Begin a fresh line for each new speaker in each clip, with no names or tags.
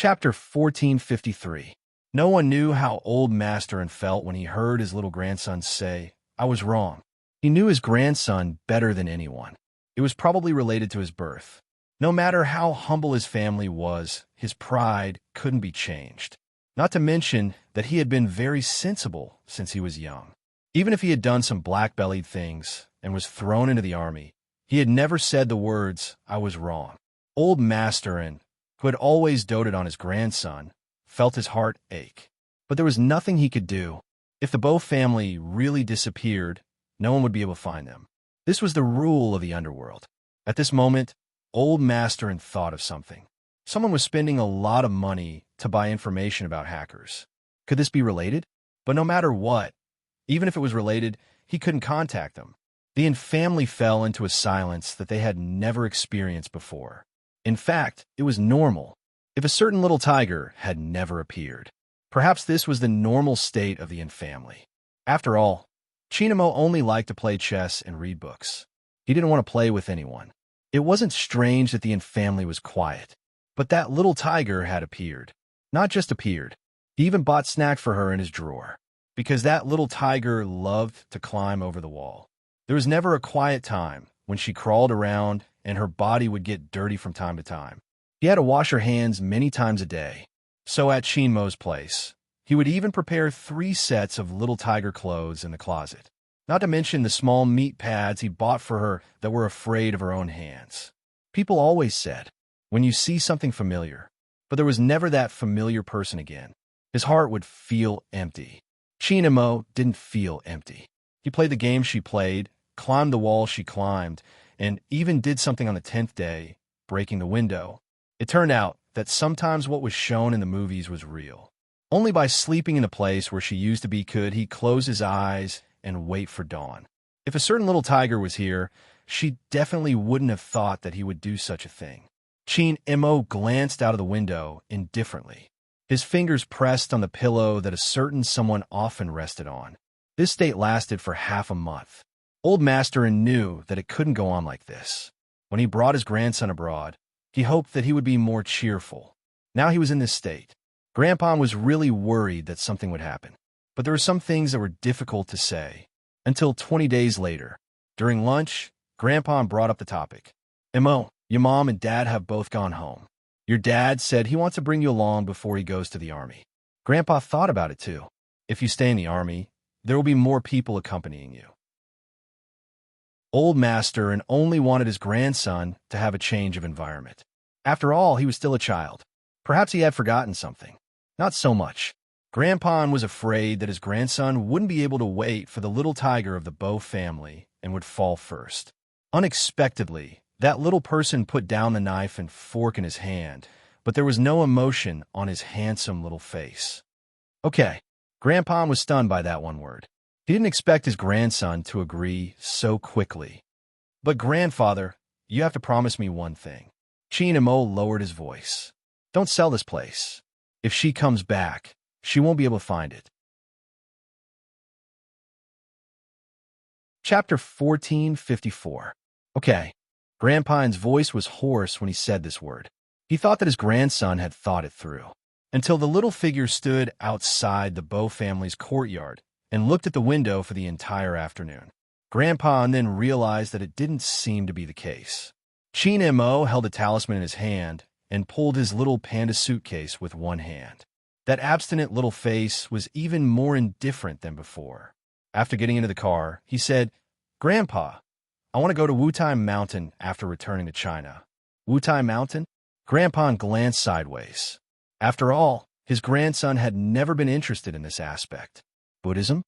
Chapter 1453. No one knew how old Masterin felt when he heard his little grandson say, "I was wrong." He knew his grandson better than anyone. It was probably related to his birth. No matter how humble his family was, his pride couldn't be changed. Not to mention that he had been very sensible since he was young. Even if he had done some black-bellied things and was thrown into the army, he had never said the words, "I was wrong." Old Masterin, who had always doted on his grandson, felt his heart ache. But there was nothing he could do. If the Bow family really disappeared, no one would be able to find them. This was the rule of the underworld. At this moment, Old Masterin thought of something. Someone was spending a lot of money to buy information about hackers. Could this be related? But no matter what, even if it was related, he couldn't contact them. The family fell into a silence that they had never experienced before. In fact, it was normal. If a certain little tiger had never appeared, perhaps this was the normal state of the family. After all, Chinamo only liked to play chess and read books. He didn't want to play with anyone. It wasn't strange that the family was quiet, but that little tiger had appeared. Not just appeared, he even bought snack for her in his drawer, because that little tiger loved to climb over the wall. There was never a quiet time when she crawled around and her body would get dirty from time to time. He had to wash her hands many times a day. So at Chinmo's place, he would even prepare 3 sets of little tiger clothes in the closet. Not to mention the small meat pads he bought for her that were afraid of her own hands. People always said, when you see something familiar, but there was never that familiar person again. His heart would feel empty. Chinamo didn't feel empty. He played the game she played, climbed the wall she climbed, and even did something on the 10th day, breaking the window. It turned out that sometimes what was shown in the movies was real. Only by sleeping in a place where she used to be could he close his eyes and wait for dawn. If a certain little tiger was here, she definitely wouldn't have thought that he would do such a thing. Chinmo glanced out of the window indifferently. His fingers pressed on the pillow that a certain someone often rested on. This state lasted for half a month. Old Masterin knew that it couldn't go on like this. When he brought his grandson abroad, he hoped that he would be more cheerful. Now he was in this state. Grandpa was really worried that something would happen. But there were some things that were difficult to say. Until 20 days later, during lunch, Grandpa brought up the topic. "Mo, your mom and dad have both gone home. Your dad said he wants to bring you along before he goes to the army." Grandpa thought about it too. If you stay in the army, there will be more people accompanying you. Old Masterin only wanted his grandson to have a change of environment. After all, he was still a child. Perhaps he had forgotten something. Not so much. Grandpa was afraid that his grandson wouldn't be able to wait for the little tiger of the Bow family and would fall first. Unexpectedly, that little person put down the knife and fork in his hand, but there was no emotion on his handsome little face. Okay, Grandpa was stunned by that one word. He didn't expect his grandson to agree so quickly. "But grandfather, you have to promise me one thing." Chinamo lowered his voice. "Don't sell this place. If she comes back, she won't be able to find it." Chapter 1454. Okay. Grandpa's voice was hoarse when he said this word. He thought that his grandson had thought it through. Until the little figure stood outside the Bow family's courtyard and looked at the window for the entire afternoon. Grandpa then realized that it didn't seem to be the case. Chinamo held a talisman in his hand and pulled his little panda suitcase with one hand. That abstinent little face was even more indifferent than before. After getting into the car, he said, "Grandpa, I want to go to Wutai Mountain after returning to China." Wutai Mountain? Grandpa glanced sideways. After all, his grandson had never been interested in this aspect. Buddhism?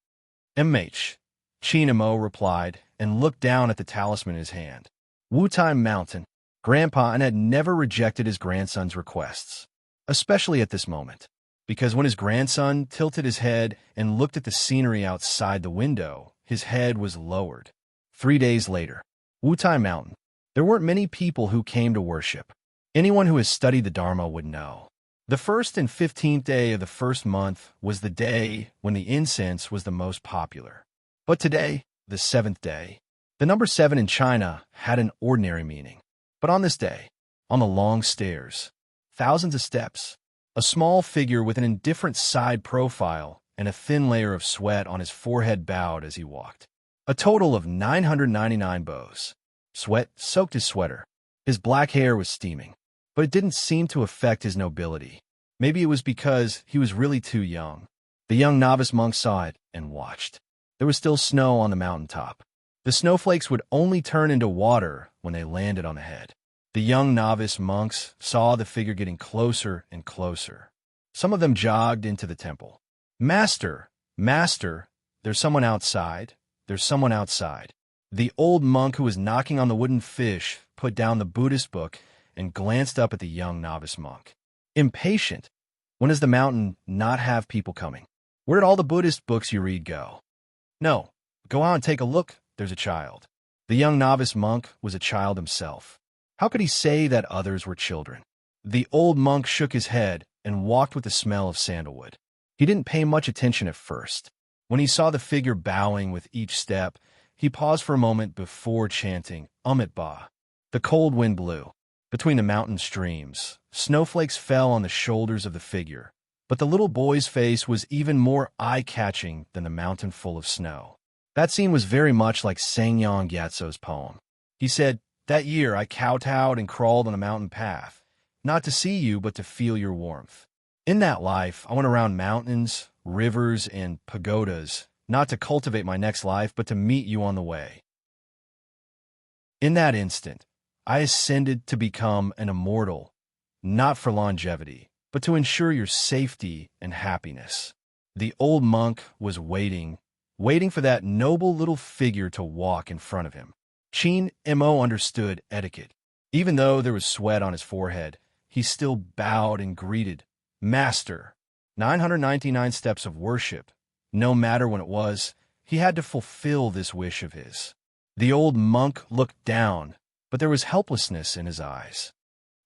MH. Chinamo replied and looked down at the talisman in his hand. Wutai Mountain. Grandpa had never rejected his grandson's requests, especially at this moment, because when his grandson tilted his head and looked at the scenery outside the window, his head was lowered. 3 days later, Wutai Mountain. There weren't many people who came to worship. Anyone who has studied the Dharma would know. The 1st and 15th day of the first month was the day when the incense was the most popular. But today, the 7th day, the number 7 in China had an ordinary meaning. But on this day, on the long stairs, thousands of steps, A small figure with an indifferent side profile and a thin layer of sweat on his forehead bowed as he walked. A total of 999 bows. Sweat soaked his sweater. His black hair was steaming, but it didn't seem to affect his nobility. Maybe it was because he was really too young. The young novice monk saw it and watched. There was still snow on the mountaintop. The snowflakes would only turn into water when they landed on the head. The young novice monks saw the figure getting closer and closer. Some of them jogged into the temple. "Master, Master, there's someone outside. There's someone outside." The old monk who was knocking on the wooden fish put down the Buddhist book and glanced up at the young novice monk. Impatient. When does the mountain not have people coming? Where did all the Buddhist books you read go? No, go out and take a look. There's a child. The young novice monk was a child himself. How could he say that others were children? The old monk shook his head and walked with the smell of sandalwood. He didn't pay much attention at first. When he saw the figure bowing with each step, he paused for a moment before chanting, "Ba." The cold wind blew. Between the mountain streams, snowflakes fell on the shoulders of the figure, but the little boy's face was even more eye-catching than the mountain full of snow. That scene was very much like Sangyeong Gyatso's poem. He said, "That year I kowtowed and crawled on a mountain path, not to see you but to feel your warmth. In that life, I went around mountains, rivers, and pagodas, not to cultivate my next life but to meet you on the way. In that instant, I ascended to become an immortal, not for longevity, but to ensure your safety and happiness." The old monk was waiting for that noble little figure to walk in front of him. Chin Mo understood etiquette. Even though there was sweat on his forehead, he still bowed and greeted, "Master." 999 steps of worship. No matter when it was, he had to fulfill this wish of his. The old monk looked down, but there was helplessness in his eyes.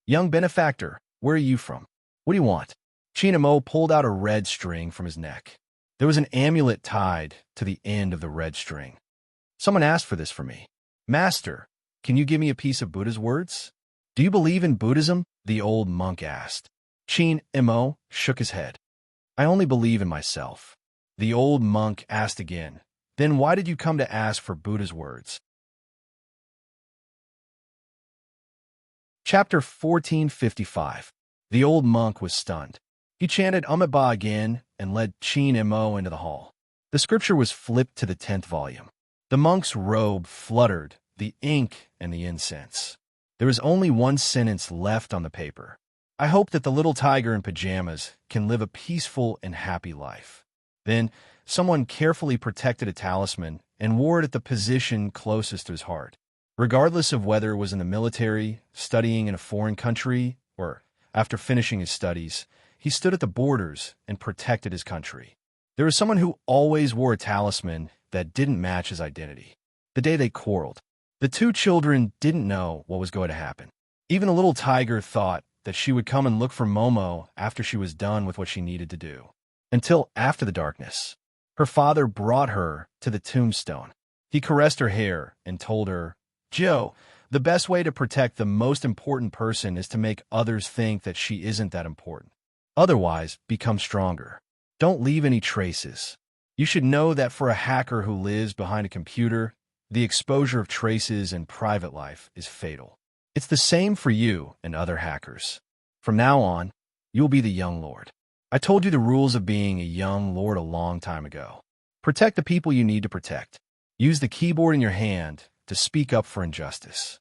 "Young benefactor, where are you from? What do you want?" Chin Mo pulled out a red string from his neck. There was an amulet tied to the end of the red string. "Someone asked for this for me. Master, can you give me a piece of Buddha's words?" "Do you believe in Buddhism?" the old monk asked. Chin Mo shook his head. "I only believe in myself." The old monk asked again, "Then why did you come to ask for Buddha's words?" Chapter 1455. The old monk was stunned. He chanted Ba again and led Chin Mo into the hall. The scripture was flipped to the 10th volume. The monk's robe fluttered, the ink and the incense. There was only one sentence left on the paper. "I hope that the little tiger in pajamas can live a peaceful and happy life." Then, someone carefully protected a talisman and wore it at the position closest to his heart. Regardless of whether it was in the military, studying in a foreign country, or after finishing his studies, he stood at the borders and protected his country. There was someone who always wore a talisman that didn't match his identity. The day they quarreled, the two children didn't know what was going to happen. Even the little tiger thought that she would come and look for Momo after she was done with what she needed to do. Until after the darkness, her father brought her to the tombstone. He caressed her hair and told her, "Joe, the best way to protect the most important person is to make others think that she isn't that important. Otherwise, become stronger. Don't leave any traces. You should know that for a hacker who lives behind a computer, the exposure of traces in private life is fatal. It's the same for you and other hackers. From now on, you'll be the young lord. I told you the rules of being a young lord a long time ago. Protect the people you need to protect. Use the keyboard in your hand to speak up for injustice."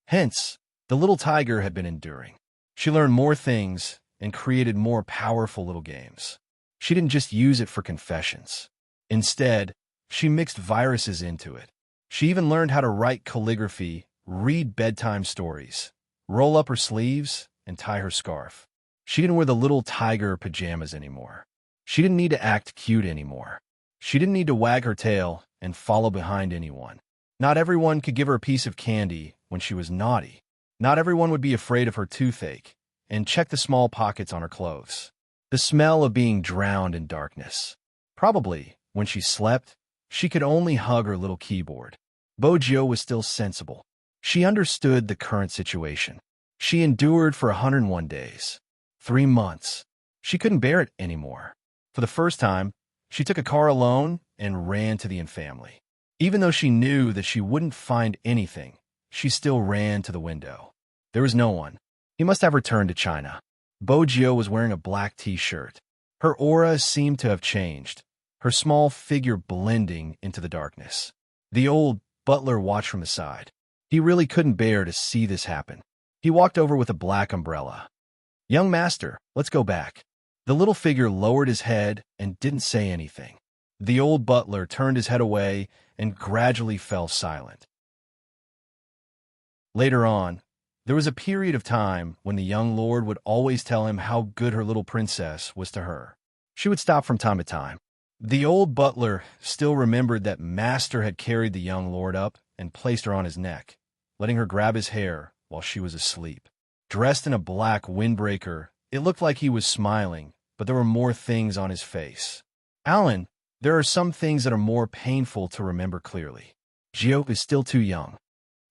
Hence, the little tiger had been enduring. She learned more things and created more powerful little games. She didn't just use it for confessions. Instead, she mixed viruses into it. She even learned how to write calligraphy, read bedtime stories, roll up her sleeves, and tie her scarf. She didn't wear the little tiger pajamas anymore. She didn't need to act cute anymore. She didn't need to wag her tail and follow behind anyone. Not everyone could give her a piece of candy when she was naughty. Not everyone would be afraid of her toothache and check the small pockets on her clothes. The smell of being drowned in darkness. Probably, when she slept, she could only hug her little keyboard. Bojo was still sensible. She understood the current situation. She endured for 101 days. 3 months. She couldn't bear it anymore. For the first time, she took a car alone and ran to the Inn family. Even though she knew that she wouldn't find anything, she still ran to the window. There was no one. He must have returned to China. Bojio was wearing a black t-shirt. Her aura seemed to have changed, her small figure blending into the darkness. The old butler watched from the side. He really couldn't bear to see this happen. He walked over with a black umbrella. "Young master, let's go back." The little figure lowered his head and didn't say anything. The old butler turned his head away and gradually fell silent. Later on, there was a period of time when the young lord would always tell him how good her little princess was to her. She would stop from time to time. The old butler still remembered that master had carried the young lord up and placed her on his neck, letting her grab his hair while she was asleep. Dressed in a black windbreaker, it looked like he was smiling, but there were more things on his face. "Alan, there are some things that are more painful to remember clearly. Gio is still too young."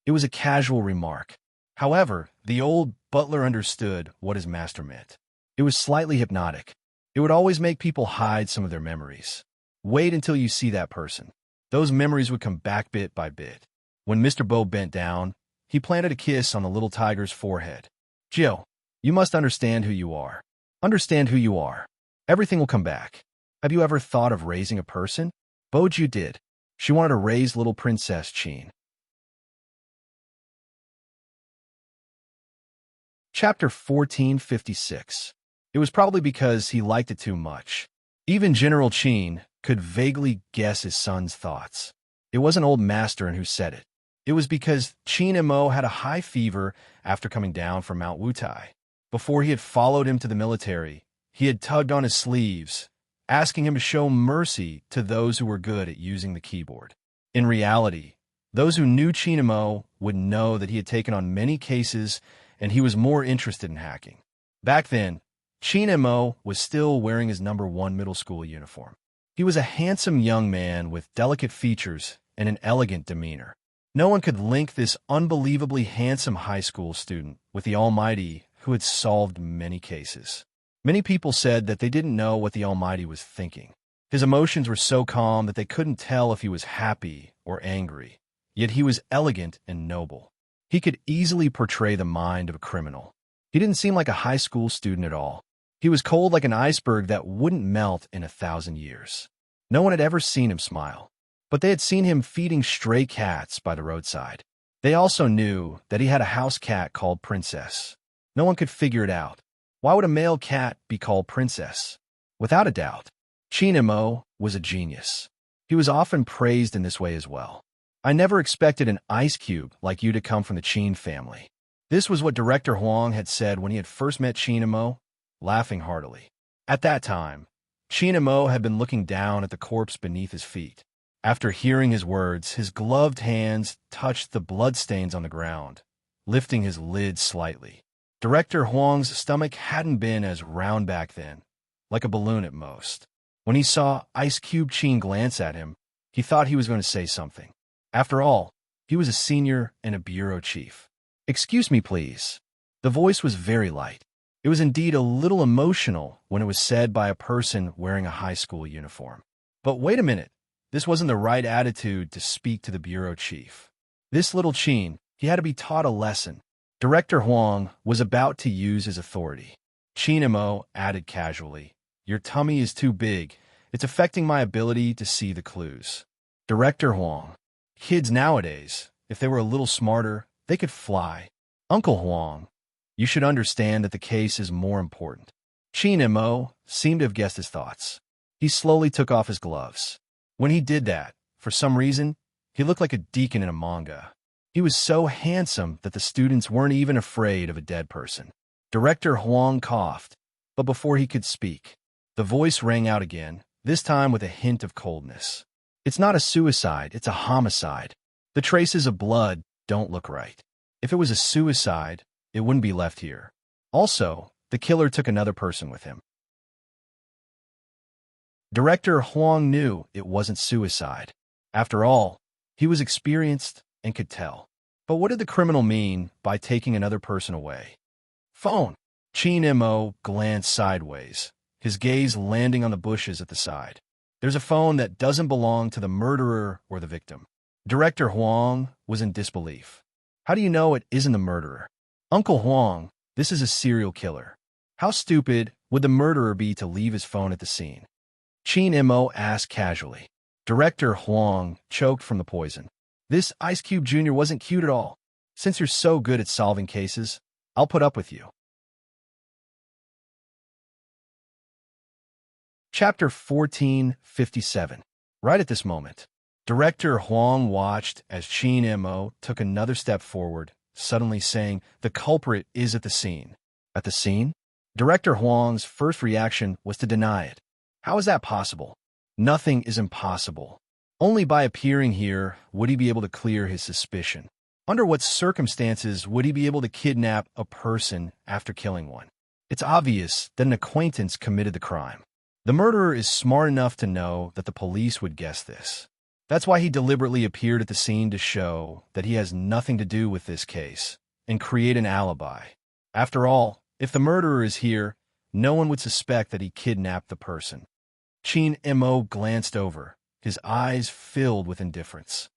It was a casual remark. However, the old butler understood what his master meant. It was slightly hypnotic. It would always make people hide some of their memories. Wait until you see that person. Those memories would come back bit by bit. When Mr. Bo bent down, he planted a kiss on the little tiger's forehead. "Gio, you must understand who you are. Understand who you are. Everything will come back. Have you ever thought of raising a person?" Boju did. She wanted to raise little Princess Chin. Chapter 1456. It was probably because he liked it too much. Even General Chin could vaguely guess his son's thoughts. It wasn't old Masterin who said it. It was because Chin Mo had a high fever after coming down from Mount Wutai. Before he had followed him to the military, he had tugged on his sleeves, asking him to show mercy to those who were good at using the keyboard. In reality, those who knew Chin Mo would know that he had taken on many cases and he was more interested in hacking. Back then, Chin Mo was still wearing his #1 middle school uniform. He was a handsome young man with delicate features and an elegant demeanor. No one could link this unbelievably handsome high school student with the Almighty who had solved many cases. Many people said that they didn't know what the Almighty was thinking. His emotions were so calm that they couldn't tell if he was happy or angry, yet he was elegant and noble. He could easily portray the mind of a criminal. He didn't seem like a high school student at all. He was cold like an iceberg that wouldn't melt in 1,000 years. No one had ever seen him smile, but they had seen him feeding stray cats by the roadside. They also knew that he had a house cat called Princess. No one could figure it out. Why would a male cat be called Princess? Without a doubt, Chin Mo was a genius. He was often praised in this way as well. "I never expected an ice cube like you to come from the Chin family." This was what Director Huang had said when he had first met Chin Mo, laughing heartily. At that time, Chin Mo had been looking down at the corpse beneath his feet. After hearing his words, his gloved hands touched the bloodstains on the ground, lifting his lid slightly. Director Huang's stomach hadn't been as round back then, like a balloon at most. When he saw Ice Cube Chin glance at him, he thought he was going to say something. After all, he was a senior and a bureau chief. "Excuse me, please." The voice was very light. It was indeed a little emotional when it was said by a person wearing a high school uniform. But wait a minute, this wasn't the right attitude to speak to the bureau chief. This little Chin, he had to be taught a lesson. Director Huang was about to use his authority. Chin Mo added casually, "Your tummy is too big. It's affecting my ability to see the clues." Director Huang. Kids nowadays, if they were a little smarter, they could fly. "Uncle Huang, you should understand that the case is more important." Chin Mo seemed to have guessed his thoughts. He slowly took off his gloves. When he did that, for some reason, he looked like a deacon in a manga. He was so handsome that the students weren't even afraid of a dead person. Director Huang coughed, but before he could speak, the voice rang out again, this time with a hint of coldness. "It's not a suicide, it's a homicide. The traces of blood don't look right. If it was a suicide, it wouldn't be left here. Also, the killer took another person with him." Director Huang knew it wasn't suicide. After all, he was experienced and could tell. But what did the criminal mean by taking another person away? "Phone." Chin Mo glanced sideways, his gaze landing on the bushes at the side. There's a phone that doesn't belong to the murderer or the victim. Director Huang was in disbelief. How do you know it isn't the murderer? Uncle Huang, this is a serial killer. How stupid would the murderer be to leave his phone at the scene? Qin Mo asked casually. Director Huang choked from the poison. This Ice Cube Jr. wasn't cute at all. Since you're so good at solving cases, I'll put up with you. Chapter 1457. Right at this moment, Director Huang watched as Qin Mo took another step forward, suddenly saying, "The culprit is at the scene." At the scene? Director Huang's first reaction was to deny it. How is that possible? Nothing is impossible. Only by appearing here would he be able to clear his suspicion. Under what circumstances would he be able to kidnap a person after killing one? It's obvious that an acquaintance committed the crime. The murderer is smart enough to know that the police would guess this. That's why he deliberately appeared at the scene to show that he has nothing to do with this case and create an alibi. After all, if the murderer is here, no one would suspect that he kidnapped the person. Qin Mo glanced over, his eyes filled with indifference.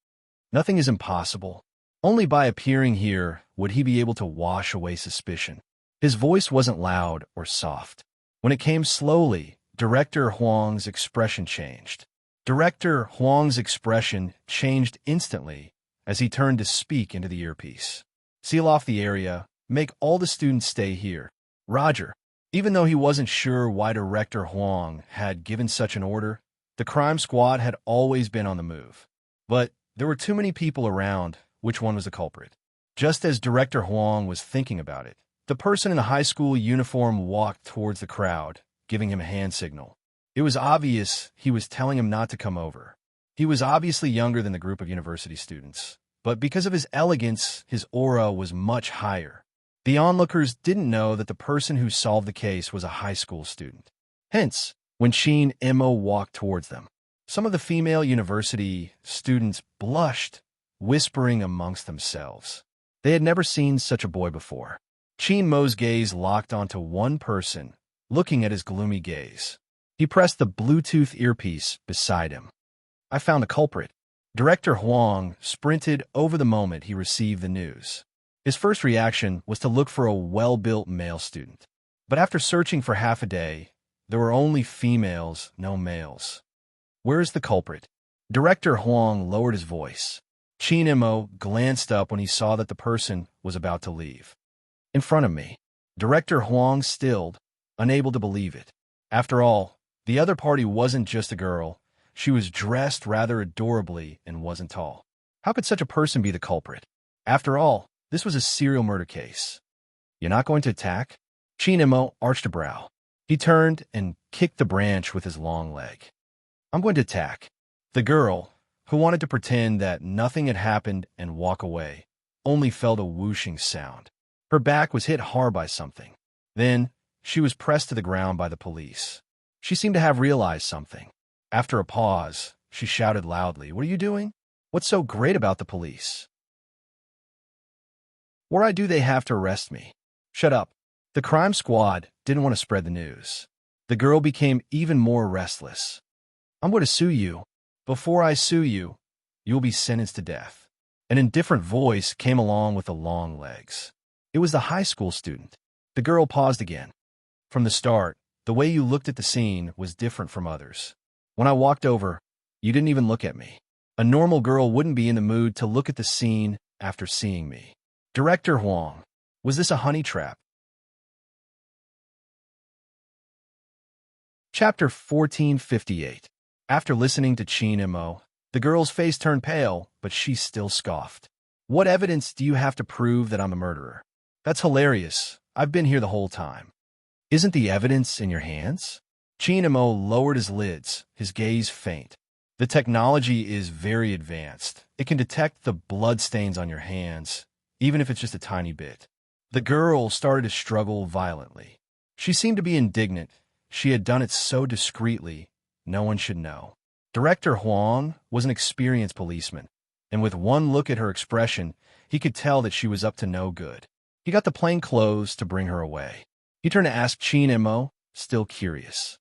Nothing is impossible. Only by appearing here would he be able to wash away suspicion. His voice wasn't loud or soft. When it came slowly, Director Huang's expression changed. Director Huang's expression changed instantly as he turned to speak into the earpiece. Seal off the area. Make all the students stay here. Roger. Even though he wasn't sure why Director Huang had given such an order, the crime squad had always been on the move. But there were too many people around. Which one was the culprit? Just as Director Huang was thinking about it, the person in the high school uniform walked towards the crowd, giving him a hand signal. It was obvious he was telling him not to come over. He was obviously younger than the group of university students, but because of his elegance, his aura was much higher. The onlookers didn't know that the person who solved the case was a high school student. Hence, when Qin Mo walked towards them, some of the female university students blushed, whispering amongst themselves. They had never seen such a boy before. Qin Mo's gaze locked onto one person, looking at his gloomy gaze. He pressed the Bluetooth earpiece beside him. I found the culprit. Director Huang sprinted over the moment he received the news. His first reaction was to look for a well-built male student. But after searching for half a day, there were only females, no males. Where is the culprit? Director Huang lowered his voice. Qin Mo glanced up when he saw that the person was about to leave. In front of me. Director Huang stilled, unable to believe it. After all, the other party wasn't just a girl. She was dressed rather adorably and wasn't tall. How could such a person be the culprit? After all, this was a serial murder case. You're not going to attack? Qin Mo arched a brow. He turned and kicked the branch with his long leg. I'm going to attack. The girl, who wanted to pretend that nothing had happened and walk away, only felt a whooshing sound. Her back was hit hard by something. Then, she was pressed to the ground by the police. She seemed to have realized something. After a pause, she shouted loudly, "What are you doing? What's so great about the police? Why do they have to arrest me?" Shut up. The crime squad didn't want to spread the news. The girl became even more restless. I'm going to sue you. Before I sue you, you'll be sentenced to death. An indifferent voice came along with the long legs. It was the high school student. The girl paused again. From the start, the way you looked at the scene was different from others. When I walked over, you didn't even look at me. A normal girl wouldn't be in the mood to look at the scene after seeing me. Director Huang, was this a honey trap? Chapter 1458. After listening to Qin Mo, the girl's face turned pale, but she still scoffed. What evidence do you have to prove that I'm a murderer? That's hilarious. I've been here the whole time. Isn't the evidence in your hands? Qin Mo lowered his lids, his gaze faint. The technology is very advanced. It can detect the blood stains on your hands, even if it's just a tiny bit. The girl started to struggle violently. She seemed to be indignant. She had done it so discreetly, no one should know. Director Huang was an experienced policeman, and with one look at her expression, he could tell that she was up to no good. He got the plain clothes to bring her away. He turned to ask Qin Mo, still curious.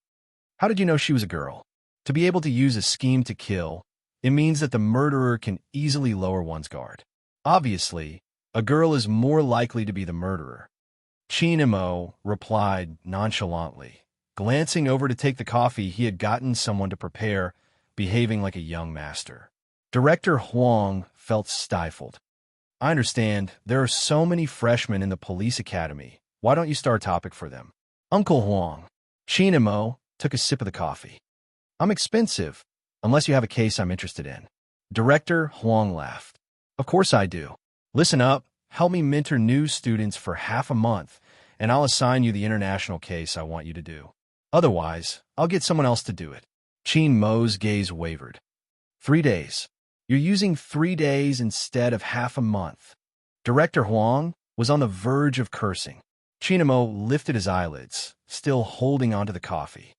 How did you know she was a girl? To be able to use a scheme to kill, it means that the murderer can easily lower one's guard. Obviously, a girl is more likely to be the murderer. Chinimo replied nonchalantly, glancing over to take the coffee he had gotten someone to prepare, behaving like a young master. Director Huang felt stifled. I understand, there are so many freshmen in the police academy. Why don't you start a topic for them? Uncle Huang. Chinimo took a sip of the coffee. I'm expensive, unless you have a case I'm interested in. Director Huang laughed. Of course I do. Listen up, help me mentor new students for half a month, and I'll assign you the international case I want you to do. Otherwise, I'll get someone else to do it. Chinmo's gaze wavered. 3 days. You're using 3 days instead of half a month. Director Huang was on the verge of cursing. Chinmo lifted his eyelids, still holding onto the coffee.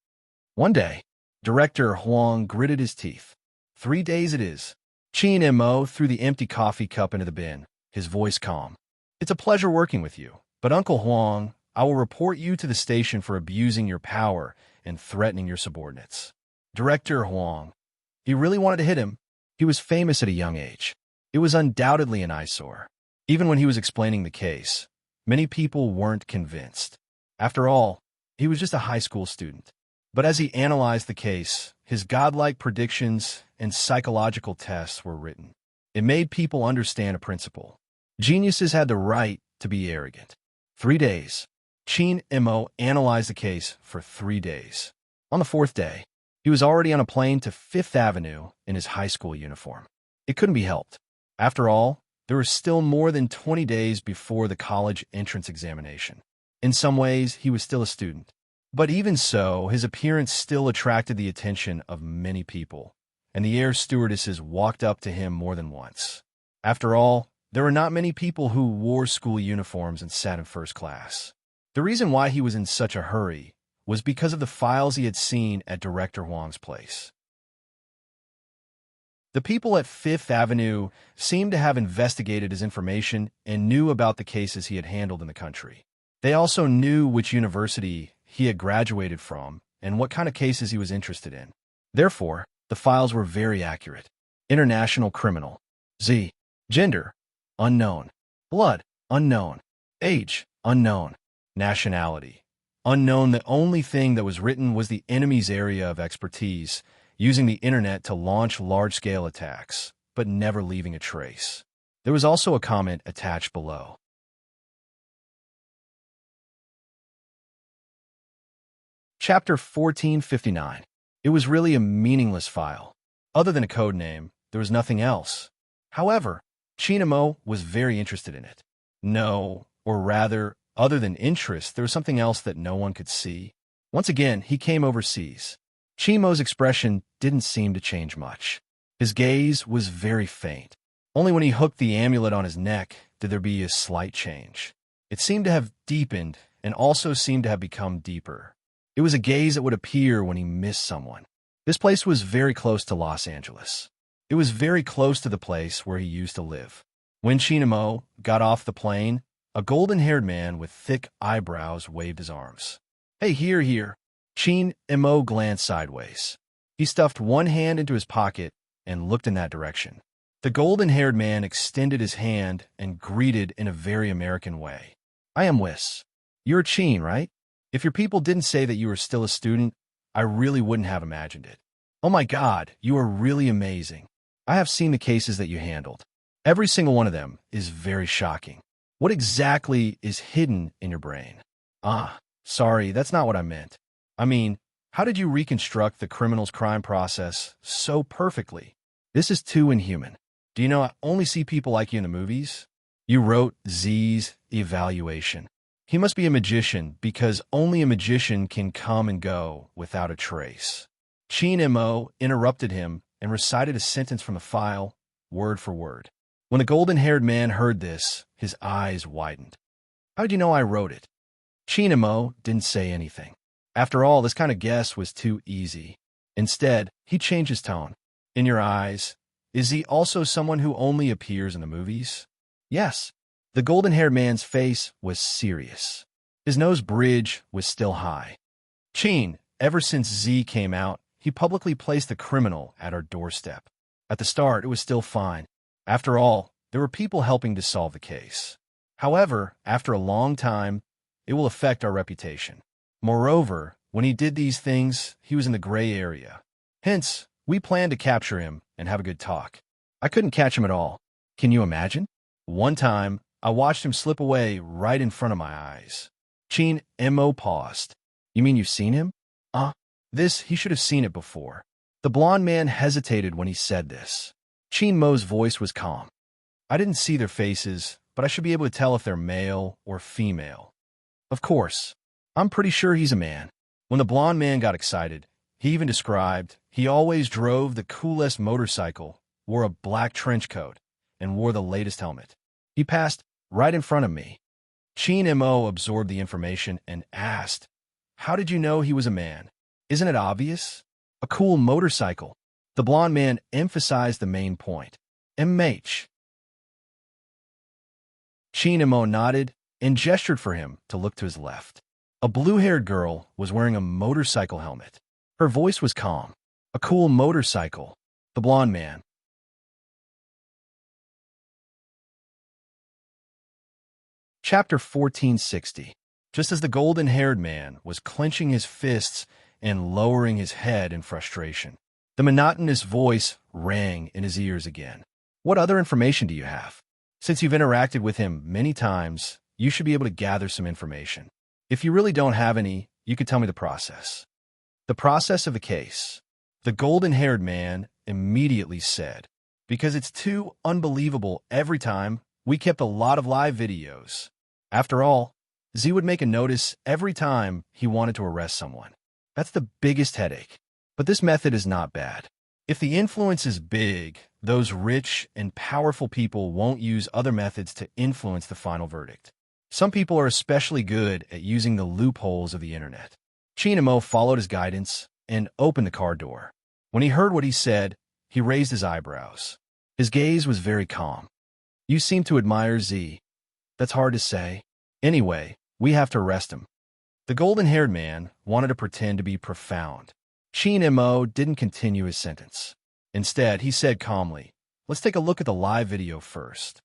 One day, Director Huang gritted his teeth. 3 days it is. Chinmo threw the empty coffee cup into the bin, his voice calm. It's a pleasure working with you, but Uncle Huang, I will report you to the station for abusing your power and threatening your subordinates. Director Huang. He really wanted to hit him. He was famous at a young age. It was undoubtedly an eyesore. Even when he was explaining the case, many people weren't convinced. After all, he was just a high school student. But as he analyzed the case, his godlike predictions and psychological tests were written. It made people understand a principle. Geniuses had the right to be arrogant. 3 days. Chinmo analyzed the case for 3 days. On the 4th day, he was already on a plane to Fifth Avenue in his high school uniform. It couldn't be helped. After all, there was still more than 20 days before the college entrance examination. In some ways, he was still a student. But even so, his appearance still attracted the attention of many people, and the air stewardesses walked up to him more than once. After all, there were not many people who wore school uniforms and sat in first class. The reason why he was in such a hurry was because of the files he had seen at Director Huang's place. The people at Fifth Avenue seemed to have investigated his information and knew about the cases he had handled in the country. They also knew which university he had graduated from and what kind of cases he was interested in. Therefore, the files were very accurate. International criminal. Z. Gender. Unknown. Blood. Unknown. Age. Unknown. Nationality. Unknown. The only thing that was written was the enemy's area of expertise, using the internet to launch large-scale attacks, but never leaving a trace. There was also a comment attached below. Chapter 1459. It was really a meaningless file. Other than a code name, there was nothing else. However, Chinmo was very interested in it. No, or rather, other than interest, there was something else that no one could see. Once again, he came overseas. Chinmo's expression didn't seem to change much. His gaze was very faint. Only when he hooked the amulet on his neck did there be a slight change. It seemed to have deepened and also seemed to have become deeper. It was a gaze that would appear when he missed someone. This place was very close to Los Angeles. It was very close to the place where he used to live. When Chinmo got off the plane, a golden-haired man with thick eyebrows waved his arms. Hey, here. Chinmo glanced sideways. He stuffed one hand into his pocket and looked in that direction. The golden-haired man extended his hand and greeted in a very American way. I am Wiss. You're Chin, right? If your people didn't say that you were still a student, I really wouldn't have imagined it. Oh my God, you are really amazing. I have seen the cases that you handled. Every single one of them is very shocking. What exactly is hidden in your brain? Sorry, that's not what I meant. I mean, how did you reconstruct the criminal's crime process so perfectly? This is too inhuman. Do you know I only see people like you in the movies? You wrote Z's evaluation. He must be a magician because only a magician can come and go without a trace. Chinmo interrupted him and recited a sentence from the file, word for word. When the golden-haired man heard this, his eyes widened. How did you know I wrote it? Chinmo didn't say anything. After all, this kind of guess was too easy. Instead, he changed his tone. In your eyes, is he also someone who only appears in the movies? Yes. The golden-haired man's face was serious. His nose bridge was still high. Cheen, ever since Z came out, he publicly placed the criminal at our doorstep. At the start, it was still fine. After all, there were people helping to solve the case. However, after a long time, it will affect our reputation. Moreover, when he did these things, he was in the gray area. Hence, we planned to capture him and have a good talk. I couldn't catch him at all. Can you imagine? One time, I watched him slip away right in front of my eyes. Cheen Mo paused. You mean you've seen him? He should have seen it before. The blond man hesitated when he said this. Cheen Mo's voice was calm. I didn't see their faces, but I should be able to tell if they're male or female. Of course. I'm pretty sure he's a man. When the blond man got excited, he even described he always drove the coolest motorcycle, wore a black trench coat, and wore the latest helmet. He passed right in front of me. Cheen Mo absorbed the information and asked, "How did you know he was a man? Isn't it obvious? A cool motorcycle." The blond man emphasized the main point. MH. Cheen Mo nodded and gestured for him to look to his left. A blue-haired girl was wearing a motorcycle helmet. Her voice was calm. A cool motorcycle. The blond man. Chapter 1460. Just as the golden-haired man was clenching his fists and lowering his head in frustration, the monotonous voice rang in his ears again. What other information do you have? Since you've interacted with him many times, you should be able to gather some information. If you really don't have any, you could tell me the process. The process of the case. The golden-haired man immediately said, because it's too unbelievable every time, we kept a lot of live videos. After all, Z would make a notice every time he wanted to arrest someone. That's the biggest headache. But this method is not bad. If the influence is big, those rich and powerful people won't use other methods to influence the final verdict. Some people are especially good at using the loopholes of the internet. Cheen Mo followed his guidance and opened the car door. When he heard what he said, he raised his eyebrows. His gaze was very calm. You seem to admire Z. That's hard to say. Anyway, we have to arrest him. The golden-haired man wanted to pretend to be profound. Cheen Mo didn't continue his sentence. Instead, he said calmly, let's take a look at the live video first.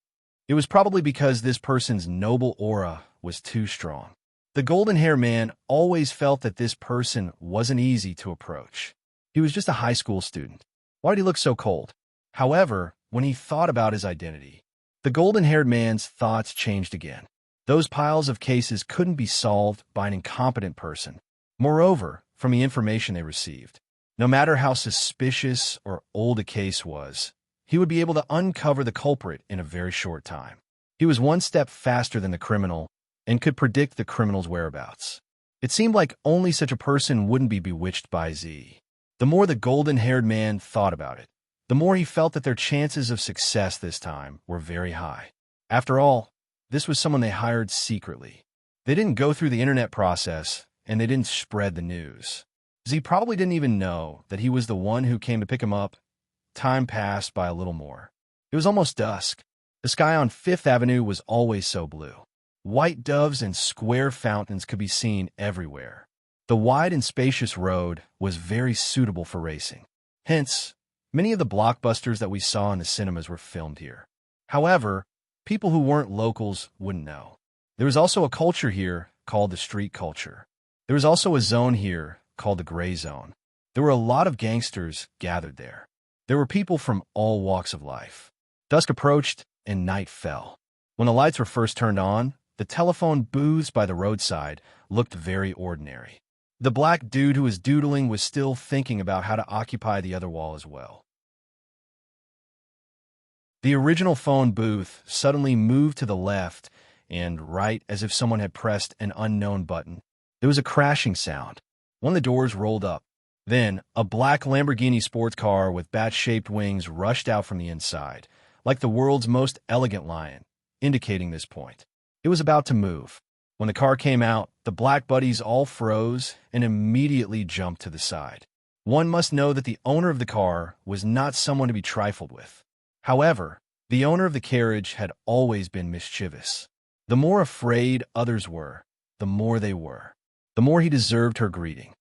It was probably because this person's noble aura was too strong. The golden-haired man always felt that this person wasn't easy to approach. He was just a high school student. Why did he look so cold? However, when he thought about his identity, the golden-haired man's thoughts changed again. Those piles of cases couldn't be solved by an incompetent person. Moreover, from the information they received, no matter how suspicious or old a case was, he would be able to uncover the culprit in a very short time. He was one step faster than the criminal and could predict the criminal's whereabouts. It seemed like only such a person wouldn't be bewitched by Z. The more the golden-haired man thought about it, the more he felt that their chances of success this time were very high. After all, this was someone they hired secretly. They didn't go through the internet process, and they didn't spread the news. Z probably didn't even know that he was the one who came to pick him up. Time passed by a little more. It was almost dusk. The sky on Fifth Avenue was always so blue. White doves and square fountains could be seen everywhere. The wide and spacious road was very suitable for racing. Hence, many of the blockbusters that we saw in the cinemas were filmed here. However, people who weren't locals wouldn't know. There was also a culture here called the street culture. There was also a zone here called the gray zone. There were a lot of gangsters gathered there. There were people from all walks of life. Dusk approached and night fell. When the lights were first turned on, the telephone booths by the roadside looked very ordinary. The black dude who was doodling was still thinking about how to occupy the other wall as well. The original phone booth suddenly moved to the left and right as if someone had pressed an unknown button. There was a crashing sound. One of the doors rolled up. Then, a black Lamborghini sports car with bat-shaped wings rushed out from the inside, like the world's most elegant lion, indicating this point. It was about to move. When the car came out, the black buddies all froze and immediately jumped to the side. One must know that the owner of the car was not someone to be trifled with. However, the owner of the carriage had always been mischievous. The more afraid others were, the more they were. The more he deserved her greeting.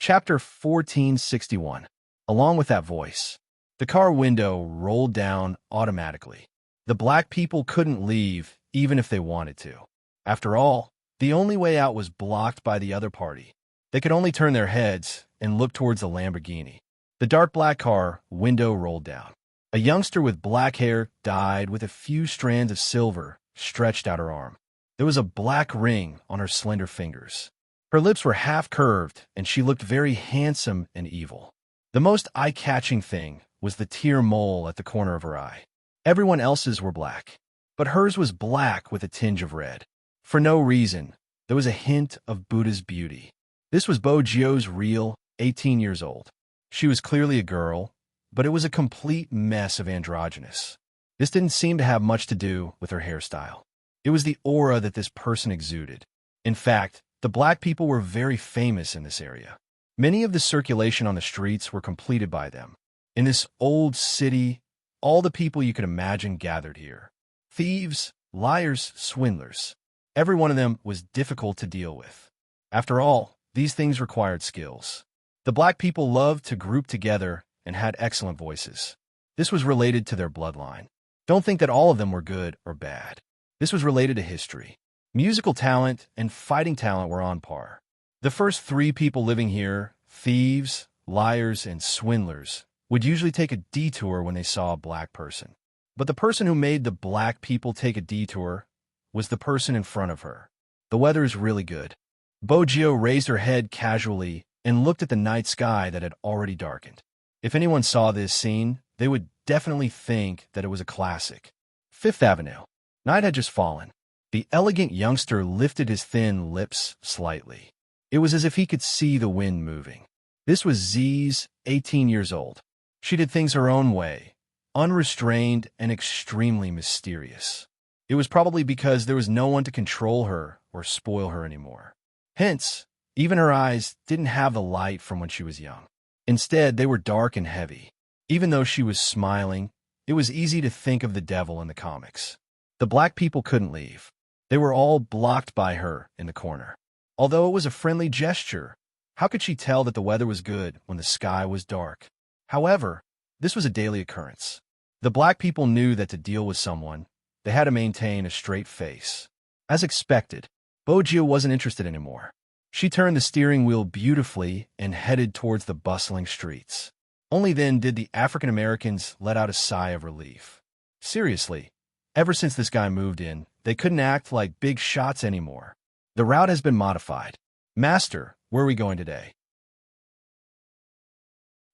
Chapter 1461. Along with that voice, the car window rolled down automatically. The black people couldn't leave, even if they wanted to. After all, the only way out was blocked by the other party. They could only turn their heads and look towards the Lamborghini. The dark black car window rolled down. A youngster with black hair died with a few strands of silver stretched out her arm. There was a black ring on her slender fingers. Her lips were half curved, and she looked very handsome and evil. The most eye-catching thing was the tear mole at the corner of her eye. Everyone else's were black, but hers was black with a tinge of red. For no reason, there was a hint of Buddha's beauty. This was Bo Jio's real, 18 years old. She was clearly a girl, but it was a complete mess of androgynous. This didn't seem to have much to do with her hairstyle. It was the aura that this person exuded. In fact, the black people were very famous in this area. Many of the circulation on the streets were completed by them. In this old city, all the people you could imagine gathered here. Thieves, liars, swindlers. Every one of them was difficult to deal with. After all, these things required skills. The black people loved to group together and had excellent voices. This was related to their bloodline. Don't think that all of them were good or bad. This was related to history. Musical talent and fighting talent were on par. The first three people living here, thieves, liars, and swindlers, would usually take a detour when they saw a black person. But the person who made the black people take a detour was the person in front of her. The weather is really good. Bo Jio raised her head casually and looked at the night sky that had already darkened. If anyone saw this scene, they would definitely think that it was a classic. Fifth Avenue. Night had just fallen. The elegant youngster lifted his thin lips slightly. It was as if he could see the wind moving. This was Z's, 18 years old. She did things her own way, unrestrained and extremely mysterious. It was probably because there was no one to control her or spoil her anymore. Hence, even her eyes didn't have the light from when she was young. Instead, they were dark and heavy. Even though she was smiling, it was easy to think of the devil in the comics. The black people couldn't leave. They were all blocked by her in the corner. Although it was a friendly gesture, how could she tell that the weather was good when the sky was dark? However, this was a daily occurrence. The black people knew that to deal with someone, they had to maintain a straight face. As expected, Bo Jio wasn't interested anymore. She turned the steering wheel beautifully and headed towards the bustling streets. Only then did the African Americans let out a sigh of relief. Seriously, ever since this guy moved in, they couldn't act like big shots anymore. The route has been modified. Master, where are we going today?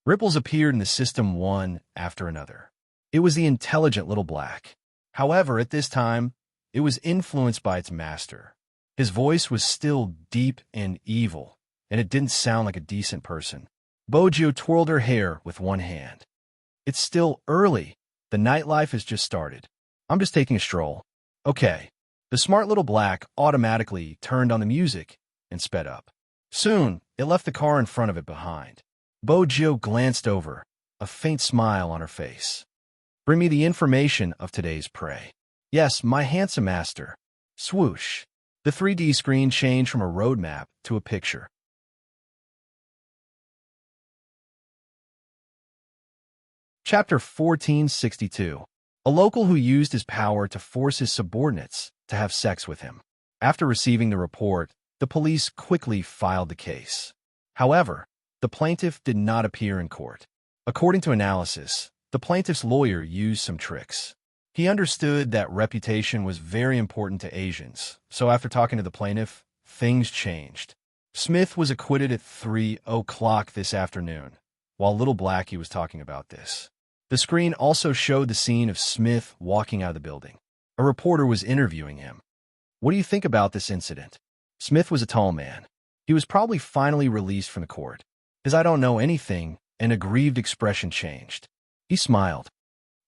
Ripples appeared in the system one after another. It was the intelligent little black. However, at this time, it was influenced by its master. His voice was still deep and evil, and it didn't sound like a decent person. Bo Jio twirled her hair with one hand. It's still early. The nightlife has just started. I'm just taking a stroll. Okay. The smart little black automatically turned on the music and sped up. Soon, it left the car in front of it behind. Bo Jio glanced over, a faint smile on her face. Bring me the information of today's prey. Yes, my handsome master. Swoosh. The 3D screen changed from a road map to a picture. Chapter 1462. A local who used his power to force his subordinates to have sex with him. After receiving the report, the police quickly filed the case. However, the plaintiff did not appear in court. According to analysis, the plaintiff's lawyer used some tricks. He understood that reputation was very important to Asians, so after talking to the plaintiff, things changed. Smith was acquitted at 3 o'clock this afternoon, while Little Blackie was talking about this. The screen also showed the scene of Smith walking out of the building. A reporter was interviewing him. What do you think about this incident? Smith was a tall man. He was probably finally released from the court. His I don't know anything, an aggrieved expression changed. He smiled.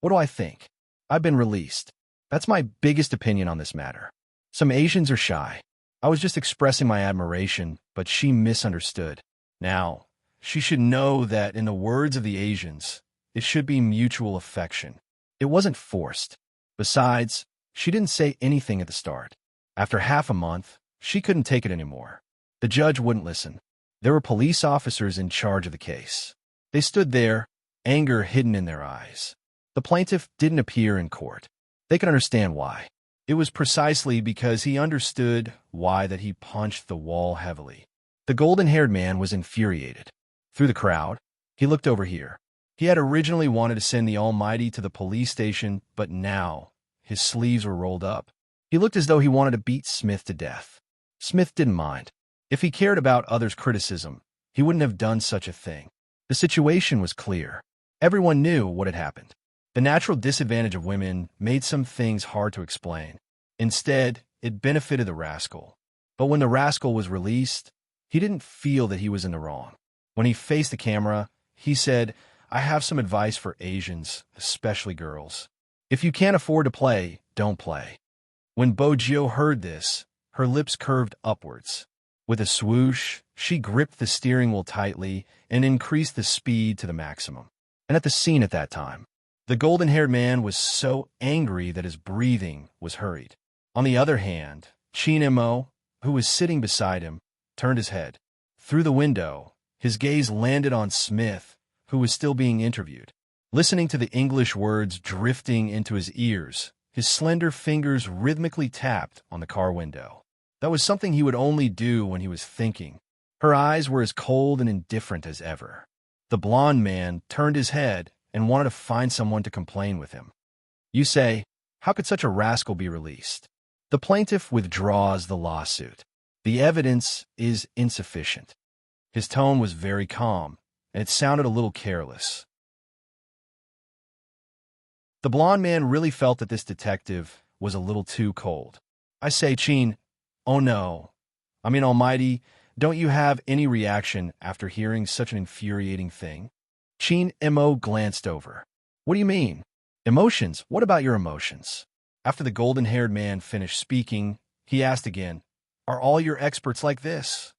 What do I think? I've been released. That's my biggest opinion on this matter. Some Asians are shy. I was just expressing my admiration, but she misunderstood. Now, she should know that in the words of the Asians, it should be mutual affection. It wasn't forced. Besides, she didn't say anything at the start. After half a month, she couldn't take it anymore. The judge wouldn't listen. There were police officers in charge of the case. They stood there, anger hidden in their eyes. The plaintiff didn't appear in court. They could understand why. It was precisely because he understood why that he punched the wall heavily. The golden-haired man was infuriated. Through the crowd, he looked over here. He had originally wanted to send the Almighty to the police station, but now his sleeves were rolled up. He looked as though he wanted to beat Smith to death. Smith didn't mind. If he cared about others' criticism, he wouldn't have done such a thing. The situation was clear. Everyone knew what had happened. The natural disadvantage of women made some things hard to explain. Instead, it benefited the rascal. But when the rascal was released, he didn't feel that he was in the wrong. When he faced the camera, he said, "I have some advice for Asians, especially girls. If you can't afford to play, don't play." When Bojio heard this, her lips curved upwards. With a swoosh, she gripped the steering wheel tightly and increased the speed to the maximum. And at the scene at that time, the golden-haired man was so angry that his breathing was hurried. On the other hand, Chin Mo, who was sitting beside him, turned his head. Through the window, his gaze landed on Smith, who was still being interviewed. Listening to the English words drifting into his ears, his slender fingers rhythmically tapped on the car window. That was something he would only do when he was thinking. Her eyes were as cold and indifferent as ever. The blond man turned his head and wanted to find someone to complain with him. You say, how could such a rascal be released? The plaintiff withdraws the lawsuit. The evidence is insufficient. His tone was very calm, and it sounded a little careless. The blond man really felt that this detective was a little too cold. I say, Chin, oh no. I mean, Almighty, don't you have any reaction after hearing such an infuriating thing? Chin Mo glanced over. What do you mean? Emotions? What about your emotions? After the golden-haired man finished speaking, he asked again, are all your experts like this?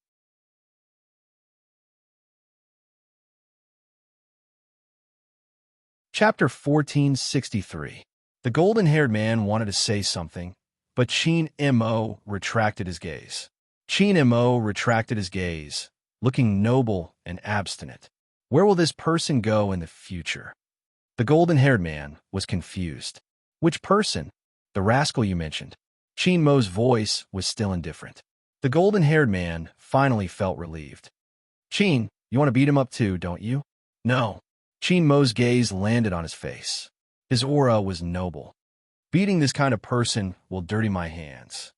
Chapter 1463. The golden-haired man wanted to say something, but Chin Mo retracted his gaze. Chin Mo retracted his gaze, looking noble and abstinent. Where will this person go in the future? The golden-haired man was confused. Which person? The rascal you mentioned. Chin Mo's voice was still indifferent. The golden-haired man finally felt relieved. Chin, you want to beat him up too, don't you? No. Chin Mo's gaze landed on his face. His aura was noble. Beating this kind of person will dirty my hands.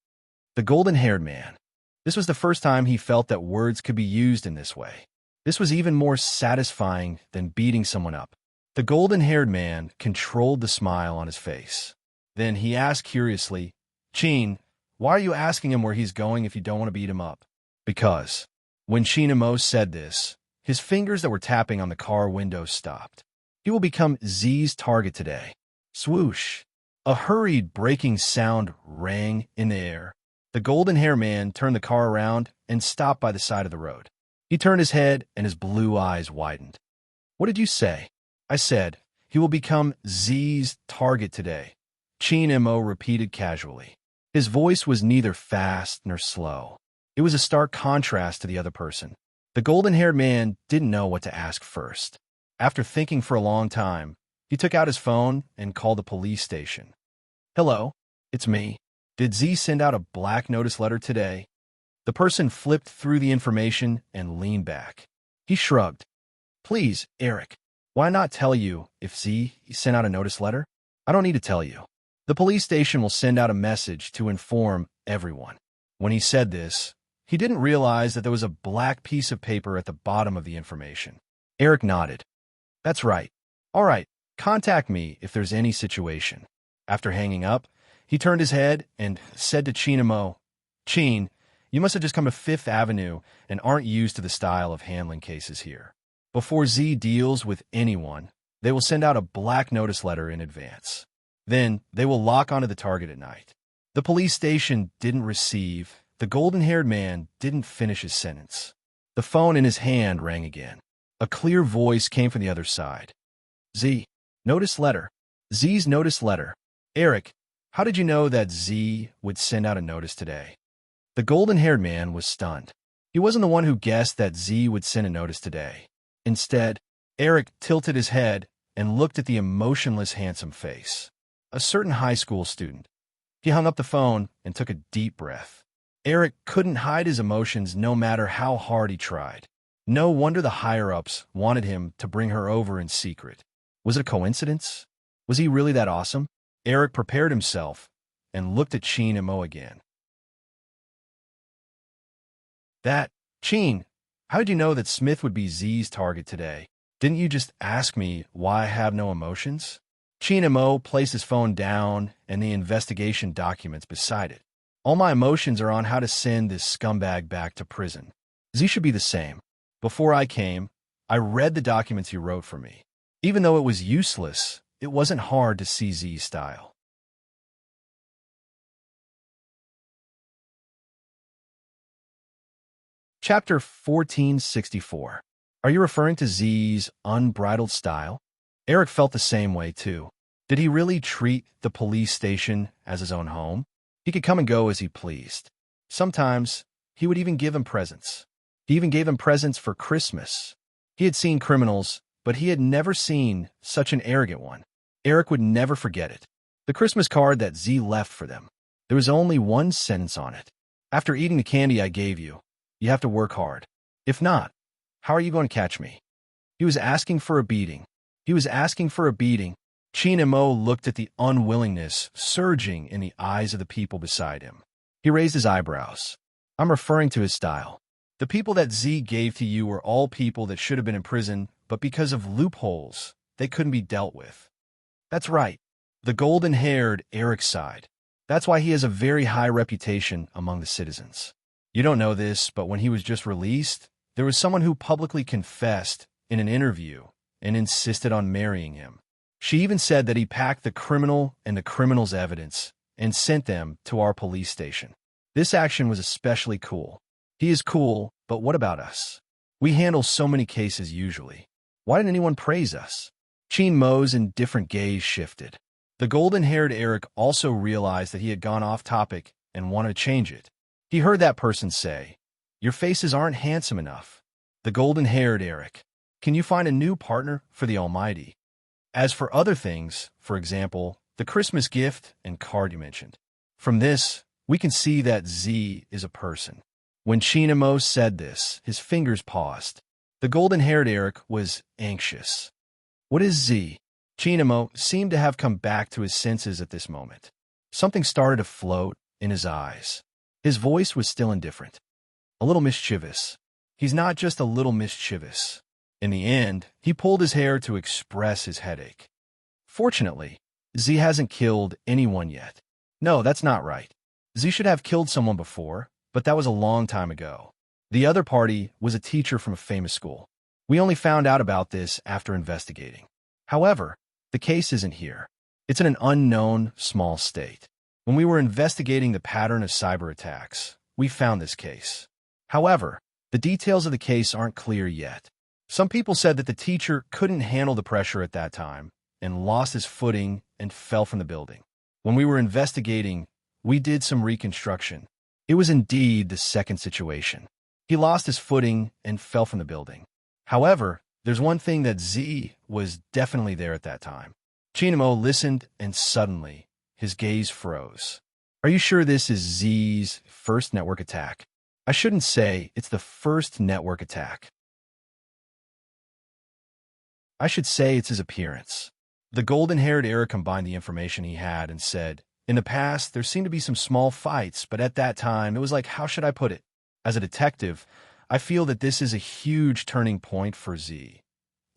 The golden-haired man. This was the first time he felt that words could be used in this way. This was even more satisfying than beating someone up. The golden-haired man controlled the smile on his face. Then he asked curiously, Chin, why are you asking him where he's going if you don't want to beat him up? Because. When Chin Mo said this, his fingers that were tapping on the car window stopped. He will become Z's target today. Swoosh. A hurried braking sound rang in the air. The golden-haired man turned the car around and stopped by the side of the road. He turned his head and his blue eyes widened. What did you say? I said, he will become Z's target today. Chin Mo repeated casually. His voice was neither fast nor slow. It was a stark contrast to the other person. The golden-haired man didn't know what to ask first. After thinking for a long time, he took out his phone and called the police station. Hello, it's me. Did Z send out a black notice letter today? The person flipped through the information and leaned back. He shrugged. Please, Eric, why not tell you if Z sent out a notice letter? I don't need to tell you. The police station will send out a message to inform everyone. When he said this, he didn't realize that there was a black piece of paper at the bottom of the information. Eric nodded. That's right. All right, contact me if there's any situation. After hanging up, he turned his head and said to Chin Mo, Chin, you must have just come to Fifth Avenue and aren't used to the style of handling cases here. Before Z deals with anyone, they will send out a black notice letter in advance. Then they will lock onto the target at night. The police station didn't receive. The golden-haired man didn't finish his sentence. The phone in his hand rang again. A clear voice came from the other side. Z, notice letter. Z's notice letter. Eric, how did you know that Z would send out a notice today? The golden-haired man was stunned. He wasn't the one who guessed that Z would send a notice today. Instead, Eric tilted his head and looked at the emotionless, handsome face. A certain high school student. He hung up the phone and took a deep breath. Eric couldn't hide his emotions no matter how hard he tried. No wonder the higher-ups wanted him to bring her over in secret. Was it a coincidence? Was he really that awesome? Eric prepared himself and looked at Chin and Mo again. Chin, how did you know that Smith would be Z's target today? Didn't you just ask me why I have no emotions? Chin and Mo placed his phone down and the investigation documents beside it. All my emotions are on how to send this scumbag back to prison. Z should be the same. Before I came, I read the documents you wrote for me. Even though it was useless, it wasn't hard to see Z's style. Chapter 1464. Are you referring to Z's unbridled style? Eric felt the same way, too. Did he really treat the police station as his own home? He could come and go as he pleased. Sometimes, he would even give him presents. He even gave him presents for Christmas. He had seen criminals, but he had never seen such an arrogant one. Eric would never forget it. The Christmas card that Z left for them. There was only one sentence on it. After eating the candy I gave you, you have to work hard. If not, how are you going to catch me? He was asking for a beating. He was asking for a beating. Chin and Mo looked at the unwillingness surging in the eyes of the people beside him. He raised his eyebrows. I'm referring to his style. The people that Z gave to you were all people that should have been in prison, but because of loopholes, they couldn't be dealt with. That's right. The golden-haired Eric sighed. That's why he has a very high reputation among the citizens. You don't know this, but when he was just released, there was someone who publicly confessed in an interview and insisted on marrying him. She even said that he packed the criminal and the criminal's evidence and sent them to our police station. This action was especially cool. He is cool, but what about us? We handle so many cases usually. Why didn't anyone praise us? Chin Mo's indifferent gaze shifted. The golden-haired Eric also realized that he had gone off topic and wanted to change it. He heard that person say, "Your faces aren't handsome enough." The golden-haired Eric. Can you find a new partner for the Almighty? As for other things, for example, the Christmas gift and card you mentioned. From this, we can see that Z is a person. When Chin and Mo said this, his fingers paused. The golden-haired Eric was anxious. What is Z? Chin and Mo seemed to have come back to his senses at this moment. Something started to float in his eyes. His voice was still indifferent. A little mischievous. He's not just a little mischievous. In the end, he pulled his hair to express his headache. Fortunately, Z hasn't killed anyone yet. No, that's not right. Z should have killed someone before, but that was a long time ago. The other party was a teacher from a famous school. We only found out about this after investigating. However, the case isn't here. It's in an unknown, small state. When we were investigating the pattern of cyber attacks, we found this case. However, the details of the case aren't clear yet. Some people said that the teacher couldn't handle the pressure at that time and lost his footing and fell from the building. When we were investigating, we did some reconstruction. It was indeed the second situation. He lost his footing and fell from the building. However, there's one thing that Z was definitely there at that time. Chin and Mo listened, and suddenly, his gaze froze. Are you sure this is Z's first network attack? I shouldn't say it's the first network attack. I should say it's his appearance. The golden-haired Eric combined the information he had and said, in the past, there seemed to be some small fights, but at that time, it was like, how should I put it? As a detective, I feel that this is a huge turning point for Z.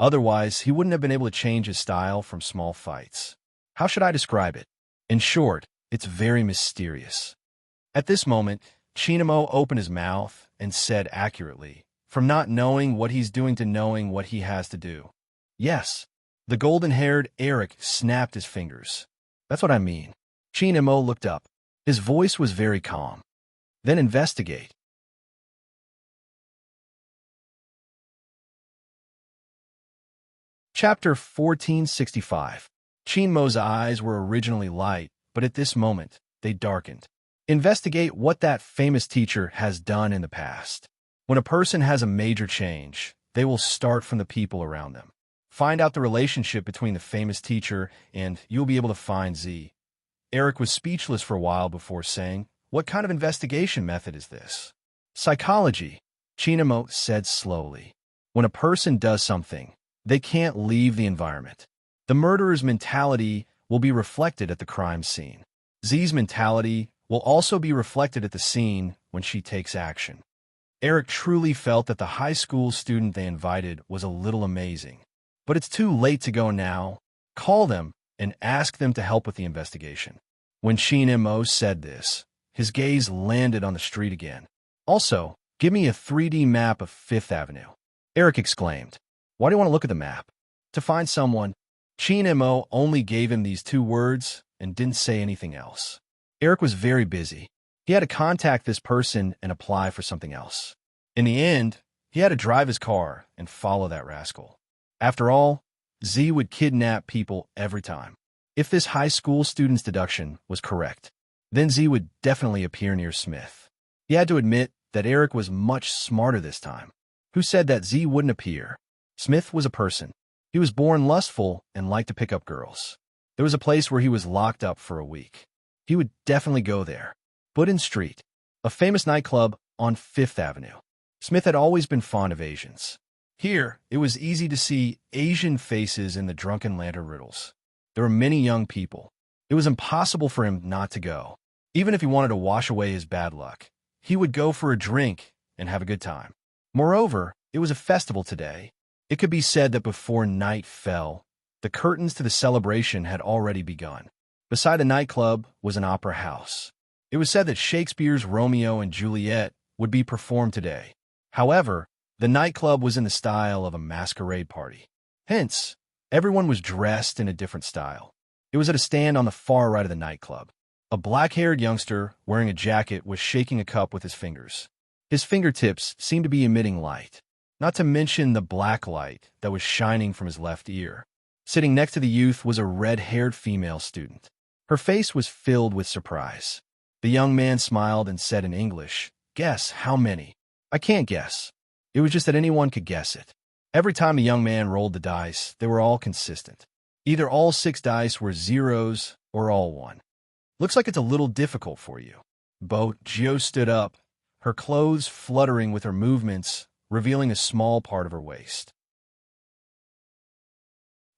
Otherwise, he wouldn't have been able to change his style from small fights. How should I describe it? In short, it's very mysterious. At this moment, Chin and Mo opened his mouth and said accurately, from not knowing what he's doing to knowing what he has to do. Yes, the golden-haired Eric snapped his fingers. That's what I mean. Chin and Mo looked up. His voice was very calm. Then investigate. Chapter 1465. Chin Mo's eyes were originally light, but at this moment, they darkened. Investigate what that famous teacher has done in the past. When a person has a major change, they will start from the people around them. Find out the relationship between the famous teacher and you'll be able to find Z. Eric was speechless for a while before saying, "What kind of investigation method is this?" "Psychology," Chinamo said slowly. "When a person does something, they can't leave the environment. The murderer's mentality will be reflected at the crime scene. Z's mentality will also be reflected at the scene when she takes action." Eric truly felt that the high school student they invited was a little amazing. But it's too late to go now. Call them and ask them to help with the investigation. When Shin-Mo said this, his gaze landed on the street again. "Also, give me a 3D map of Fifth Avenue." Eric exclaimed. "Why do you want to look at the map?" "To find someone." Shin-Mo only gave him these 2 words and didn't say anything else. Eric was very busy. He had to contact this person and apply for something else. In the end, he had to drive his car and follow that rascal. After all, Z would kidnap people every time. If this high school student's deduction was correct, then Z would definitely appear near Smith. He had to admit that Eric was much smarter this time. Who said that Z wouldn't appear? Smith was a person. He was born lustful and liked to pick up girls. There was a place where he was locked up for a week. He would definitely go there. Buddin Street, a famous nightclub on Fifth Avenue. Smith had always been fond of Asians. Here, it was easy to see Asian faces in the drunken lantern riddles. There were many young people. It was impossible for him not to go. Even if he wanted to wash away his bad luck, he would go for a drink and have a good time. Moreover, it was a festival today. It could be said that before night fell, the curtains to the celebration had already begun. Beside the nightclub was an opera house. It was said that Shakespeare's Romeo and Juliet would be performed today. However, the nightclub was in the style of a masquerade party. Hence, everyone was dressed in a different style. It was at a stand on the far right of the nightclub. A black-haired youngster wearing a jacket was shaking a cup with his fingers. His fingertips seemed to be emitting light, not to mention the black light that was shining from his left ear. Sitting next to the youth was a red-haired female student. Her face was filled with surprise. The young man smiled and said in English, "Guess how many?" "I can't guess." It was just that anyone could guess it. Every time the young man rolled the dice, they were all consistent. Either all 6 dice were zeros or all 1. "Looks like it's a little difficult for you." Bo Gio stood up, her clothes fluttering with her movements, revealing a small part of her waist.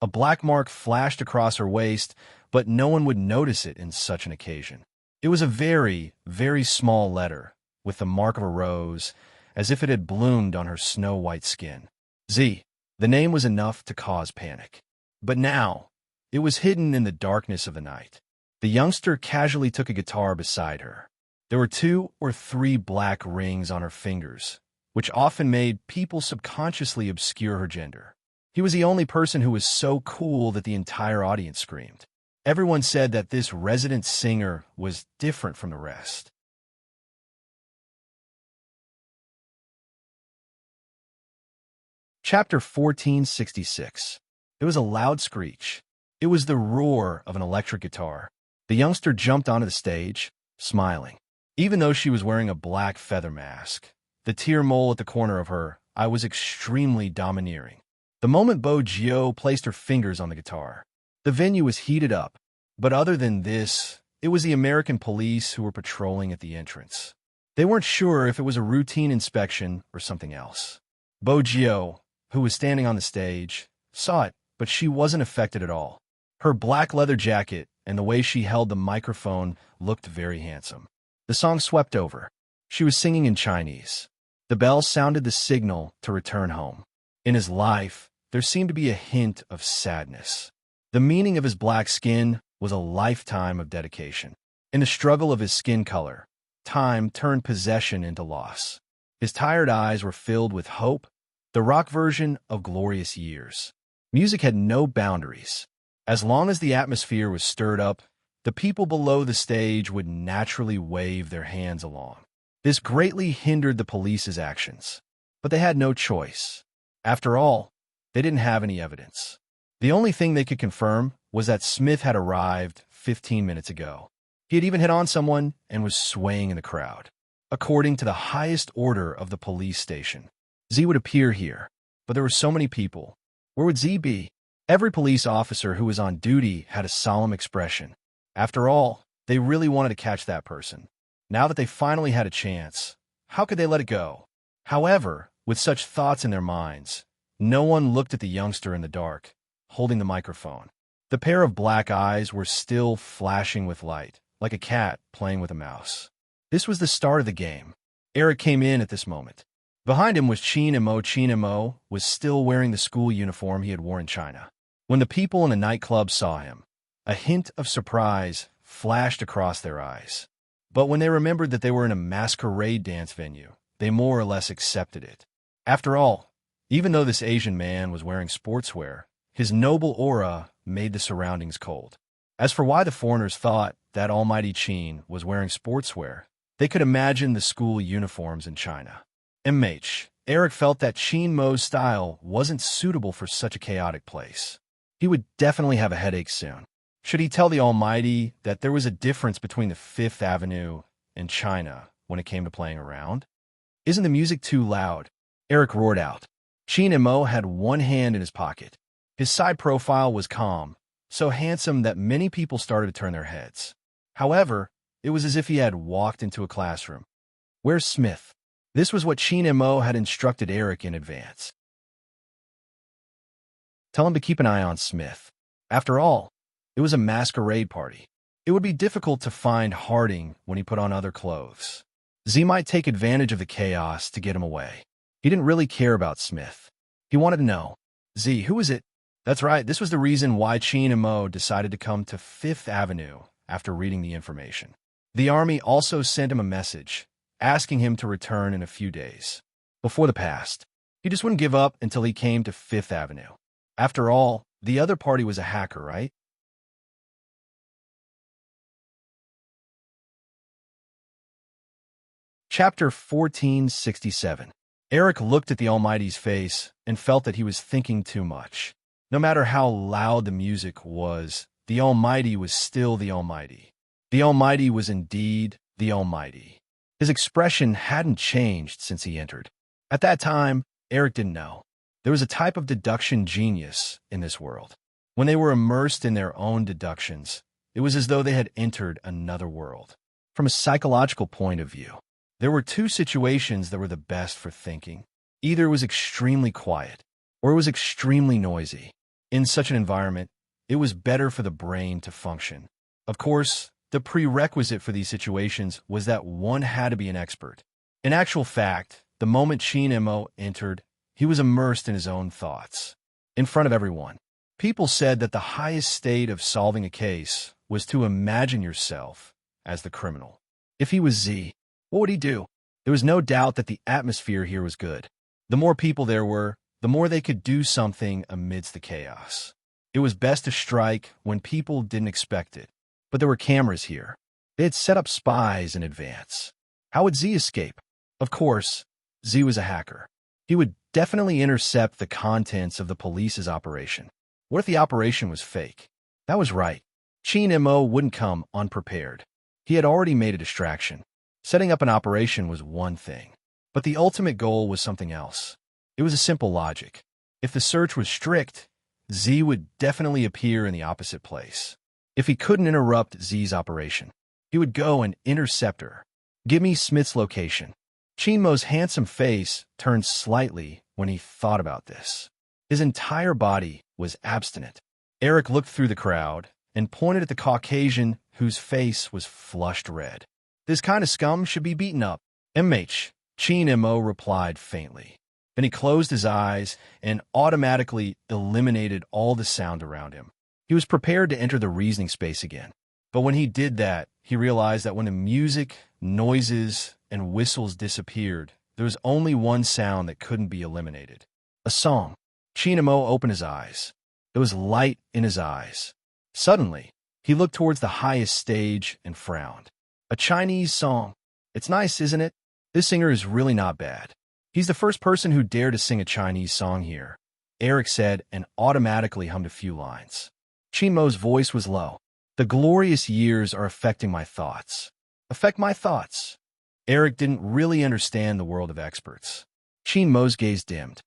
A black mark flashed across her waist, but no one would notice it in such an occasion. It was a very, very small letter, with the mark of a rose, as if it had bloomed on her snow-white skin. Z. The name was enough to cause panic. But now, it was hidden in the darkness of the night. The youngster casually took a guitar beside her. There were 2 or 3 black rings on her fingers, which often made people subconsciously obscure her gender. He was the only person who was so cool that the entire audience screamed. Everyone said that this resident singer was different from the rest. Chapter 1466. There was a loud screech. It was the roar of an electric guitar. The youngster jumped onto the stage, smiling. Even though she was wearing a black feather mask, the tear mole at the corner of her eye was extremely domineering. The moment Bo Gio placed her fingers on the guitar, the venue was heated up. But other than this, it was the American police who were patrolling at the entrance. They weren't sure if it was a routine inspection or something else. Bo Gio, who was standing on the stage, saw it, but she wasn't affected at all. Her black leather jacket and the way she held the microphone looked very handsome. The song swept over. She was singing in Chinese. The bell sounded the signal to return home. In his life, there seemed to be a hint of sadness. The meaning of his black skin was a lifetime of dedication. In the struggle of his skin color, time turned possession into loss. His tired eyes were filled with hope, the rock version of Glorious Years. Music had no boundaries. As long as the atmosphere was stirred up, the people below the stage would naturally wave their hands along. This greatly hindered the police's actions, but they had no choice. After all, they didn't have any evidence. The only thing they could confirm was that Smith had arrived 15 minutes ago. He had even hit on someone and was swaying in the crowd. according to the highest order of the police station. Z would appear here, but there were so many people. Where would Z be? Every police officer who was on duty had a solemn expression. After all, they really wanted to catch that person. Now that they finally had a chance, how could they let it go? However, with such thoughts in their minds, no one looked at the youngster in the dark, holding the microphone. The pair of black eyes were still flashing with light, like a cat playing with a mouse. This was the start of the game. Eric came in at this moment. Behind him was Qin Mo. Qin Mo was still wearing the school uniform he had worn in China. When the people in the nightclub saw him, a hint of surprise flashed across their eyes. But when they remembered that they were in a masquerade dance venue, they more or less accepted it. After all, even though this Asian man was wearing sportswear, his noble aura made the surroundings cold. As for why the foreigners thought that almighty Qin was wearing sportswear, they could imagine the school uniforms in China. Eric felt that Qin Mo's style wasn't suitable for such a chaotic place. He would definitely have a headache soon. Should he tell the Almighty that there was a difference between the Fifth Avenue and China when it came to playing around? Isn't the music too loud? Eric roared out. Qin Mo had one hand in his pocket. His side profile was calm, so handsome that many people started to turn their heads. However, it was as if he had walked into a classroom. Where's Smith? This was what Qin Mo had instructed Eric in advance. Tell him to keep an eye on Smith. After all, it was a masquerade party. It would be difficult to find Harding when he put on other clothes. Z might take advantage of the chaos to get him away. He didn't really care about Smith. He wanted to know, Z, who is it? That's right, this was the reason why Qin Mo decided to come to Fifth Avenue after reading the information. The army also sent him a message, asking him to return in a few days. Before the past, he just wouldn't give up until he came to Fifth Avenue. After all, the other party was a hacker, right? Chapter 1467. Eric looked at the Almighty's face and felt that he was thinking too much. No matter how loud the music was, the Almighty was still the Almighty. The Almighty was indeed the Almighty. His expression hadn't changed since he entered. At that time, Eric didn't know. There was a type of deduction genius in this world. When they were immersed in their own deductions, it was as though they had entered another world. From a psychological point of view, there were two situations that were the best for thinking. Either it was extremely quiet, or it was extremely noisy. In such an environment, it was better for the brain to function. Of course, the prerequisite for these situations was that one had to be an expert. In actual fact, the moment Qin Mo entered, he was immersed in his own thoughts. In front of everyone, people said that the highest state of solving a case was to imagine yourself as the criminal. If he was Z, what would he do? There was no doubt that the atmosphere here was good. The more people there were, the more they could do something amidst the chaos. It was best to strike when people didn't expect it. But there were cameras here. They had set up spies in advance. How would Z escape? Of course, Z was a hacker. He would definitely intercept the contents of the police's operation. What if the operation was fake? That was right. Qin Mo wouldn't come unprepared. He had already made a distraction. Setting up an operation was one thing, but the ultimate goal was something else. It was a simple logic. If the search was strict, Z would definitely appear in the opposite place. If he couldn't interrupt Z's operation, he would go and intercept her. Give me Smith's location. Qin Mo's handsome face turned slightly when he thought about this. His entire body was abstinent. Eric looked through the crowd and pointed at the Caucasian whose face was flushed red. This kind of scum should be beaten up. Qin Mo replied faintly. Then he closed his eyes and automatically eliminated all the sound around him. He was prepared to enter the reasoning space again. But when he did that, he realized that when the music, noises, and whistles disappeared, there was only one sound that couldn't be eliminated. A song. Qin Mo opened his eyes. There was light in his eyes. Suddenly, he looked towards the highest stage and frowned. A Chinese song. It's nice, isn't it? This singer is really not bad. He's the first person who dared to sing a Chinese song here, Eric said and automatically hummed a few lines. Qin Mo's voice was low. The glorious years are affecting my thoughts. Affect my thoughts. Eric didn't really understand the world of experts. Qin Mo's gaze dimmed.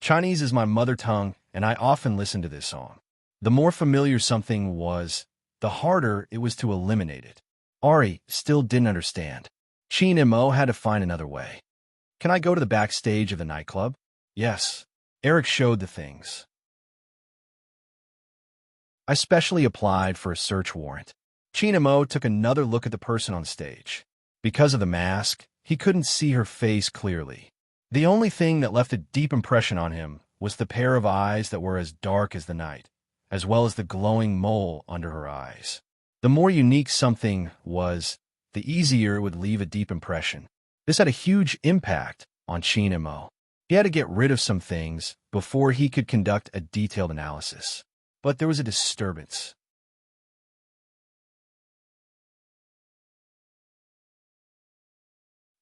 Chinese is my mother tongue, and I often listen to this song. The more familiar something was, the harder it was to eliminate it. Ari still didn't understand. Qin and Mo had to find another way. Can I go to the backstage of the nightclub? Yes. Eric showed the things. I specially applied for a search warrant. Qin and Mo took another look at the person on stage. Because of the mask, he couldn't see her face clearly. The only thing that left a deep impression on him was the pair of eyes that were as dark as the night, as well as the glowing mole under her eyes. The more unique something was, the easier it would leave a deep impression. This had a huge impact on Qin and Mo. He had to get rid of some things before he could conduct a detailed analysis. But there was a disturbance.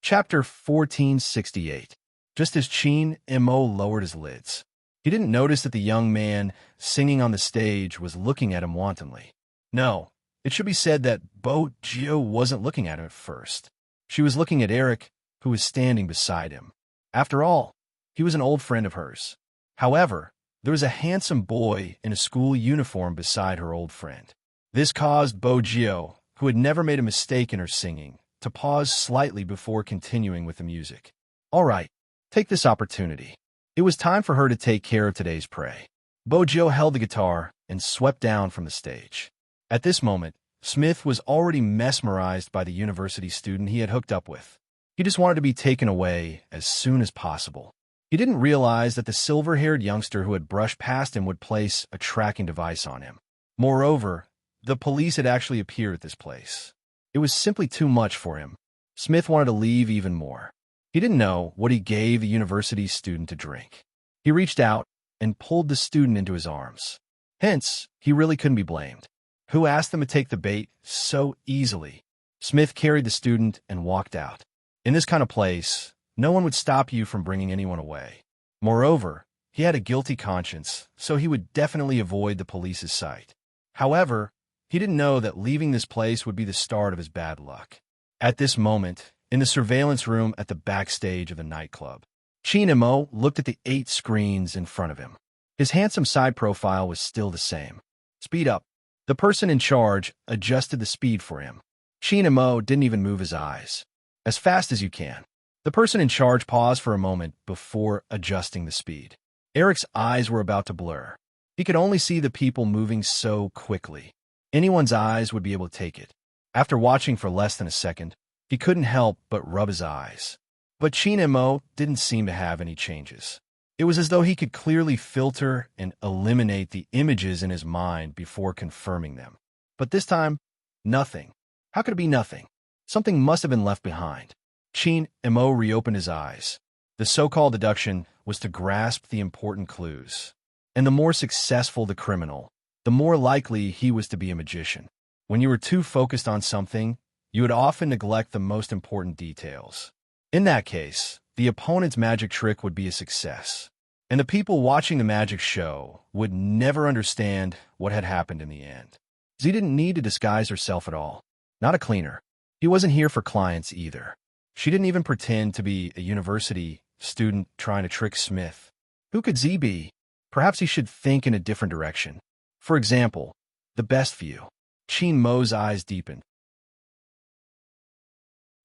Chapter 1468. Just as Qin and Mo lowered his lids, he didn't notice that the young man singing on the stage was looking at him wantonly. No, it should be said that Bo Gio wasn't looking at him at first. She was looking at Eric, who was standing beside him. After all, he was an old friend of hers. However, there was a handsome boy in a school uniform beside her old friend. This caused Bo Gio, who had never made a mistake in her singing, to pause slightly before continuing with the music. All right, take this opportunity. It was time for her to take care of today's prey. Bo Gio held the guitar and swept down from the stage. At this moment, Smith was already mesmerized by the university student he had hooked up with. He just wanted to be taken away as soon as possible. He didn't realize that the silver-haired youngster who had brushed past him would place a tracking device on him. Moreover, the police had actually appeared at this place. It was simply too much for him. Smith wanted to leave even more. He didn't know what he gave the university student to drink. He reached out and pulled the student into his arms. Hence, he really couldn't be blamed. Who asked them to take the bait so easily? Smith carried the student and walked out. In this kind of place, no one would stop you from bringing anyone away. Moreover, he had a guilty conscience, so he would definitely avoid the police's sight. However, he didn't know that leaving this place would be the start of his bad luck. At this moment, in the surveillance room at the backstage of the nightclub, Qin and Mo looked at the 8 screens in front of him. His handsome side profile was still the same. Speed up. The person in charge adjusted the speed for him. Qin and Mo didn't even move his eyes. As fast as you can. The person in charge paused for a moment before adjusting the speed. Eric's eyes were about to blur. He could only see the people moving so quickly. Anyone's eyes would be able to take it. After watching for less than a second, he couldn't help but rub his eyes. But Qin and Mo didn't seem to have any changes. It was as though he could clearly filter and eliminate the images in his mind before confirming them. But this time, nothing. How could it be nothing? Something must have been left behind. Qin and Mo reopened his eyes. The so-called deduction was to grasp the important clues. And the more successful the criminal, the more likely he was to be a magician. When you were too focused on something, you would often neglect the most important details. In that case, the opponent's magic trick would be a success. And the people watching the magic show would never understand what had happened in the end. Z didn't need to disguise herself at all. Not a cleaner. He wasn't here for clients either. She didn't even pretend to be a university student trying to trick Smith. Who could Z be? Perhaps he should think in a different direction. For example, the best view. Qin Mo's eyes deepened.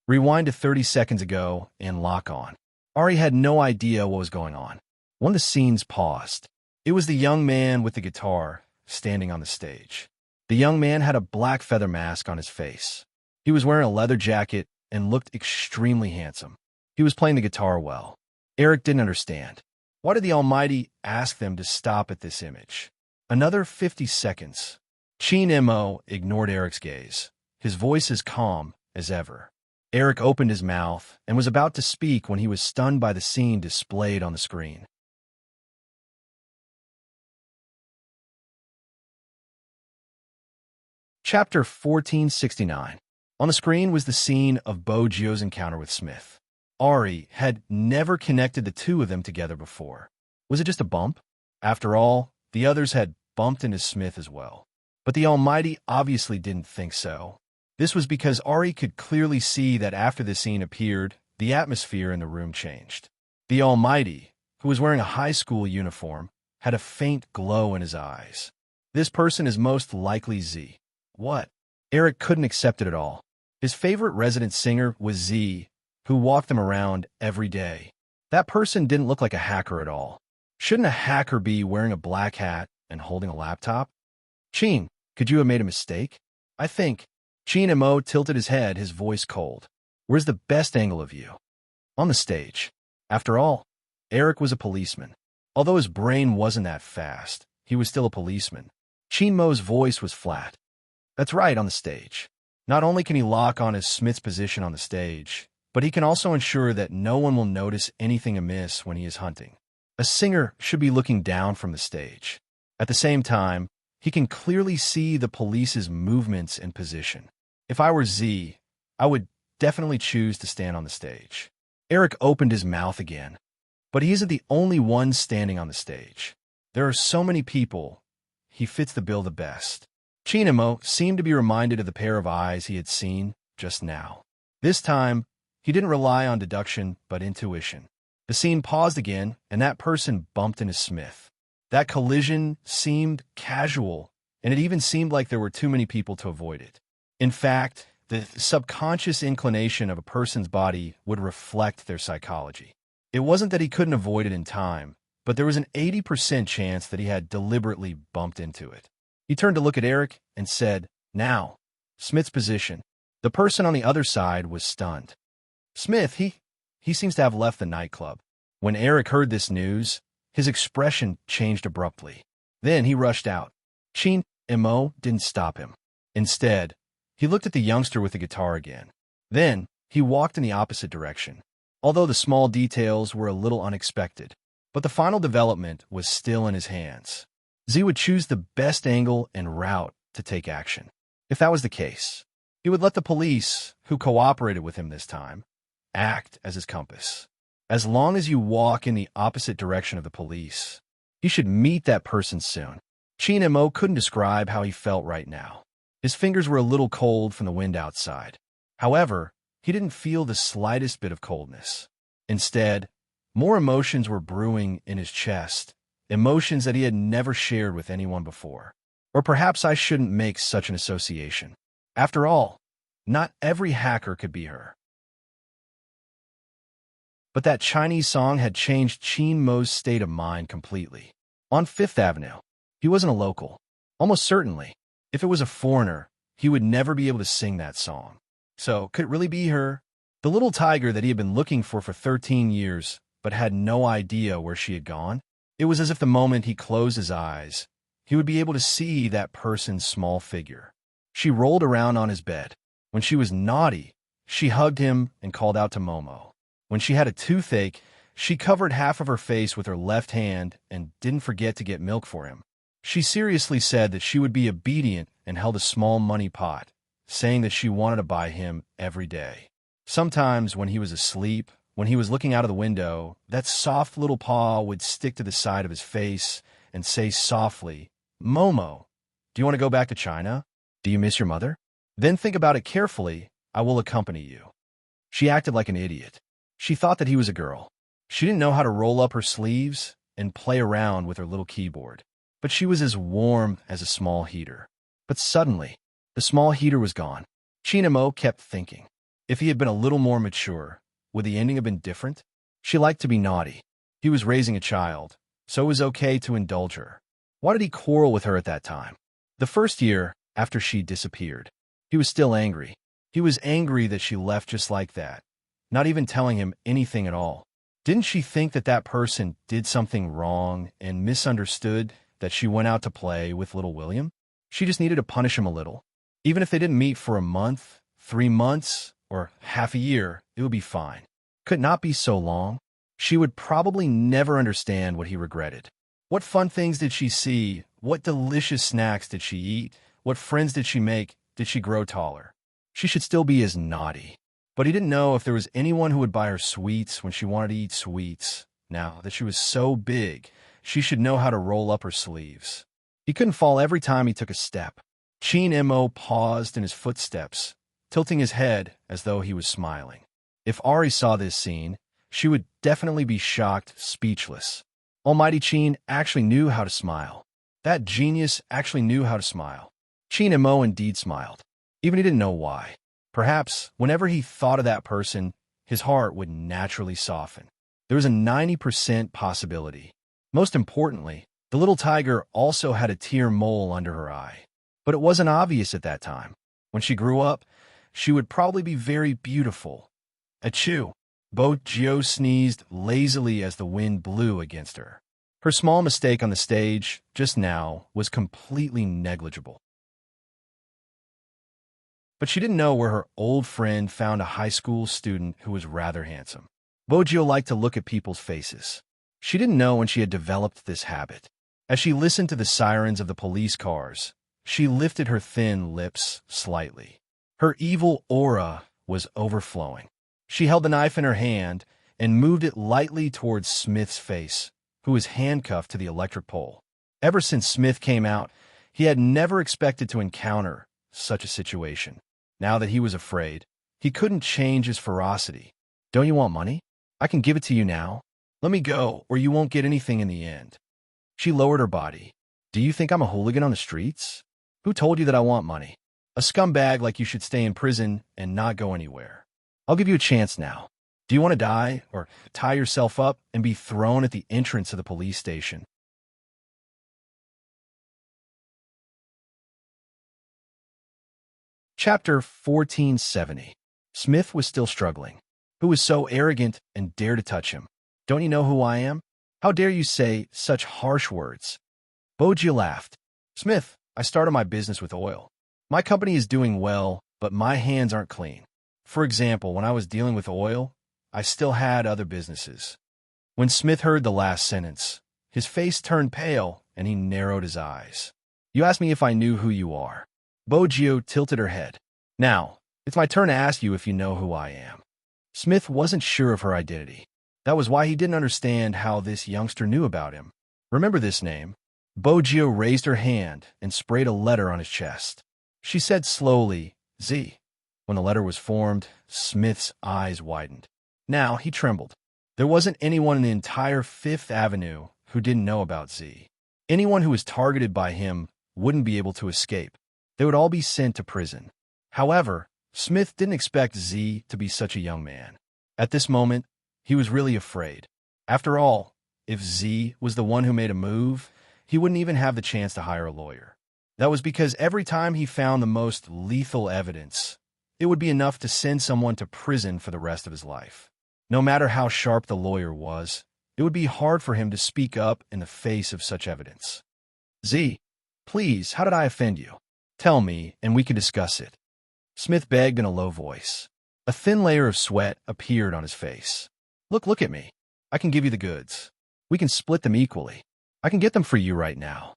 Rewind to 30 seconds ago and lock on. Ari had no idea what was going on. One of the scenes paused. It was the young man with the guitar standing on the stage. The young man had a black feather mask on his face. He was wearing a leather jacket and looked extremely handsome. He was playing the guitar well. Eric didn't understand. Why did the Almighty ask them to stop at this image? Another 50 seconds. Qin and Mo ignored Eric's gaze. His voice as calm as ever. Eric opened his mouth and was about to speak when he was stunned by the scene displayed on the screen. Chapter 1469. On the screen was the scene of Bo Gio's encounter with Smith. Ari had never connected the two of them together before. Was it just a bump? After all, the others had bumped into Smith as well. But the Almighty obviously didn't think so. This was because Ari could clearly see that after the scene appeared, the atmosphere in the room changed. The Almighty, who was wearing a high school uniform, had a faint glow in his eyes. This person is most likely Z. What? Eric couldn't accept it at all. His favorite resident singer was Z, who walked them around every day. That person didn't look like a hacker at all. Shouldn't a hacker be wearing a black hat and holding a laptop? Chin, could you have made a mistake? I think. Chin Mo tilted his head, his voice cold. Where's the best angle of you? On the stage. After all, Eric was a policeman. Although his brain wasn't that fast, he was still a policeman. Chin Mo's voice was flat. That's right, on the stage. Not only can he lock on his Smith's position on the stage, but he can also ensure that no one will notice anything amiss when he is hunting. A singer should be looking down from the stage. At the same time, he can clearly see the police's movements and position. If I were Z, I would definitely choose to stand on the stage. Eric opened his mouth again. But he isn't the only one standing on the stage. There are so many people. He fits the bill the best. Chinamo seemed to be reminded of the pair of eyes he had seen just now. This time, he didn't rely on deduction, but intuition. The scene paused again, and that person bumped into Smith. That collision seemed casual, and it even seemed like there were too many people to avoid it. In fact, the subconscious inclination of a person's body would reflect their psychology. It wasn't that he couldn't avoid it in time, but there was an 80% chance that he had deliberately bumped into it. He turned to look at Eric and said, "Now." Smith's position. The person on the other side was stunned. Smith, he seems to have left the nightclub. When Eric heard this news, his expression changed abruptly. Then he rushed out. Chin Mo didn't stop him. Instead, he looked at the youngster with the guitar again. Then, he walked in the opposite direction. Although the small details were a little unexpected, but the final development was still in his hands. Z would choose the best angle and route to take action. If that was the case, he would let the police, who cooperated with him this time, act as his compass. As long as you walk in the opposite direction of the police, you should meet that person soon. Chin Mo couldn't describe how he felt right now. His fingers were a little cold from the wind outside. However, he didn't feel the slightest bit of coldness. Instead, more emotions were brewing in his chest, emotions that he had never shared with anyone before. Or perhaps I shouldn't make such an association. After all, not every hacker could be her. But that Chinese song had changed Chin Mo's state of mind completely. On Fifth Avenue, he wasn't a local. Almost certainly, if it was a foreigner, he would never be able to sing that song. So, could it really be her? The little tiger that he had been looking for 13 years, but had no idea where she had gone? It was as if the moment he closed his eyes, he would be able to see that person's small figure. She rolled around on his bed. When she was naughty, she hugged him and called out to Momo. When she had a toothache, she covered half of her face with her left hand and didn't forget to get milk for him. She seriously said that she would be obedient and held a small money pot, saying that she wanted to buy him every day. Sometimes when he was asleep, when he was looking out of the window, that soft little paw would stick to the side of his face and say softly, "Momo, do you want to go back to China? Do you miss your mother? Then think about it carefully. I will accompany you." She acted like an idiot. She thought that he was a girl. She didn't know how to roll up her sleeves and play around with her little keyboard. But she was as warm as a small heater. But suddenly, the small heater was gone. Chin Mo kept thinking, if he had been a little more mature, would the ending have been different? She liked to be naughty. He was raising a child, so it was okay to indulge her. Why did he quarrel with her at that time? The first year, after she disappeared, he was still angry. He was angry that she left just like that, not even telling him anything at all. Didn't she think that that person did something wrong and misunderstood that she went out to play with little William? She just needed to punish him a little. Even if they didn't meet for a month, 3 months, or half a year, it would be fine. Could not be so long. She would probably never understand what he regretted. What fun things did she see? What delicious snacks did she eat? What friends did she make? Did she grow taller? She should still be as naughty. But he didn't know if there was anyone who would buy her sweets when she wanted to eat sweets. Now that she was so big, she should know how to roll up her sleeves. He couldn't fall every time he took a step. Chin Mo paused in his footsteps, tilting his head as though he was smiling. If Ari saw this scene, she would definitely be shocked, speechless. Almighty Chin actually knew how to smile. That genius actually knew how to smile. Chin and Mo indeed smiled. Even he didn't know why. Perhaps, whenever he thought of that person, his heart would naturally soften. There was a 90% possibility. Most importantly, the little tiger also had a tear mole under her eye. But it wasn't obvious at that time. When she grew up, she would probably be very beautiful. Achoo! Bo Gio sneezed lazily as the wind blew against her. Her small mistake on the stage, just now, was completely negligible. But she didn't know where her old friend found a high school student who was rather handsome. Bo Gio liked to look at people's faces. She didn't know when she had developed this habit. As she listened to the sirens of the police cars, she lifted her thin lips slightly. Her evil aura was overflowing. She held the knife in her hand and moved it lightly towards Smith's face, who was handcuffed to the electric pole. Ever since Smith came out, he had never expected to encounter such a situation. Now that he was afraid, he couldn't change his ferocity. Don't you want money? I can give it to you now. Let me go, or you won't get anything in the end. She lowered her body. Do you think I'm a hooligan on the streets? Who told you that I want money? A scumbag like you should stay in prison and not go anywhere. I'll give you a chance now. Do you want to die, or tie yourself up and be thrown at the entrance of the police station? Chapter 1470. Smith was still struggling. Who was so arrogant and dare to touch him? Don't you know who I am? How dare you say such harsh words? Boji laughed. Smith, I started my business with oil. My company is doing well, but my hands aren't clean. For example, when I was dealing with oil, I still had other businesses. When Smith heard the last sentence, his face turned pale and he narrowed his eyes. You asked me if I knew who you are. Bogio tilted her head. Now, it's my turn to ask you if you know who I am. Smith wasn't sure of her identity. That was why he didn't understand how this youngster knew about him. Remember this name? Bogio raised her hand and sprayed a letter on his chest. She said slowly, Z. When the letter was formed, Smith's eyes widened. Now he trembled. There wasn't anyone in the entire Fifth Avenue who didn't know about Z. Anyone who was targeted by him wouldn't be able to escape. They would all be sent to prison. However, Smith didn't expect Z to be such a young man. At this moment, he was really afraid. After all, if Z was the one who made a move, he wouldn't even have the chance to hire a lawyer. That was because every time he found the most lethal evidence, it would be enough to send someone to prison for the rest of his life. No matter how sharp the lawyer was, it would be hard for him to speak up in the face of such evidence. Z, please, how did I offend you? Tell me, and we can discuss it. Smith begged in a low voice. A thin layer of sweat appeared on his face. Look at me. I can give you the goods. We can split them equally. I can get them for you right now.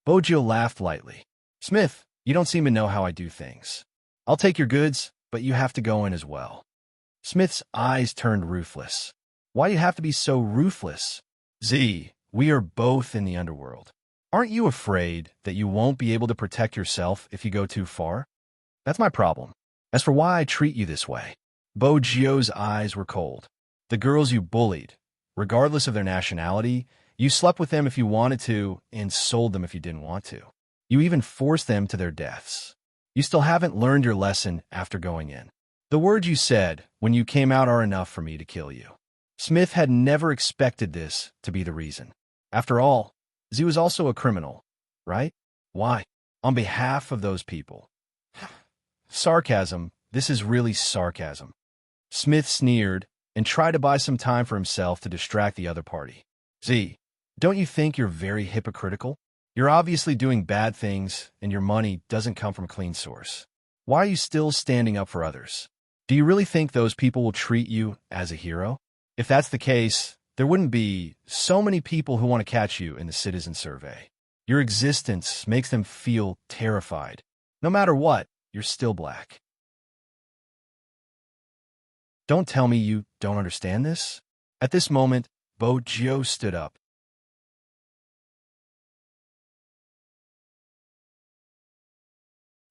Bogio laughed lightly. Smith, you don't seem to know how I do things. I'll take your goods, but you have to go in as well. Smith's eyes turned ruthless. Why do you have to be so ruthless? Z, we are both in the underworld. Aren't you afraid that you won't be able to protect yourself if you go too far? That's my problem. As for why I treat you this way, Bogio's eyes were cold. The girls you bullied, regardless of their nationality, you slept with them if you wanted to and sold them if you didn't want to. You even forced them to their deaths. You still haven't learned your lesson after going in. The words you said when you came out are enough for me to kill you. Smith had never expected this to be the reason. After all, Z was also a criminal, right? Why? On behalf of those people. Sarcasm. This is really sarcasm. Smith sneered and tried to buy some time for himself to distract the other party. Z, don't you think you're very hypocritical? You're obviously doing bad things, and your money doesn't come from a clean source. Why are you still standing up for others? Do you really think those people will treat you as a hero? If that's the case, there wouldn't be so many people who want to catch you in the citizen survey. Your existence makes them feel terrified. No matter what, you're still black. Don't tell me you don't understand this. At this moment, Bogio stood up.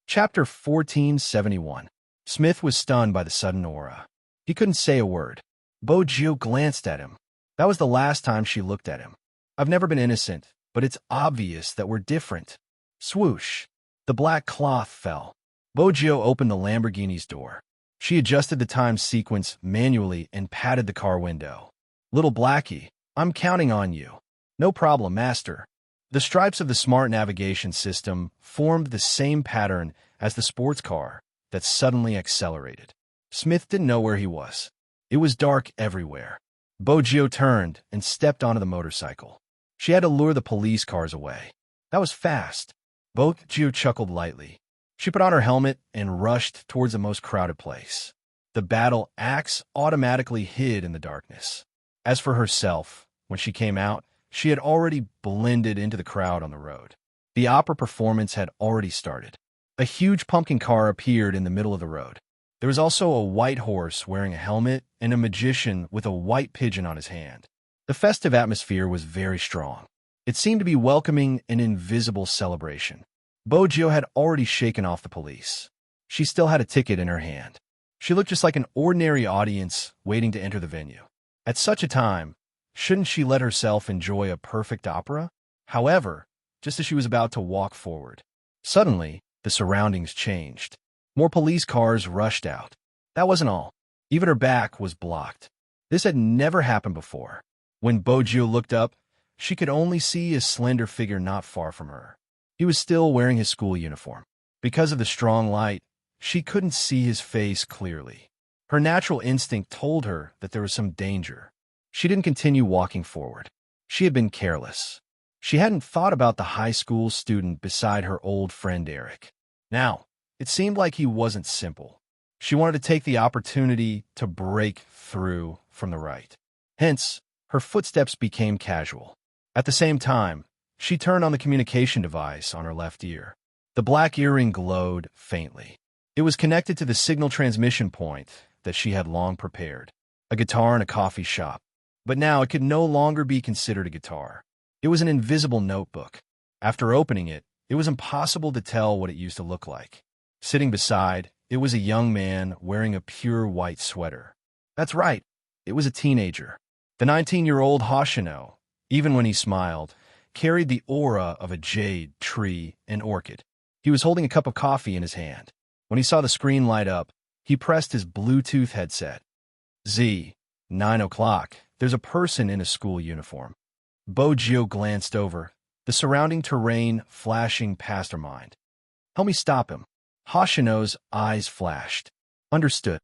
Chapter 1471. Smith was stunned by the sudden aura. He couldn't say a word. Bojo glanced at him. That was the last time she looked at him. I've never been innocent, but it's obvious that we're different. Swoosh. The black cloth fell. Bojo opened the Lamborghini's door. She adjusted the time sequence manually and patted the car window. Little Blackie, I'm counting on you. No problem, master. The stripes of the smart navigation system formed the same pattern as the sports car that suddenly accelerated. Smith didn't know where he was. It was dark everywhere. Bojo turned and stepped onto the motorcycle. She had to lure the police cars away. That was fast. Bojo chuckled lightly. She put on her helmet and rushed towards the most crowded place. The battle axe automatically hid in the darkness. As for herself, when she came out, she had already blended into the crowd on the road. The opera performance had already started. A huge pumpkin car appeared in the middle of the road. There was also a white horse wearing a helmet and a magician with a white pigeon on his hand. The festive atmosphere was very strong. It seemed to be welcoming an invisible celebration. Bojo had already shaken off the police. She still had a ticket in her hand. She looked just like an ordinary audience waiting to enter the venue. At such a time, shouldn't she let herself enjoy a perfect opera? However, just as she was about to walk forward, suddenly, the surroundings changed. More police cars rushed out. That wasn't all. Even her back was blocked. This had never happened before. When Bojo looked up, she could only see a slender figure not far from her. He was still wearing his school uniform. Because of the strong light, she couldn't see his face clearly. Her natural instinct told her that there was some danger. She didn't continue walking forward. She had been careless. She hadn't thought about the high school student beside her old friend Eric. Now, it seemed like he wasn't simple. She wanted to take the opportunity to break through from the right. Hence, her footsteps became casual. At the same time, she turned on the communication device on her left ear. The black earring glowed faintly. It was connected to the signal transmission point that she had long prepared, a guitar in a coffee shop. But now it could no longer be considered a guitar. It was an invisible notebook. After opening it, it was impossible to tell what it used to look like. Sitting beside, it was a young man wearing a pure white sweater. That's right, it was a teenager. The 19-year-old Hoshino, even when he smiled, carried the aura of a jade, tree, and orchid. He was holding a cup of coffee in his hand. When he saw the screen light up, he pressed his Bluetooth headset. 9 o'clock. There's a person in a school uniform. Bojo glanced over, the surrounding terrain flashing past her mind. Help me stop him. Hoshino's eyes flashed. Understood.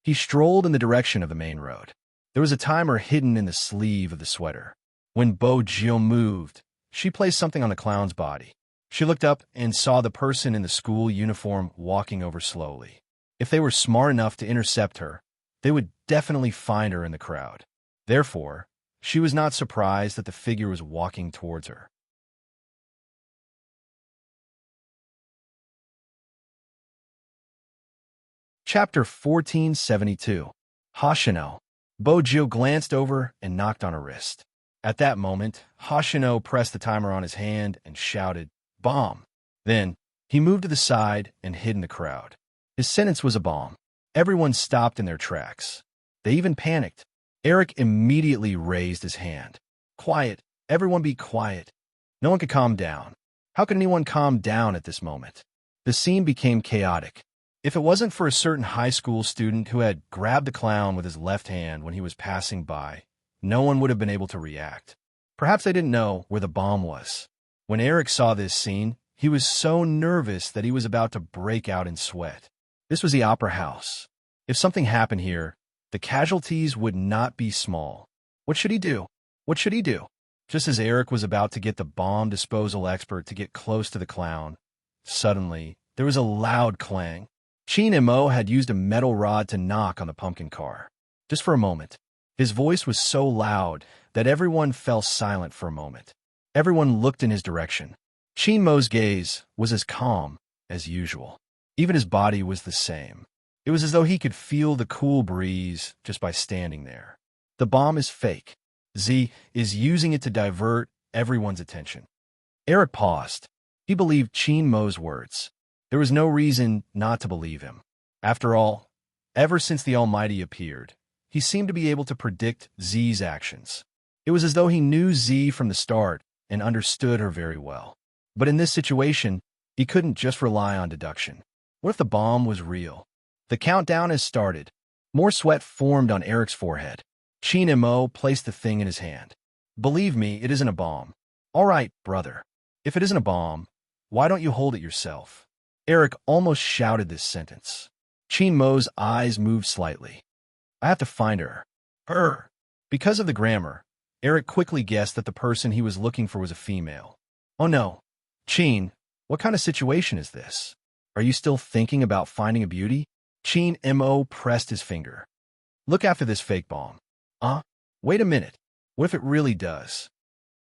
He strolled in the direction of the main road. There was a timer hidden in the sleeve of the sweater. When Bojo moved, she placed something on the clown's body. She looked up and saw the person in the school uniform walking over slowly. If they were smart enough to intercept her, they would definitely find her in the crowd. Therefore, she was not surprised that the figure was walking towards her. Chapter 1472. Hoshino. Bojo glanced over and knocked on her wrist. At that moment, Hoshino pressed the timer on his hand and shouted, "Bomb!" Then, he moved to the side and hid in the crowd. His sentence was a bomb. Everyone stopped in their tracks. They even panicked. Eric immediately raised his hand. Quiet. Everyone be quiet. No one could calm down. How could anyone calm down at this moment? The scene became chaotic. If it wasn't for a certain high school student who had grabbed the clown with his left hand when he was passing by, no one would have been able to react. Perhaps they didn't know where the bomb was. When Eric saw this scene, he was so nervous that he was about to break out in sweat. This was the opera house. If something happened here, the casualties would not be small. What should he do? What should he do? Just as Eric was about to get the bomb disposal expert to get close to the clown, suddenly, there was a loud clang. Chin and Mo had used a metal rod to knock on the pumpkin car. Just for a moment. His voice was so loud that everyone fell silent for a moment. Everyone looked in his direction. Chin Mo's gaze was as calm as usual. Even his body was the same. It was as though he could feel the cool breeze just by standing there. The bomb is fake. Z is using it to divert everyone's attention. Eric paused. He believed Chin Mo's words. There was no reason not to believe him. After all, ever since the Almighty appeared, he seemed to be able to predict Z's actions. It was as though he knew Z from the start and understood her very well. But in this situation, he couldn't just rely on deduction. What if the bomb was real? The countdown has started. More sweat formed on Eric's forehead. Chin Mo placed the thing in his hand. Believe me, it isn't a bomb. All right, brother. If it isn't a bomb, why don't you hold it yourself? Eric almost shouted this sentence. Chin Mo's eyes moved slightly. I have to find her. Her. Because of the grammar, Eric quickly guessed that the person he was looking for was a female. Oh no. Chin, what kind of situation is this? Are you still thinking about finding a beauty? Chin Mo pressed his finger. Look after this fake bomb. Wait a minute. What if it really does?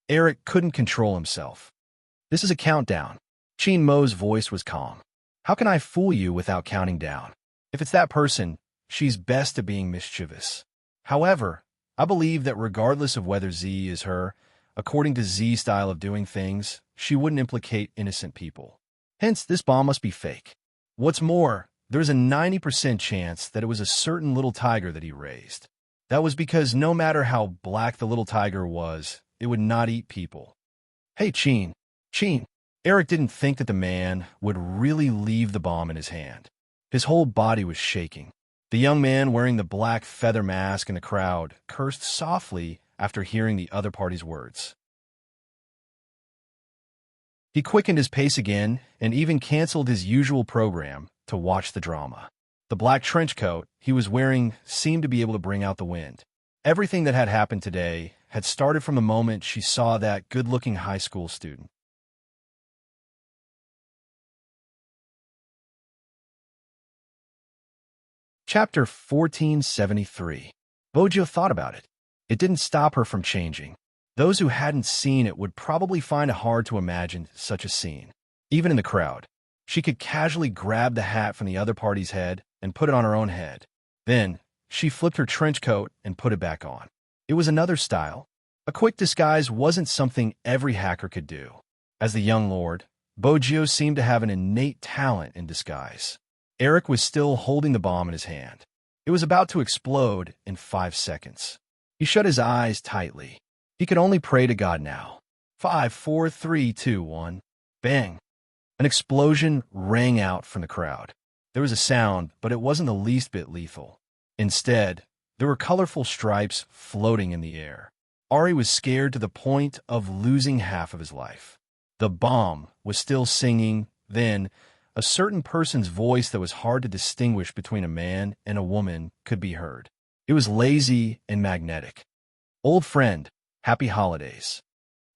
Eric couldn't control himself. This is a countdown. Chin Mo's voice was calm. How can I fool you without counting down? If it's that person, she's best at being mischievous. However, I believe that regardless of whether Z is her, according to Z's style of doing things, she wouldn't implicate innocent people. Hence, this bomb must be fake. What's more, there's a 90% chance that it was a certain little tiger that he raised. That was because no matter how black the little tiger was, it would not eat people. Hey, Chin. Eric didn't think that the man would really leave the bomb in his hand. His whole body was shaking. The young man wearing the black feather mask in the crowd cursed softly after hearing the other party's words. He quickened his pace again and even canceled his usual program to watch the drama. The black trench coat he was wearing seemed to be able to bring out the wind. Everything that had happened today had started from the moment she saw that good-looking high school student. Chapter 1473. Bojo thought about it. It didn't stop her from changing. Those who hadn't seen it would probably find it hard to imagine such a scene. Even in the crowd, she could casually grab the hat from the other party's head and put it on her own head. Then, she flipped her trench coat and put it back on. It was another style. A quick disguise wasn't something every hacker could do. As the young lord, Bojo seemed to have an innate talent in disguise. Eric was still holding the bomb in his hand. It was about to explode in 5 seconds. He shut his eyes tightly. He could only pray to God now. 5, 4, 3, 2, 1. Bang! An explosion rang out from the crowd. There was a sound, but it wasn't the least bit lethal. Instead, there were colorful stripes floating in the air. Ari was scared to the point of losing half of his life. The bomb was still singing. Then, a certain person's voice that was hard to distinguish between a man and a woman could be heard. It was lazy and magnetic. Old friend, happy holidays.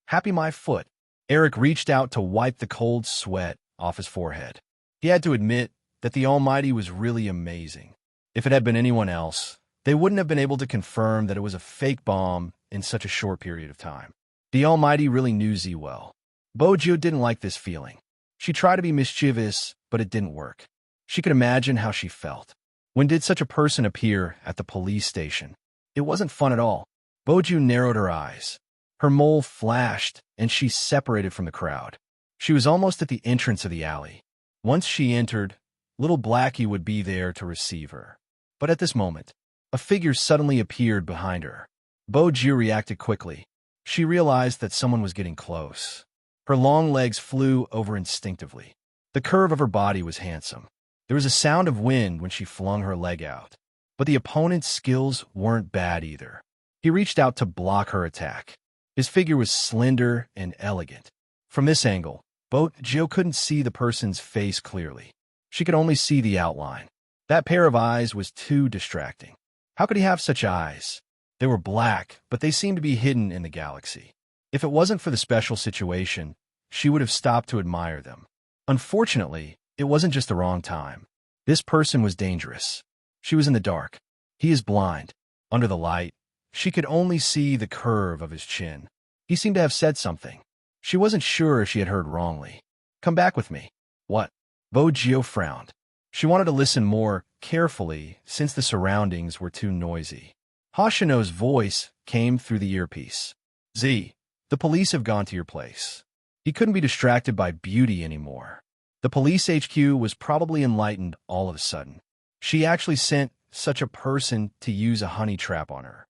Happy my foot. Eric reached out to wipe the cold sweat off his forehead. He had to admit that the Almighty was really amazing. If it had been anyone else, they wouldn't have been able to confirm that it was a fake bomb in such a short period of time. The Almighty really knew Z well. Bojo didn't like this feeling. She tried to be mischievous, but it didn't work. She could imagine how she felt. When did such a person appear at the police station? It wasn't fun at all. Bojo narrowed her eyes. Her mole flashed, and she separated from the crowd. She was almost at the entrance of the alley. Once she entered, little Blackie would be there to receive her. But at this moment, a figure suddenly appeared behind her. Bojo reacted quickly. She realized that someone was getting close. Her long legs flew over instinctively. The curve of her body was handsome. There was a sound of wind when she flung her leg out. But the opponent's skills weren't bad either. He reached out to block her attack. His figure was slender and elegant. From this angle, Bojo couldn't see the person's face clearly. She could only see the outline. That pair of eyes was too distracting. How could he have such eyes? They were black, but they seemed to be hidden in the galaxy. If it wasn't for the special situation, she would have stopped to admire them. Unfortunately, it wasn't just the wrong time. This person was dangerous. She was in the dark. He is blind. Under the light, she could only see the curve of his chin. He seemed to have said something. She wasn't sure if she had heard wrongly. Come back with me. What? Bojo frowned. She wanted to listen more carefully since the surroundings were too noisy. Hoshino's voice came through the earpiece. Z, the police have gone to your place. He couldn't be distracted by beauty anymore. The police HQ was probably enlightened all of a sudden. She actually sent such a person to use a honey trap on her.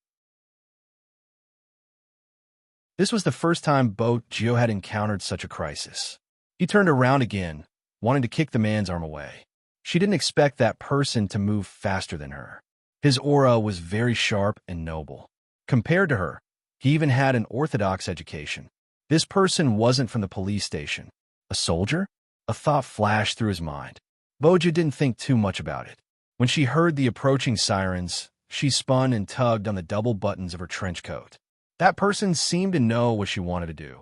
This was the first time Bo Gio had encountered such a crisis. He turned around again, wanting to kick the man's arm away. She didn't expect that person to move faster than her. His aura was very sharp and noble. Compared to her, he even had an orthodox education. This person wasn't from the police station. A soldier? A thought flashed through his mind. Boja didn't think too much about it. When she heard the approaching sirens, she spun and tugged on the double buttons of her trench coat. That person seemed to know what she wanted to do.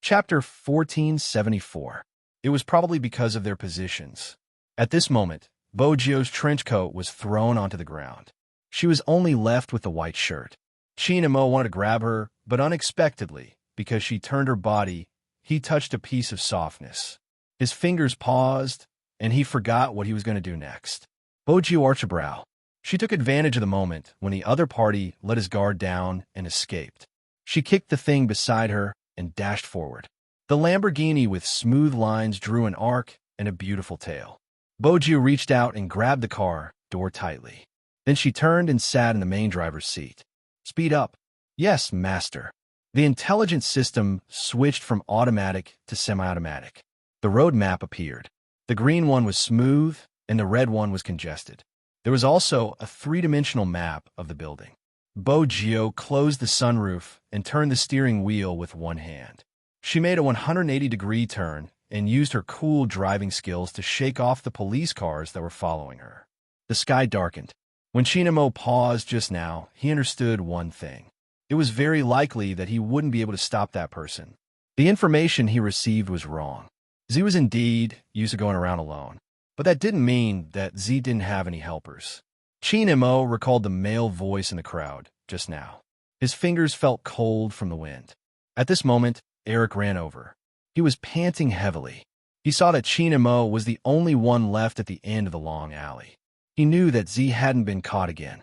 Chapter 1474. It was probably because of their positions. At this moment, Bogio's trench coat was thrown onto the ground. She was only left with the white shirt. Chinamo wanted to grab her, but unexpectedly, because she turned her body, he touched a piece of softness. His fingers paused, and he forgot what he was going to do next. Bogio arched a brow. She took advantage of the moment when the other party let his guard down and escaped. She kicked the thing beside her and dashed forward. The Lamborghini with smooth lines drew an arc and a beautiful tail. Bogio reached out and grabbed the car door tightly. Then she turned and sat in the main driver's seat. Speed up. Yes, master. The intelligence system switched from automatic to semi-automatic. The road map appeared. The green one was smooth, and the red one was congested. There was also a three-dimensional map of the building. Bogio closed the sunroof and turned the steering wheel with one hand. She made a 180-degree turn and used her cool driving skills to shake off the police cars that were following her. The sky darkened. When Chinamo paused just now, he understood one thing. It was very likely that he wouldn't be able to stop that person. The information he received was wrong. Z was indeed used to going around alone, but that didn't mean that Z didn't have any helpers. Chinamo recalled the male voice in the crowd just now. His fingers felt cold from the wind. At this moment, Eric ran over. He was panting heavily. He saw that Chinamo was the only one left at the end of the long alley. He knew that Z hadn't been caught again.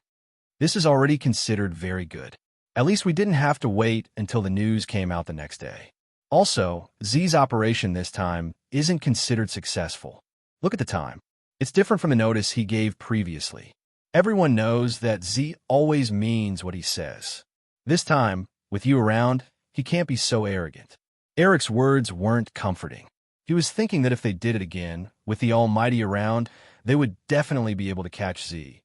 This is already considered very good. At least we didn't have to wait until the news came out the next day. Also, Z's operation this time isn't considered successful. Look at the time. It's different from the notice he gave previously. Everyone knows that Z always means what he says. This time, with you around, he can't be so arrogant. Eric's words weren't comforting. He was thinking that if they did it again, with the Almighty around, they would definitely be able to catch Z.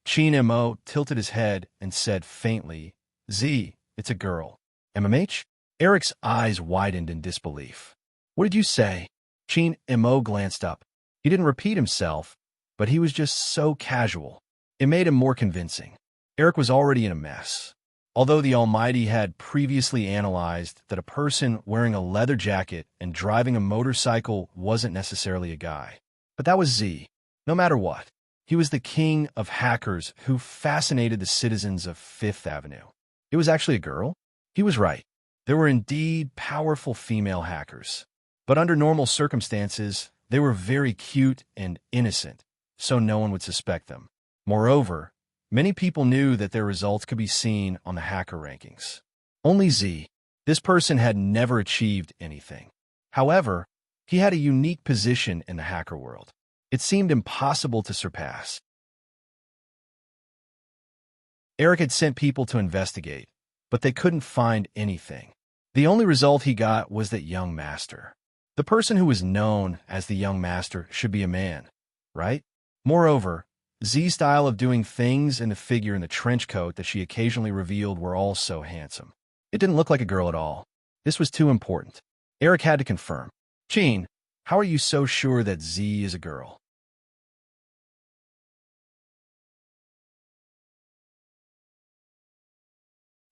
Chinamo tilted his head and said faintly, Z, it's a girl. MMH? Eric's eyes widened in disbelief. What did you say? Chinamo glanced up. He didn't repeat himself, but he was just so casual. It made him more convincing. Eric was already in a mess. Although the Almighty had previously analyzed that a person wearing a leather jacket and driving a motorcycle wasn't necessarily a guy. But that was Z. No matter what, he was the king of hackers who fascinated the citizens of Fifth Avenue. It was actually a girl? He was right. There were indeed powerful female hackers. But under normal circumstances, they were very cute and innocent, so no one would suspect them. Moreover, many people knew that their results could be seen on the hacker rankings. Only Z. This person had never achieved anything. However, he had a unique position in the hacker world. It seemed impossible to surpass. Eric had sent people to investigate, but they couldn't find anything. The only result he got was that young master. The person who was known as the young master should be a man, right? Moreover, Z's style of doing things and the figure in the trench coat that she occasionally revealed were all so handsome. It didn't look like a girl at all. This was too important. Eric had to confirm. Chin, how are you so sure that Z is a girl?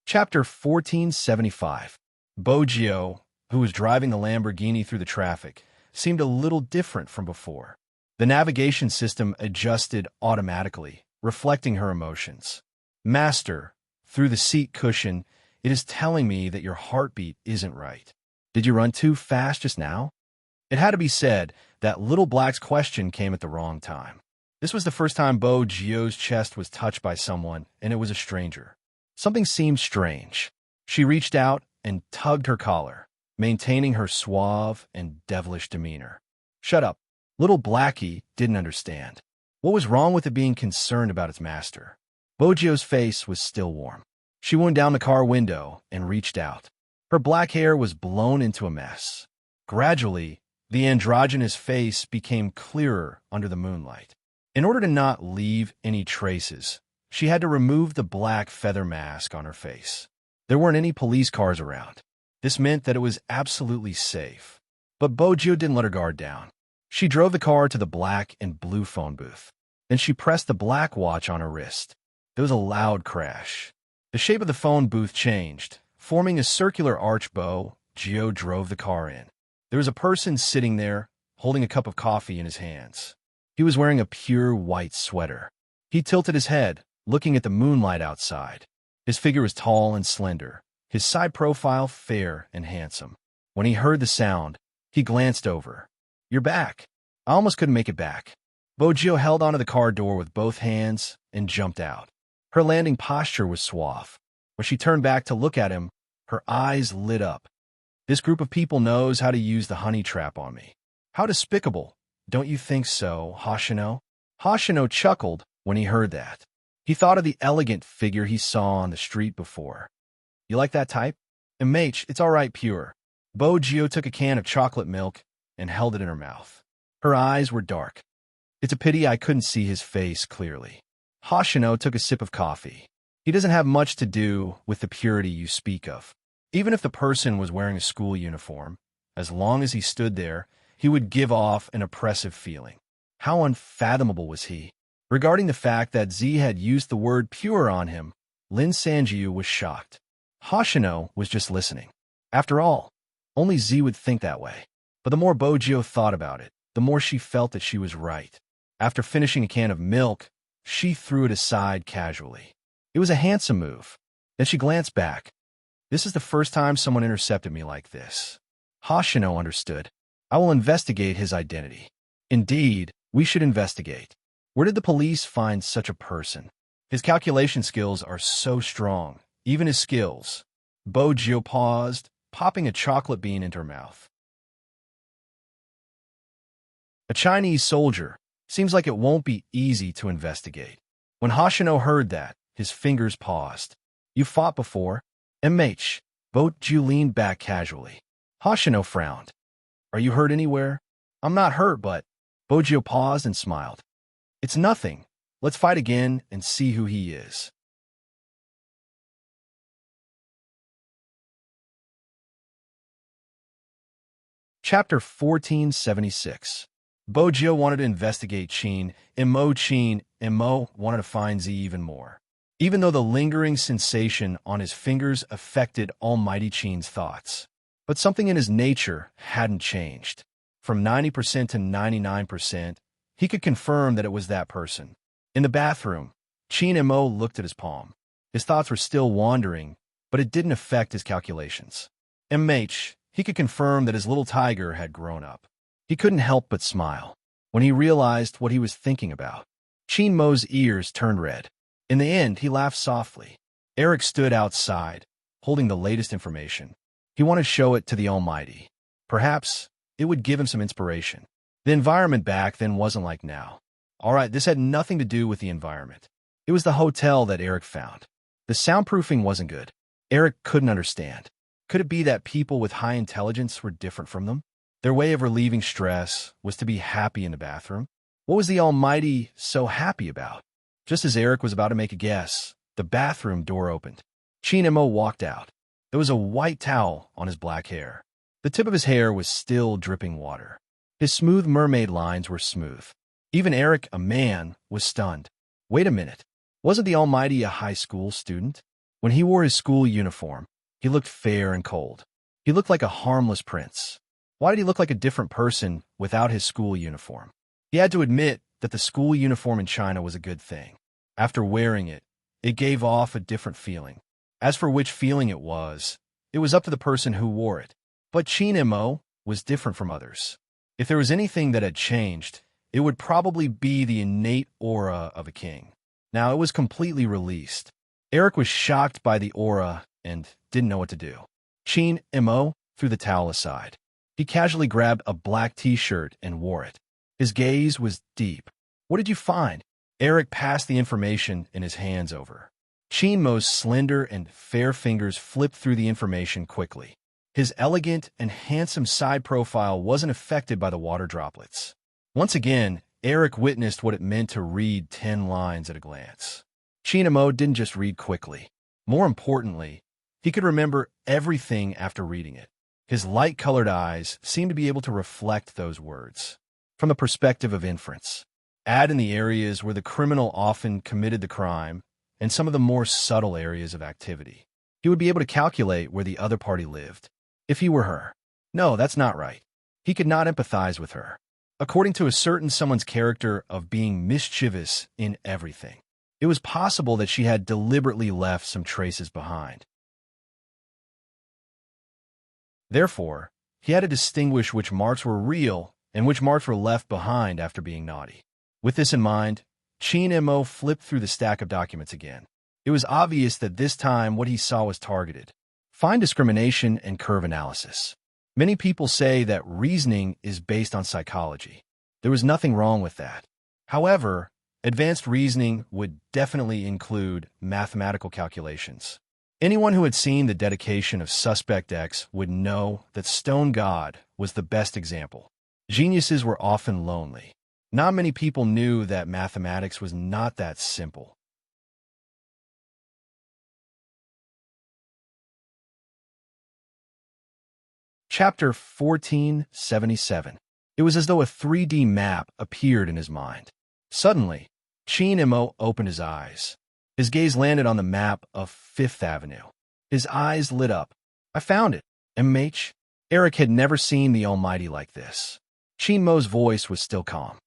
Chapter 1475. Bogio, who was driving the Lamborghini through the traffic, seemed a little different from before. The navigation system adjusted automatically, reflecting her emotions. Master, through the seat cushion, it is telling me that your heartbeat isn't right. Did you run too fast just now? It had to be said that Little Black's question came at the wrong time. This was the first time Bogio's chest was touched by someone, and it was a stranger. Something seemed strange. She reached out and tugged her collar, maintaining her suave and devilish demeanor. "Shut up." Little Blackie didn't understand. What was wrong with it being concerned about its master? Bojio's face was still warm. She went down the car window and reached out. Her black hair was blown into a mess. Gradually, the androgynous face became clearer under the moonlight. In order to not leave any traces, she had to remove the black feather mask on her face. There weren't any police cars around. This meant that it was absolutely safe. But Bojio didn't let her guard down. She drove the car to the black and blue phone booth. Then she pressed the black watch on her wrist. There was a loud crash. The shape of the phone booth changed. Forming a circular arch, Bojio drove the car in. There was a person sitting there, holding a cup of coffee in his hands. He was wearing a pure white sweater. He tilted his head, looking at the moonlight outside. His figure was tall and slender, his side profile fair and handsome. When he heard the sound, he glanced over. "You're back." I almost couldn't make it back. Bojio held onto the car door with both hands and jumped out. Her landing posture was suave. When she turned back to look at him, her eyes lit up. "This group of people knows how to use the honey trap on me. How despicable. Don't you think so, Hoshino?" Hoshino chuckled when he heard that. He thought of the elegant figure he saw on the street before. "You like that type?" "Image, it's all right, pure." Bojio took a can of chocolate milk and held it in her mouth. Her eyes were dark. "It's a pity I couldn't see his face clearly." Hoshino took a sip of coffee. "He doesn't have much to do with the purity you speak of. Even if the person was wearing a school uniform, as long as he stood there, he would give off an oppressive feeling." How unfathomable was he? Regarding the fact that Z had used the word pure on him, Lin Sanjiu was shocked. Hoshino was just listening. After all, only Z would think that way. But the more Bojio thought about it, the more she felt that she was right. After finishing a can of milk, she threw it aside casually. It was a handsome move. Then she glanced back. "This is the first time someone intercepted me like this." Hoshino understood. "I will investigate his identity." "Indeed, we should investigate. Where did the police find such a person? His calculation skills are so strong, even his skills." Bojio paused, popping a chocolate bean into her mouth. "A Chinese soldier. Seems like it won't be easy to investigate." When Hoshino heard that, his fingers paused. "You fought before?" "MH." Bojio leaned back casually. Hoshino frowned. "Are you hurt anywhere?" "I'm not hurt, but..." Bojio paused and smiled. "It's nothing. Let's fight again and see who he is." Chapter 1476. Bojio wanted to investigate Qin Mo wanted to find Z even more. Even though the lingering sensation on his fingers affected Almighty Qin's thoughts. But something in his nature hadn't changed. From 90% to 99%, he could confirm that it was that person. In the bathroom, Qin Mo looked at his palm. His thoughts were still wandering, but it didn't affect his calculations. He could confirm that his little tiger had grown up. He couldn't help but smile when he realized what he was thinking about. Qin Mo's ears turned red. In the end, he laughed softly. Eric stood outside, holding the latest information. He wanted to show it to the Almighty. Perhaps it would give him some inspiration. The environment back then wasn't like now. All right, this had nothing to do with the environment. It was the hotel that Eric found. The soundproofing wasn't good. Eric couldn't understand. Could it be that people with high intelligence were different from them? Their way of relieving stress was to be happy in the bathroom. What was the Almighty so happy about? Just as Eric was about to make a guess, the bathroom door opened. Qin Mo walked out. There was a white towel on his black hair. The tip of his hair was still dripping water. His smooth mermaid lines were smooth. Even Eric, a man, was stunned. Wait a minute. Wasn't the Almighty a high school student? When he wore his school uniform, he looked fair and cold. He looked like a harmless prince. Why did he look like a different person without his school uniform? He had to admit that the school uniform in China was a good thing. After wearing it, it gave off a different feeling. As for which feeling it was up to the person who wore it. But Qin Mo was different from others. If there was anything that had changed, it would probably be the innate aura of a king. Now it was completely released. Eric was shocked by the aura and didn't know what to do. Chin Mo threw the towel aside. He casually grabbed a black t-shirt and wore it. His gaze was deep. What did you find? Eric passed the information in his hands over. Chin Mo's slender and fair fingers flipped through the information quickly. His elegant and handsome side profile wasn't affected by the water droplets. Once again, Eric witnessed what it meant to read 10 lines at a glance. Chin Mo didn't just read quickly. More importantly, he could remember everything after reading it. His light-colored eyes seemed to be able to reflect those words. From the perspective of inference, add in the areas where the criminal often committed the crime and some of the more subtle areas of activity. He would be able to calculate where the other party lived. If he were her. No, that's not right. He could not empathize with her. According to a certain someone's character of being mischievous in everything, it was possible that she had deliberately left some traces behind. Therefore, he had to distinguish which marks were real and which marks were left behind after being naughty. With this in mind, Chin Mo flipped through the stack of documents again. It was obvious that this time what he saw was targeted. Fine discrimination and curve analysis. Many people say that reasoning is based on psychology. There was nothing wrong with that. However, advanced reasoning would definitely include mathematical calculations. Anyone who had seen the dedication of Suspect X would know that Stone God was the best example. Geniuses were often lonely. Not many people knew that mathematics was not that simple. Chapter 1477. It was as though a 3D map appeared in his mind. Suddenly, Chin Mo opened his eyes. His gaze landed on the map of Fifth Avenue. His eyes lit up. I found it. MH. Eric had never seen the Almighty like this. Chin Mo's voice was still calm.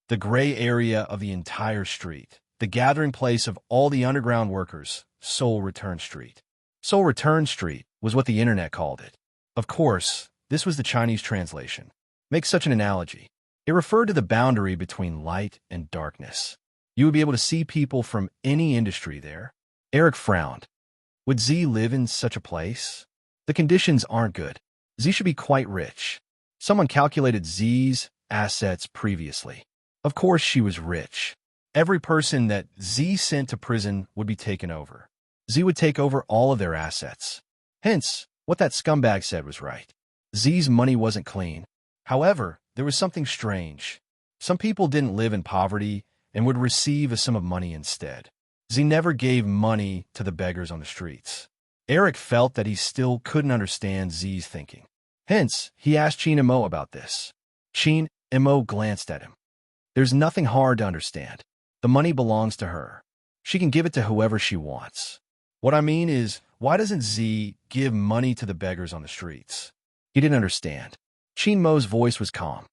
The gray area of the entire street, the gathering place of all the underground workers, Soul Return Street. Soul Return Street was what the internet called it. Of course, this was the Chinese translation. Make such an analogy. It referred to the boundary between light and darkness. You would be able to see people from any industry there. Eric frowned. Would Z live in such a place? The conditions aren't good. Z should be quite rich. Someone calculated Z's assets previously. Of course she was rich. Every person that Z sent to prison would be taken over. Z would take over all of their assets. Hence, what that scumbag said was right. Z's money wasn't clean. However, there was something strange. Some people didn't live in poverty and would receive a sum of money instead. Z never gave money to the beggars on the streets. Eric felt that he still couldn't understand Z's thinking. Hence, he asked Chin Mo about this. Chin Mo glanced at him. There's nothing hard to understand. The money belongs to her. She can give it to whoever she wants. What I mean is, why doesn't Z give money to the beggars on the streets? He didn't understand. Chin Mo's voice was calm.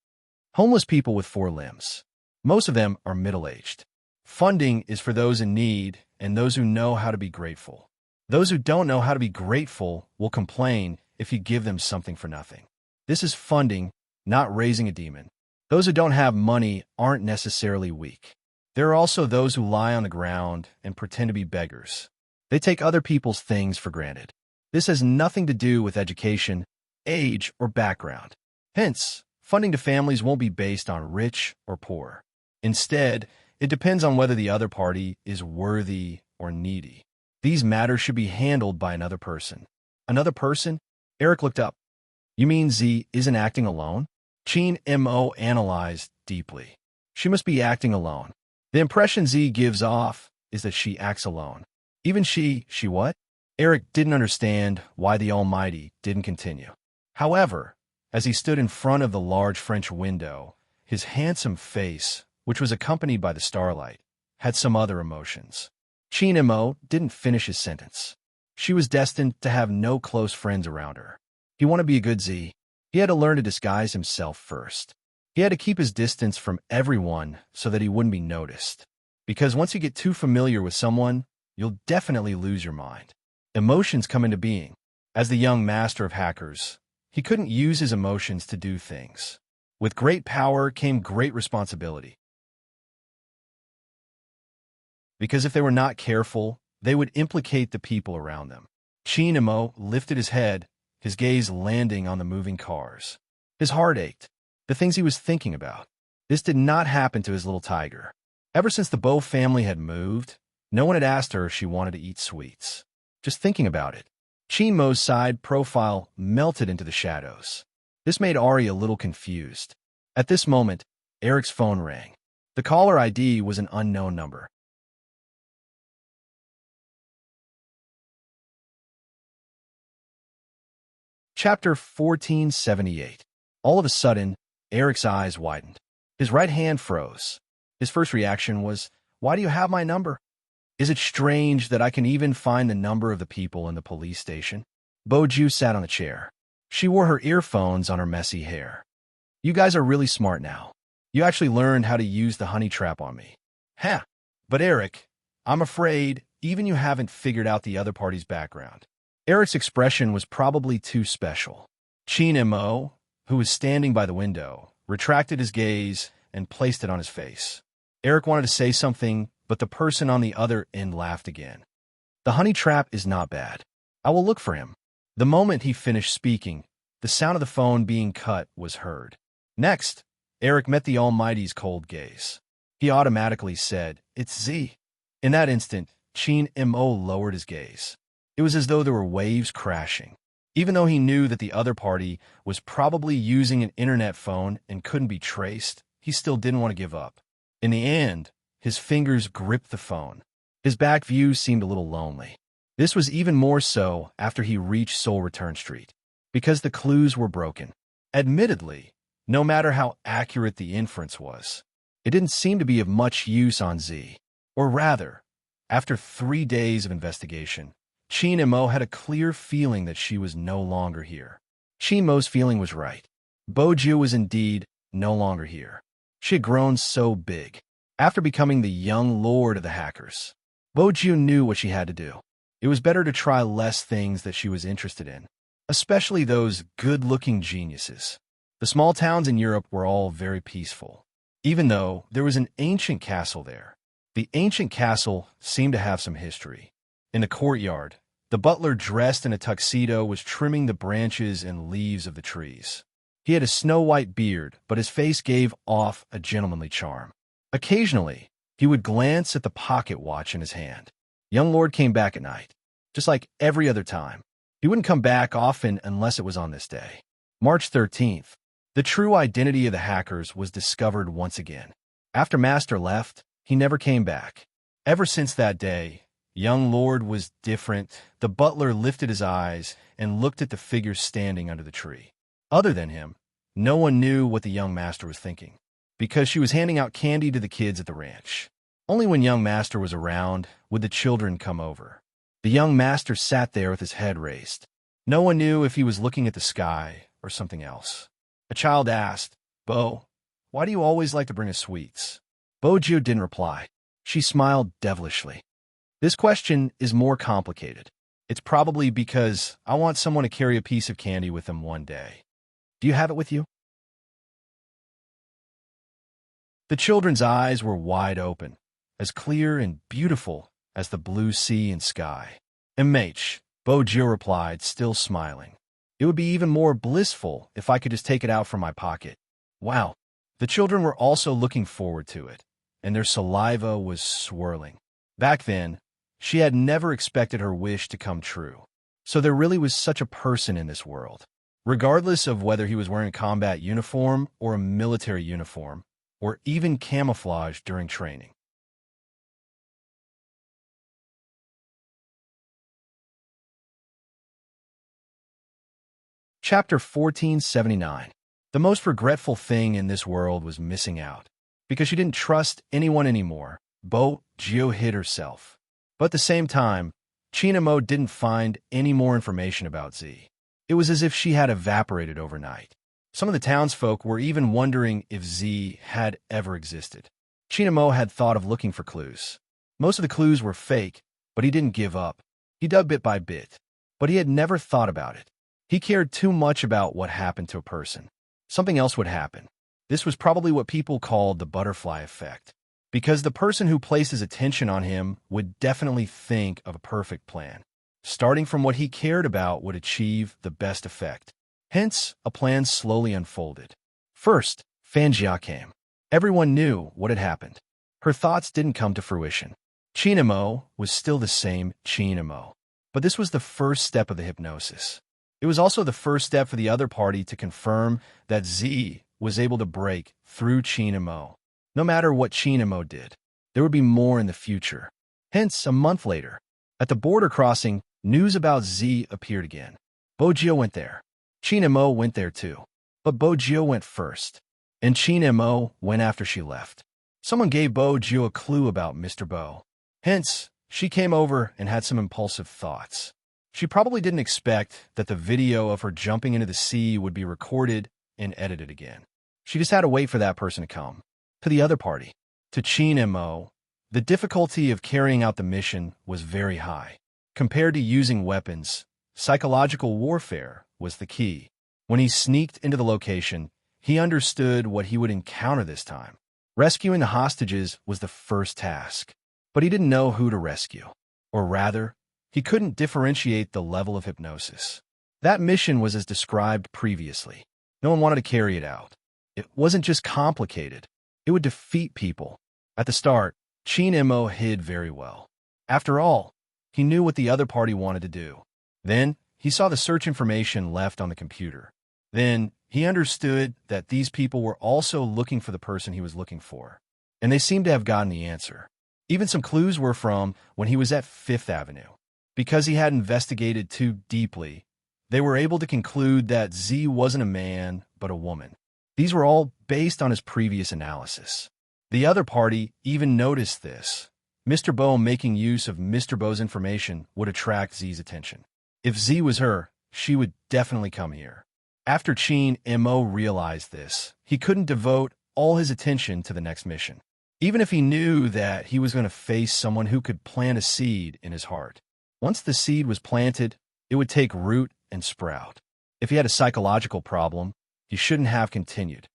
Homeless people with 4 limbs. Most of them are middle-aged. Funding is for those in need and those who know how to be grateful. Those who don't know how to be grateful will complain if you give them something for nothing. This is funding, not raising a demon. Those who don't have money aren't necessarily weak. There are also those who lie on the ground and pretend to be beggars. They take other people's things for granted. This has nothing to do with education, age, or background. Hence, funding to families won't be based on rich or poor. Instead, it depends on whether the other party is worthy or needy. These matters should be handled by another person. Another person? Eric looked up. You mean Z isn't acting alone? Chin Mo analyzed deeply. She must be acting alone. The impression Z gives off is that she acts alone. Even she what? Eric didn't understand why the Almighty didn't continue. However, as he stood in front of the large French window, his handsome face, which was accompanied by the starlight, had some other emotions. Chin Mo didn't finish his sentence. She was destined to have no close friends around her. He wanted to be a good Z. He had to learn to disguise himself first. He had to keep his distance from everyone so that he wouldn't be noticed. Because once you get too familiar with someone, you'll definitely lose your mind. Emotions come into being. As the young master of hackers, he couldn't use his emotions to do things. With great power came great responsibility. Because if they were not careful, they would implicate the people around them. Chinamo lifted his head, his gaze landing on the moving cars. His heart ached. The things he was thinking about. This did not happen to his little tiger. Ever since the Bow family had moved, no one had asked her if she wanted to eat sweets. Just thinking about it, Chinmo's side profile melted into the shadows. This made Ari a little confused. At this moment, Eric's phone rang. The caller ID was an unknown number. Chapter 1478. All of a sudden, Eric's eyes widened. His right hand froze. His first reaction was, "Why do you have my number? Is it strange that I can even find the number of the people in the police station?" Boju sat on the chair. She wore her earphones on her messy hair. "You guys are really smart now. You actually learned how to use the honey trap on me." "Huh. But Eric, I'm afraid even you haven't figured out the other party's background." Eric's expression was probably too special. Chinemo, who was standing by the window, retracted his gaze and placed it on his face. Eric wanted to say something, but the person on the other end laughed again. "The honey trap is not bad. I will look for him." The moment he finished speaking, the sound of the phone being cut was heard. Next, Eric met the Almighty's cold gaze. He automatically said, "It's Z." In that instant, Chin-mo lowered his gaze. It was as though there were waves crashing. Even though he knew that the other party was probably using an internet phone and couldn't be traced, he still didn't want to give up. In the end, his fingers gripped the phone. His back view seemed a little lonely. This was even more so after he reached Seoul Return Street, because the clues were broken. Admittedly, no matter how accurate the inference was, it didn't seem to be of much use on Z. Or rather, after 3 days of investigation, Chin-mo had a clear feeling that she was no longer here. Chin-mo's feeling was right. Boju was indeed no longer here. She had grown so big. After becoming the young lord of the hackers, Boju knew what she had to do. It was better to try less things that she was interested in, especially those good-looking geniuses. The small towns in Europe were all very peaceful, even though there was an ancient castle there. The ancient castle seemed to have some history. In the courtyard, the butler dressed in a tuxedo was trimming the branches and leaves of the trees. He had a snow-white beard, but his face gave off a gentlemanly charm. Occasionally, he would glance at the pocket watch in his hand. Young Lord came back at night, just like every other time. He wouldn't come back often unless it was on this day. March 13th. The true identity of the hackers was discovered once again. After Master left, he never came back. Ever since that day, Young Lord was different. The butler lifted his eyes and looked at the figure standing under the tree. Other than him, no one knew what the young master was thinking, because she was handing out candy to the kids at the ranch. Only when young master was around would the children come over. The young master sat there with his head raised. No one knew if he was looking at the sky or something else. A child asked, "Bo, why do you always like to bring us sweets?" Boju didn't reply. She smiled devilishly. "This question is more complicated. It's probably because I want someone to carry a piece of candy with them one day. Do you have it with you?" The children's eyes were wide open, as clear and beautiful as the blue sea and sky. "Emrich," Boju replied, still smiling. "It would be even more blissful if I could just take it out from my pocket." Wow. The children were also looking forward to it, and their saliva was swirling. Back then, she had never expected her wish to come true. So there really was such a person in this world. Regardless of whether he was wearing a combat uniform or a military uniform, or even camouflage during training. Chapter 1479. The most regretful thing in this world was missing out. Because she didn't trust anyone anymore, Boju hid herself. But at the same time, Chinamo didn't find any more information about Z. It was as if she had evaporated overnight. Some of the townsfolk were even wondering if Z had ever existed. Chinamo had thought of looking for clues. Most of the clues were fake, but he didn't give up. He dug bit by bit, but he had never thought about it. He cared too much about what happened to a person. Something else would happen. This was probably what people called the butterfly effect, because the person who placed his attention on him would definitely think of a perfect plan. Starting from what he cared about would achieve the best effect. Hence, a plan slowly unfolded. First, Fanjia came. Everyone knew what had happened. Her thoughts didn't come to fruition. Chinamo was still the same Chinamo. But this was the first step of the hypnosis. It was also the first step for the other party to confirm that Z was able to break through Chinamo. No matter what Chinamo did, there would be more in the future. Hence, a month later, at the border crossing, news about Z appeared again. Bojio went there. Chinamo went there too. But Bojio went first, and Chinamo went after she left. Someone gave Bojio a clue about Mr. Bo. Hence, she came over and had some impulsive thoughts. She probably didn't expect that the video of her jumping into the sea would be recorded and edited again. She just had to wait for that person to come. To the other party, to Chinamo, the difficulty of carrying out the mission was very high. Compared to using weapons, psychological warfare was the key. When he sneaked into the location, he understood what he would encounter this time. Rescuing the hostages was the first task, but he didn't know who to rescue. Or rather, he couldn't differentiate the level of hypnosis. That mission was as described previously. No one wanted to carry it out. It wasn't just complicated. It would defeat people. At the start, Chinamo hid very well. After all, he knew what the other party wanted to do. Then, he saw the search information left on the computer. Then, he understood that these people were also looking for the person he was looking for. And they seemed to have gotten the answer. Even some clues were from when he was at Fifth Avenue. Because he had investigated too deeply, they were able to conclude that Z wasn't a man, but a woman. These were all based on his previous analysis. The other party even noticed this. Mr. Bo making use of Mr. Bo's information would attract Z's attention. If Z was her, she would definitely come here. After Chin Mo realized this, he couldn't devote all his attention to the next mission, even if he knew that he was going to face someone who could plant a seed in his heart. Once the seed was planted, it would take root and sprout. If he had a psychological problem, he shouldn't have continued.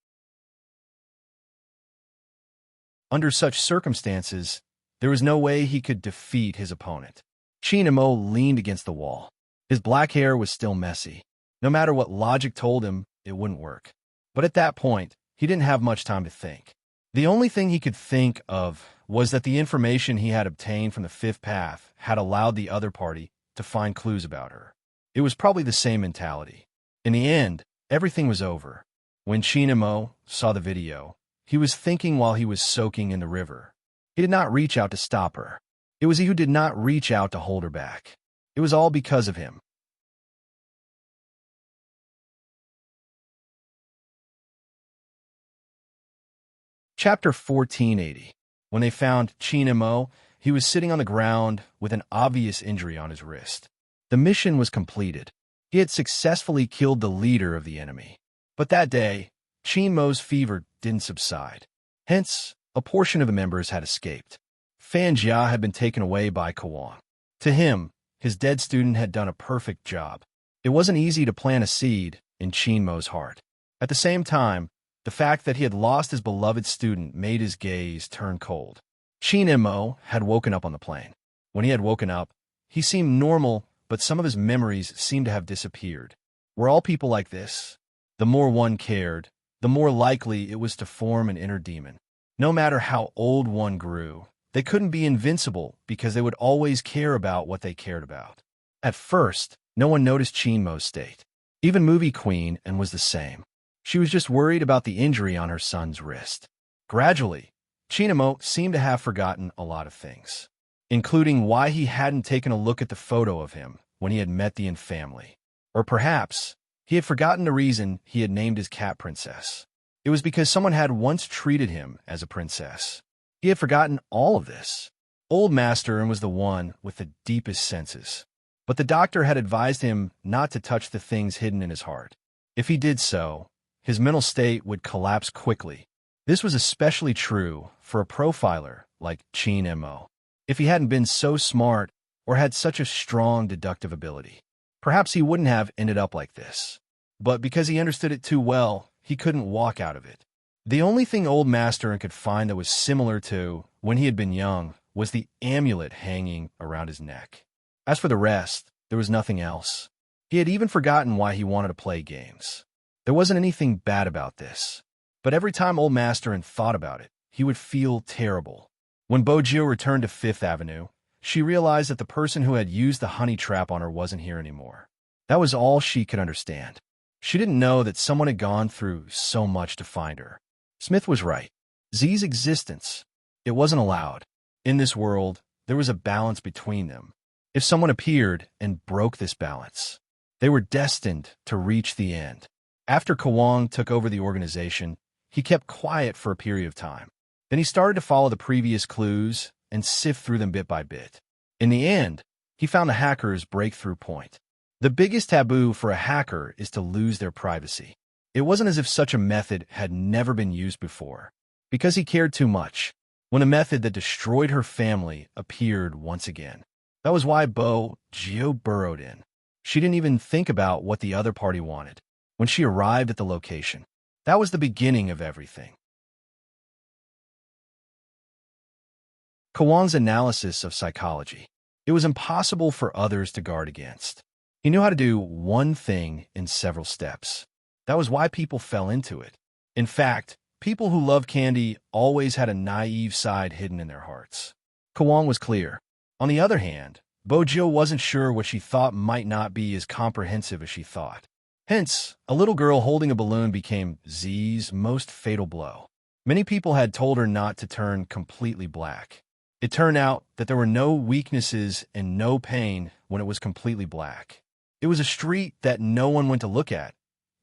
Under such circumstances, there was no way he could defeat his opponent. Chinamo leaned against the wall. His black hair was still messy. No matter what logic told him, it wouldn't work. But at that point, he didn't have much time to think. The only thing he could think of was that the information he had obtained from the Fifth Path had allowed the other party to find clues about her. It was probably the same mentality. In the end, everything was over. When Chinamo saw the video, he was thinking while he was soaking in the river. He did not reach out to stop her. It was he who did not reach out to hold her back. It was all because of him. Chapter 1480. When they found Chinamo, he was sitting on the ground with an obvious injury on his wrist. The mission was completed. He had successfully killed the leader of the enemy. But that day, Chinmo's fever didn't subside. Hence, a portion of the members had escaped. Fanjia had been taken away by Kawang. To him, his dead student had done a perfect job. It wasn't easy to plant a seed in Chinmo's heart. At the same time, the fact that he had lost his beloved student made his gaze turn cold. Chinmo had woken up on the plane. When he had woken up, he seemed normal, but some of his memories seemed to have disappeared. Were all people like this? The more one cared, the more likely it was to form an inner demon. No matter how old one grew, they couldn't be invincible because they would always care about what they cared about. At first, no one noticed Chinmo's state. Even Movie Queen and was the same. She was just worried about the injury on her son's wrist. Gradually, Chinamo seemed to have forgotten a lot of things, including why he hadn't taken a look at the photo of him when he had met the family. Or perhaps, he had forgotten the reason he had named his cat Princess. It was because someone had once treated him as a princess. He had forgotten all of this. Old Master was the one with the deepest senses. But the doctor had advised him not to touch the things hidden in his heart. If he did so, his mental state would collapse quickly. This was especially true for a profiler like Chinmo. If he hadn't been so smart or had such a strong deductive ability, perhaps he wouldn't have ended up like this. But because he understood it too well, he couldn't walk out of it. The only thing Old Master could find that was similar to when he had been young was the amulet hanging around his neck. As for the rest, There was nothing else. He had even forgotten why he wanted to play games. There wasn't anything bad about this. But every time Old Master thought about it, he would feel terrible. When Bojo returned to Fifth Avenue, she realized that the person who had used the honey trap on her wasn't here anymore. That was all she could understand. She didn't know that someone had gone through so much to find her. Smith was right. Z's existence, it wasn't allowed. In this world, there was a balance between them. If someone appeared and broke this balance, they were destined to reach the end. After Kawang took over the organization, he kept quiet for a period of time. Then he started to follow the previous clues and sift through them bit by bit. In the end, he found the hacker's breakthrough point. The biggest taboo for a hacker is to lose their privacy. It wasn't as if such a method had never been used before. Because he cared too much, when a method that destroyed her family appeared once again. That was why Bojo burrowed in. She didn't even think about what the other party wanted. When she arrived at the location, that was the beginning of everything. Kawang's analysis of psychology. It was impossible for others to guard against. He knew how to do one thing in several steps. That was why people fell into it. In fact, people who loved candy always had a naive side hidden in their hearts. Kawang was clear. On the other hand, Bojo wasn't sure what she thought might not be as comprehensive as she thought. Hence, a little girl holding a balloon became Z's most fatal blow. Many people had told her not to turn completely black. It turned out that there were no weaknesses and no pain when it was completely black. It was a street that no one went to look at,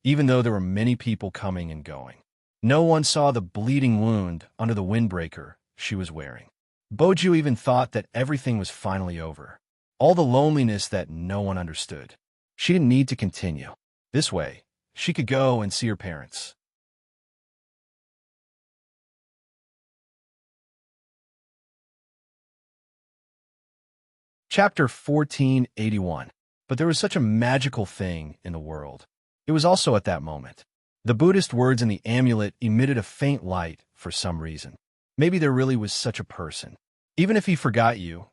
even though there were many people coming and going. No one saw the bleeding wound under the windbreaker she was wearing. Bojo even thought that everything was finally over. All the loneliness that no one understood. She didn't need to continue. This way, she could go and see her parents. Chapter 1481. But there was such a magical thing in the world. It was also at that moment. The Buddhist words in the amulet emitted a faint light for some reason. Maybe there really was such a person. Even if he forgot you,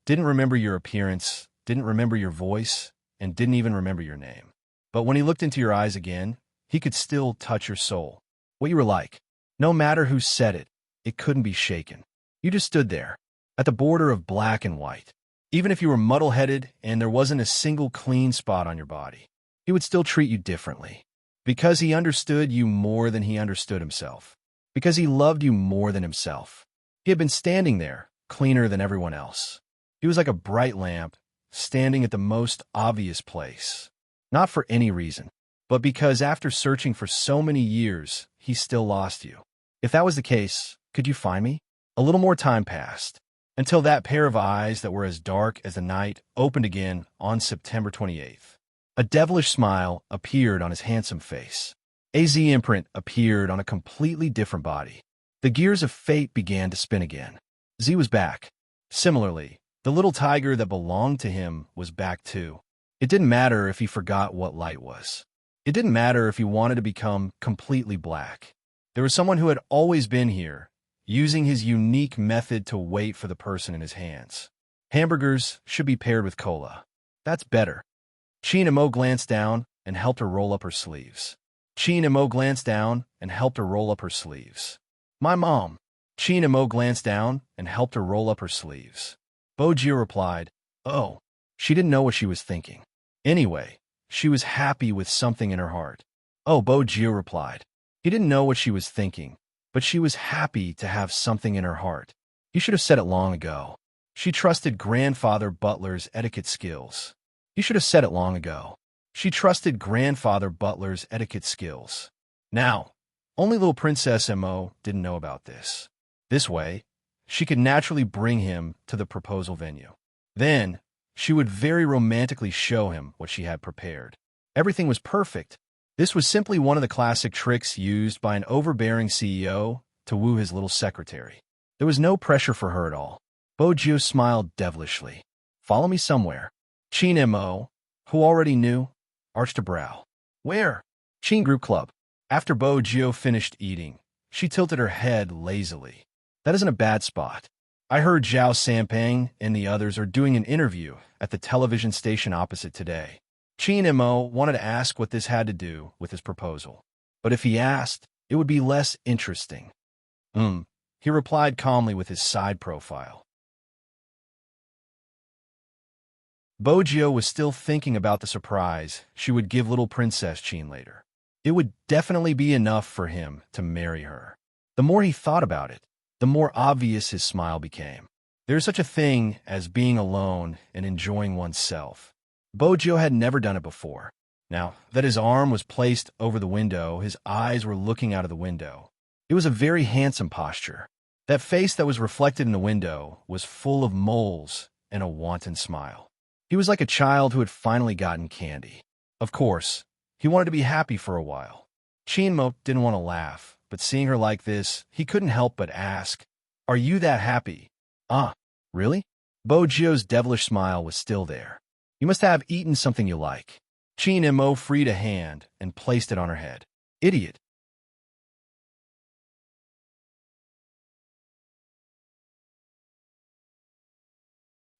didn't remember your appearance, didn't remember your voice, and didn't even remember your name. But when he looked into your eyes again, he could still touch your soul. What you were like. No matter who said it, it couldn't be shaken. You just stood there, at the border of black and white. Even if you were muddle-headed and there wasn't a single clean spot on your body, he would still treat you differently. Because he understood you more than he understood himself. Because he loved you more than himself. He had been standing there, cleaner than everyone else. He was like a bright lamp, standing at the most obvious place. Not for any reason, but because after searching for so many years, he still lost you. If that was the case, could you find me? A little more time passed, until that pair of eyes that were as dark as the night opened again on September 28th. A devilish smile appeared on his handsome face. A Z imprint appeared on a completely different body. The gears of fate began to spin again. Z was back. Similarly, the little tiger that belonged to him was back too. It didn't matter if he forgot what light was. It didn't matter if he wanted to become completely black. There was someone who had always been here, using his unique method to wait for the person in his hands. Hamburgers should be paired with cola. That's better. Chin and Mo glanced down and helped her roll up her sleeves. Chin and Mo glanced down and helped her roll up her sleeves. My mom. Chin and Mo glanced down and helped her roll up her sleeves. Bojo replied, oh. She didn't know what she was thinking. Anyway, she was happy with something in her heart. Oh, Bojo replied. He didn't know what she was thinking, but she was happy to have something in her heart. He should have said it long ago. She trusted Grandfather Butler's etiquette skills. He should have said it long ago. She trusted Grandfather Butler's etiquette skills. Now, only little Princess Mo didn't know about this. This way, she could naturally bring him to the proposal venue. Then, she would very romantically show him what she had prepared. Everything was perfect. This was simply one of the classic tricks used by an overbearing CEO to woo his little secretary. There was no pressure for her at all. Bojo smiled devilishly. Follow me somewhere. Chin Mo, who already knew, arched a brow. Where? Chin Group Club. After Bojo finished eating, she tilted her head lazily. That isn't a bad spot. I heard Zhao Sampang and the others are doing an interview at the television station opposite today. Qin and Mo wanted to ask what this had to do with his proposal. But if he asked, it would be less interesting. He replied calmly with his side profile. Bojio was still thinking about the surprise she would give little Princess Qin later. It would definitely be enough for him to marry her. The more he thought about it, the more obvious his smile became. There is such a thing as being alone and enjoying oneself. Bojio had never done it before. Now that his arm was placed over the window, his eyes were looking out of the window. It was a very handsome posture. That face that was reflected in the window was full of moles and a wanton smile. He was like a child who had finally gotten candy. Of course, he wanted to be happy for a while. Chinmo didn't want to laugh, but seeing her like this, he couldn't help but ask, "Are you that happy?" "Ah, really?" Bojio's devilish smile was still there. "You must have eaten something you like." Chinmo freed a hand and placed it on her head. "Idiot."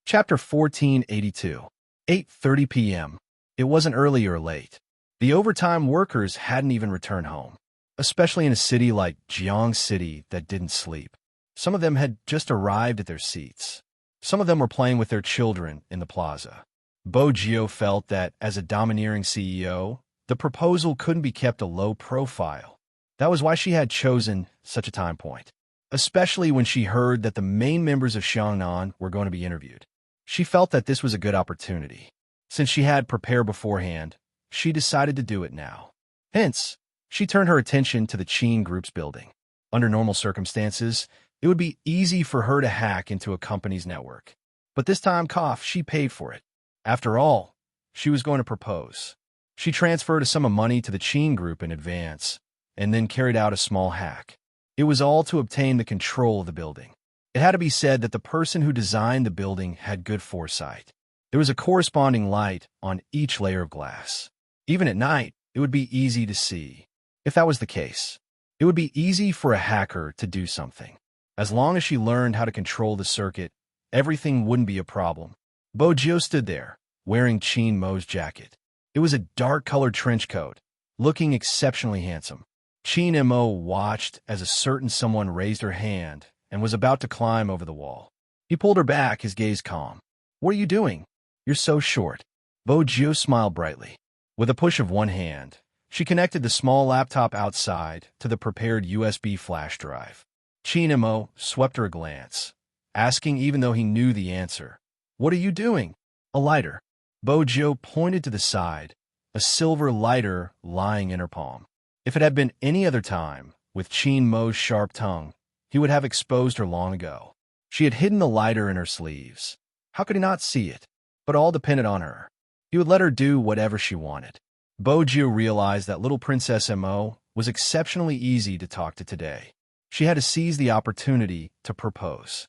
Chapter 1482. 8:30 p.m. It wasn't early or late. The overtime workers hadn't even returned home, especially in a city like Jiang City that didn't sleep. Some of them had just arrived at their seats. Some of them were playing with their children in the plaza. Bojio felt that, as a domineering CEO, the proposal couldn't be kept a low profile. That was why she had chosen such a time point, especially when she heard that the main members of Xiangnan were going to be interviewed. She felt that this was a good opportunity. Since she had prepared beforehand, she decided to do it now. Hence, she turned her attention to the Qin Group's building. Under normal circumstances, it would be easy for her to hack into a company's network. But this time, she paid for it. After all, she was going to propose. She transferred a sum of money to the Qin Group in advance, and then carried out a small hack. It was all to obtain the control of the building. It had to be said that the person who designed the building had good foresight. There was a corresponding light on each layer of glass. Even at night, it would be easy to see. If that was the case, it would be easy for a hacker to do something. As long as she learned how to control the circuit, everything wouldn't be a problem. Bojio stood there, wearing Qin Mo's jacket. It was a dark-colored trench coat, looking exceptionally handsome. Qin Mo watched as a certain someone raised her hand and was about to climb over the wall. He pulled her back, his gaze calm. "What are you doing? You're so short." Bojio smiled brightly. With a push of one hand, she connected the small laptop outside to the prepared USB flash drive. Qin Mo swept her a glance, asking even though he knew the answer, "What are you doing?" "A lighter." Bojio pointed to the side, a silver lighter lying in her palm. If it had been any other time, with Qin Mo's sharp tongue, he would have exposed her long ago. She had hidden the lighter in her sleeves. How could he not see it? But all depended on her. He would let her do whatever she wanted. Bojio realized that little Princess Mo was exceptionally easy to talk to today. She had to seize the opportunity to propose.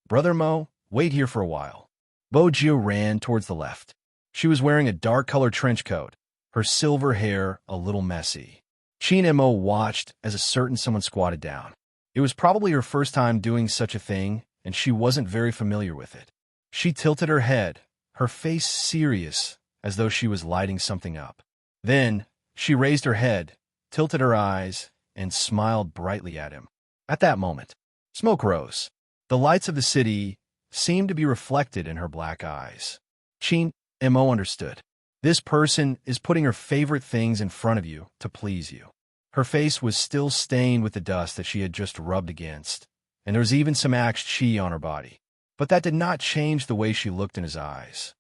"Brother Mo, wait here for a while." Bojio ran towards the left. She was wearing a dark-colored trench coat, her silver hair a little messy. Qin Mo watched as a certain someone squatted down. It was probably her first time doing such a thing, and she wasn't very familiar with it. She tilted her head, her face serious, as though she was lighting something up. Then, she raised her head, tilted her eyes, and smiled brightly at him. At that moment, smoke rose. The lights of the city seemed to be reflected in her black eyes. Qin Mo understood. This person is putting her favorite things in front of you to please you. Her face was still stained with the dust that she had just rubbed against, and there was even some Axe chi on her body. But that did not change the way she looked in his eyes.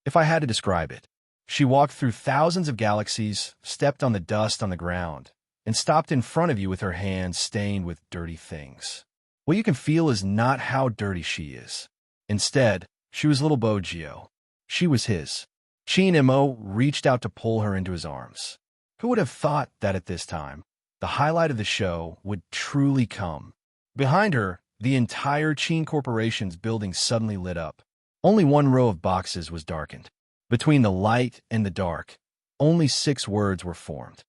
If I had to describe it, she walked through thousands of galaxies, stepped on the dust on the ground, and stopped in front of you with her hands stained with dirty things. What you can feel is not how dirty she is. Instead, she was little Bojio. She was his. Qin Mo reached out to pull her into his arms. Who would have thought that at this time, the highlight of the show would truly come? Behind her, the entire Qin Corporation's building suddenly lit up. Only one row of boxes was darkened. Between the light and the dark, only 6 words were formed.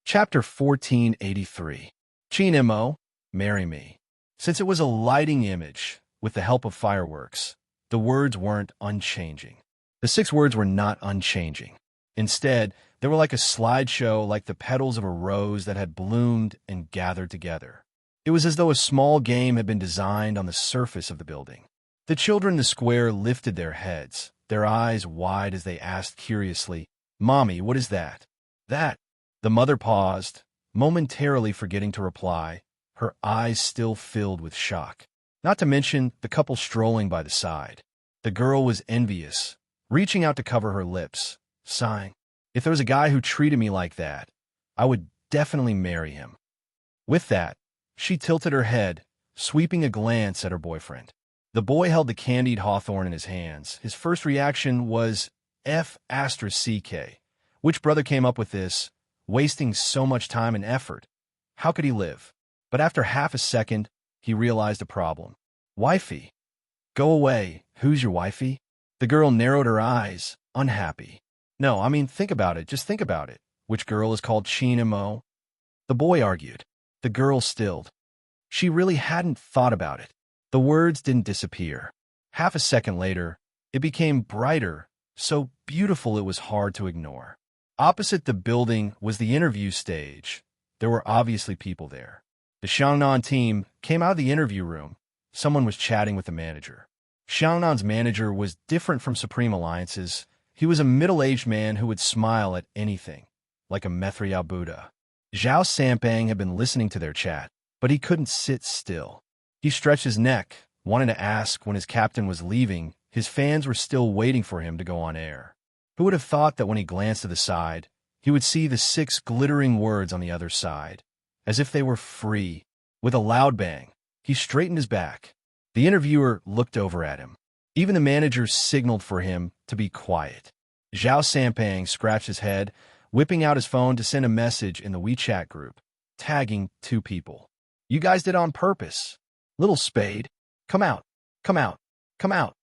Chapter 1483. Chinemo, marry me. Since it was a lighting image, with the help of fireworks, the words weren't unchanging. The 6 words were not unchanging. Instead, they were like a slideshow, like the petals of a rose that had bloomed and gathered together. It was as though a small game had been designed on the surface of the building. The children in the square lifted their heads, their eyes wide as they asked curiously, "Mommy, what is that?" "That." The mother paused, momentarily forgetting to reply, her eyes still filled with shock. Not to mention the couple strolling by the side. The girl was envious, reaching out to cover her lips, sighing, "If there was a guy who treated me like that, I would definitely marry him." With that, she tilted her head, sweeping a glance at her boyfriend. The boy held the candied hawthorn in his hands. His first reaction was F***. Which brother came up with this, wasting so much time and effort? How could he live? But after half a second, he realized a problem. "Wifey." "Go away. Who's your wifey?" The girl narrowed her eyes, unhappy. "No, I mean, think about it. Just think about it. Which girl is called Chinemo?" The boy argued. The girl stilled. She really hadn't thought about it. The words didn't disappear. Half a second later, it became brighter, so beautiful it was hard to ignore. Opposite the building was the interview stage. There were obviously people there. The Xiangnan team came out of the interview room. Someone was chatting with the manager. Xiangnan's manager was different from Supreme Alliance's. He was a middle-aged man who would smile at anything, like a Methriel Buddha. Zhao Sampang had been listening to their chat, but he couldn't sit still. He stretched his neck, wanting to ask when his captain was leaving. His fans were still waiting for him to go on air. Who would have thought that when he glanced to the side, he would see the 6 glittering words on the other side, as if they were free. With a loud bang, he straightened his back. The interviewer looked over at him. Even the manager signaled for him to be quiet. Zhao Sampang scratched his head, whipping out his phone to send a message in the WeChat group, tagging 2 people. "You guys did it on purpose. Little Spade, come out, come out, come out."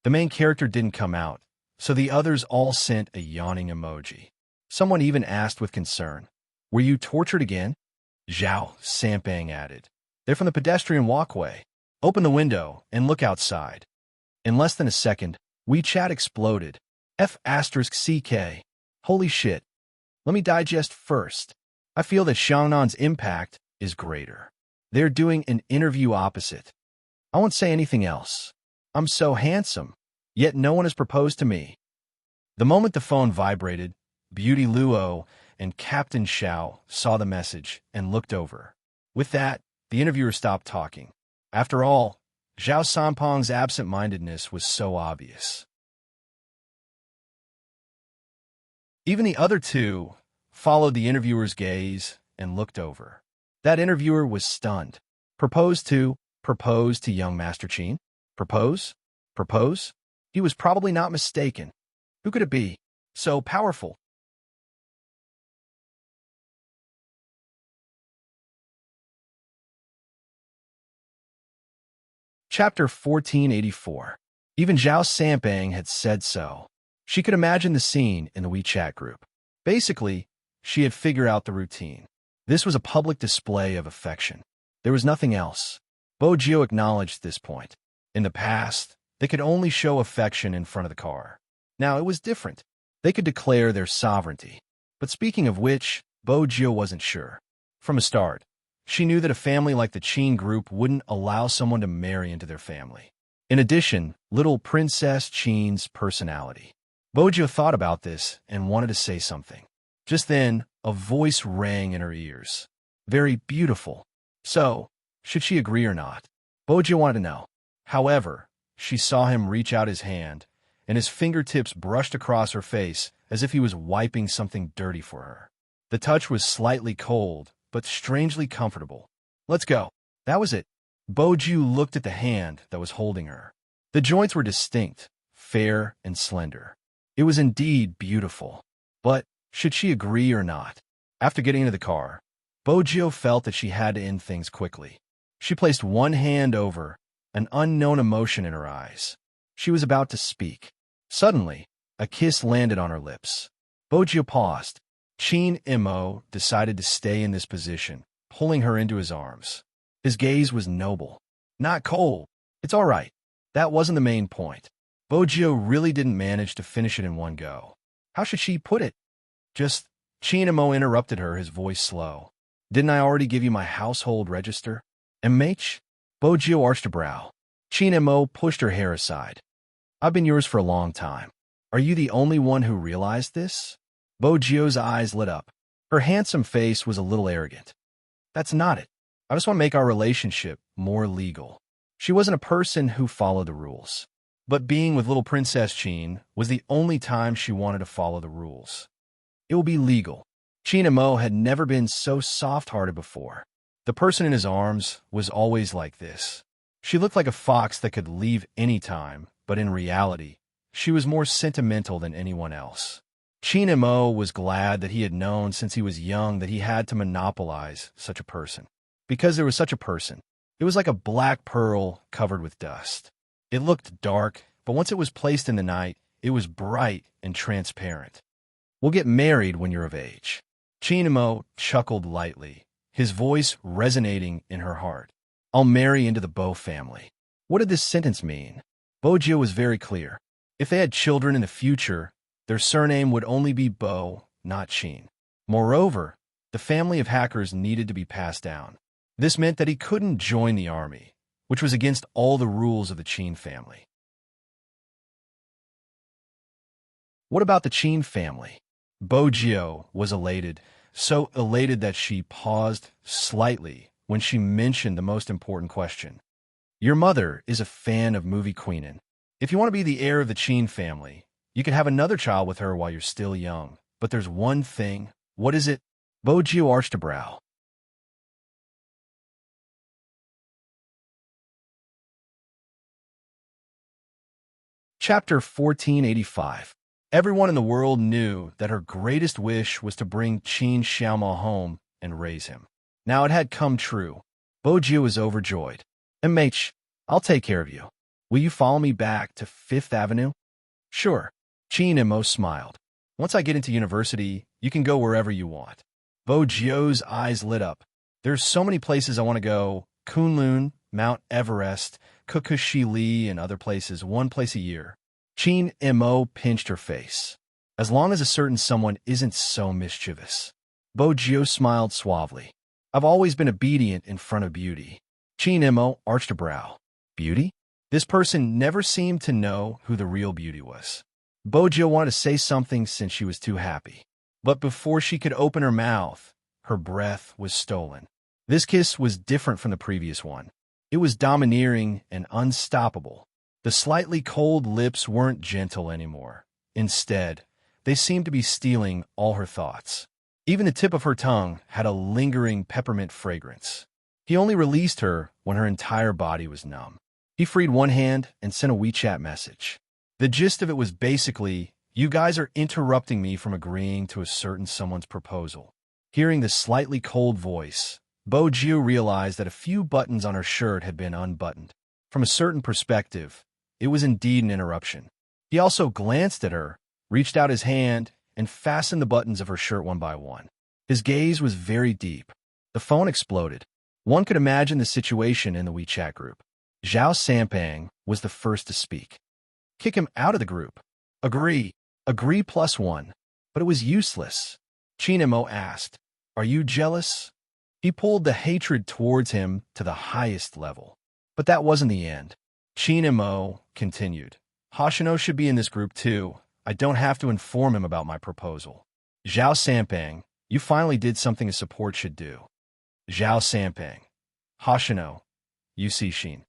The main character didn't come out, so the others all sent a yawning emoji. Someone even asked with concern, "Were you tortured again?" Zhao Sampang added, "They're from the pedestrian walkway. Open the window and look outside." In less than a second, WeChat exploded. F***. Holy shit. Let me digest first. I feel that Xiangnan's impact is greater. They're doing an interview opposite. I won't say anything else. I'm so handsome, yet no one has proposed to me. The moment the phone vibrated, Beauty Luo and Captain Xiao saw the message and looked over. With that, the interviewer stopped talking. After all, Zhao Sampang's absent-mindedness was so obvious. Even the other 2 followed the interviewer's gaze and looked over. That interviewer was stunned. Propose to young Master Qin? Propose? He was probably not mistaken. Who could it be? So powerful. Chapter 1484. Even Zhao Sampang had said so. She could imagine the scene in the WeChat group. Basically, she had figured out the routine. This was a public display of affection. There was nothing else. Bo Jiu acknowledged this point. In the past, they could only show affection in front of the car. Now it was different. They could declare their sovereignty. But speaking of which, Bo Jiu wasn't sure. From the start, she knew that a family like the Qin group wouldn't allow someone to marry into their family. In addition, little Princess Qin's personality. Bo Jiu thought about this and wanted to say something. Just then, a voice rang in her ears. Very beautiful. So, should she agree or not? Bo Jiu wanted to know. However, she saw him reach out his hand, and his fingertips brushed across her face as if he was wiping something dirty for her. The touch was slightly cold, but strangely comfortable. "Let's go." That was it. Bo Jiu looked at the hand that was holding her. The joints were distinct, fair and slender. It was indeed beautiful. But should she agree or not? After getting into the car, Bo Jiu felt that she had to end things quickly. She placed one hand over, an unknown emotion in her eyes. She was about to speak. Suddenly, a kiss landed on her lips. Bo Jiu paused. Chin Imo decided to stay in this position, pulling her into his arms. His gaze was noble, not cold. It's all right. That wasn't the main point. Bojio really didn't manage to finish it in one go. How should she put it? Just, Chin Imo interrupted her, his voice slow. Didn't I already give you my household register? MH? Bojio arched a brow. Chin Imo pushed her hair aside. I've been yours for a long time. Are you the only one who realized this? Bojio's eyes lit up. Her handsome face was a little arrogant. That's not it. I just want to make our relationship more legal. She wasn't a person who followed the rules. But being with little Princess Chin was the only time she wanted to follow the rules. It will be legal. Chin Imo had never been so soft-hearted before. The person in his arms was always like this. She looked like a fox that could leave any time, but in reality, she was more sentimental than anyone else. Chin Imo was glad that he had known since he was young that he had to monopolize such a person. Because there was such a person, it was like a black pearl covered with dust. It looked dark, but once it was placed in the night, it was bright and transparent. We'll get married when you're of age. Chin Imo chuckled lightly, his voice resonating in her heart. I'll marry into the Bo family. What did this sentence mean? Bojio was very clear. If they had children in the future, their surname would only be Bo, not Chin. Moreover, the family of hackers needed to be passed down. This meant that he couldn't join the army, which was against all the rules of the Chin family. What about the Chin family? Bojio was elated, so elated that she paused slightly when she mentioned the most important question. Your mother is a fan of movie Queenin. If you want to be the heir of the Chin family, you can have another child with her while you're still young. But there's one thing. What is it? Bojio arched a brow. Chapter 1485. Everyone in the world knew that her greatest wish was to bring Chin Xiaomo home and raise him. Now it had come true. Bojio was overjoyed. MH, I'll take care of you. Will you follow me back to Fifth Avenue? Sure. Chin Imo smiled. Once I get into university, you can go wherever you want. Bojio's eyes lit up. There's so many places I want to go. Kunlun, Mount Everest, Kukushili, and other places, one place a year. Chin Imo pinched her face. As long as a certain someone isn't so mischievous. Bojio smiled suavely. I've always been obedient in front of beauty. Chin Imo arched a brow. Beauty? This person never seemed to know who the real beauty was. Bojio wanted to say something since she was too happy. But before she could open her mouth, her breath was stolen. This kiss was different from the previous one. It was domineering and unstoppable. The slightly cold lips weren't gentle anymore. Instead, they seemed to be stealing all her thoughts. Even the tip of her tongue had a lingering peppermint fragrance. He only released her when her entire body was numb. He freed one hand and sent a WeChat message. The gist of it was basically, you guys are interrupting me from agreeing to a certain someone's proposal. Hearing the slightly cold voice, Bojio realized that a few buttons on her shirt had been unbuttoned. From a certain perspective, it was indeed an interruption. He also glanced at her, reached out his hand, and fastened the buttons of her shirt one by one. His gaze was very deep. The phone exploded. One could imagine the situation in the WeChat group. Zhao Sampang was the first to speak. Kick him out of the group. Agree. Agree +1. But it was useless. Chin Imo asked, Are you jealous? He pulled the hatred towards him to the highest level. But that wasn't the end. Chin Imo continued. Hoshino should be in this group too. I don't have to inform him about my proposal. Zhao Sampang, you finally did something a support should do. Zhao Sampang. Hoshino. You see Shin.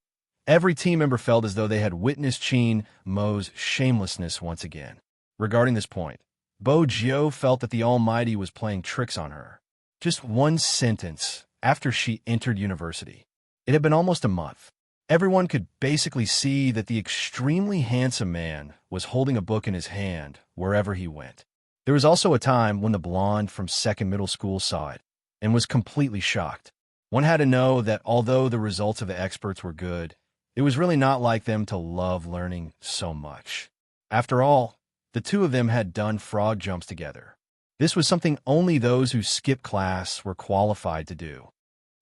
Every team member felt as though they had witnessed Chin Mo's shamelessness once again. Regarding this point, Bojio felt that the Almighty was playing tricks on her. Just one sentence after she entered university. It had been almost a month. Everyone could basically see that the extremely handsome man was holding a book in his hand wherever he went. There was also a time when the blonde from second middle school saw it and was completely shocked. One had to know that although the results of the experts were good, it was really not like them to love learning so much. After all, the two of them had done frog jumps together. This was something only those who skipped class were qualified to do.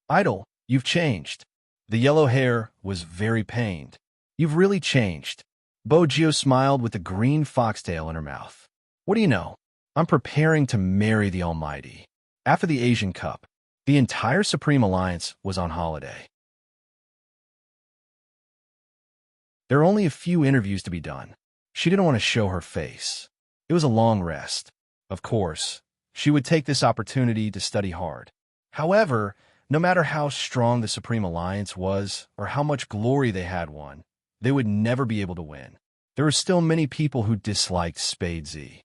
Idol, you've changed. The yellow hair was very pained. You've really changed. Bojio smiled with a green foxtail in her mouth. What do you know? I'm preparing to marry the Almighty. After the Asian Cup, the entire Supreme Alliance was on holiday. There were only a few interviews to be done. She didn't want to show her face. It was a long rest. Of course, she would take this opportunity to study hard. However, no matter how strong the Supreme Alliance was or how much glory they had won, they would never be able to win. There were still many people who disliked Spade Z.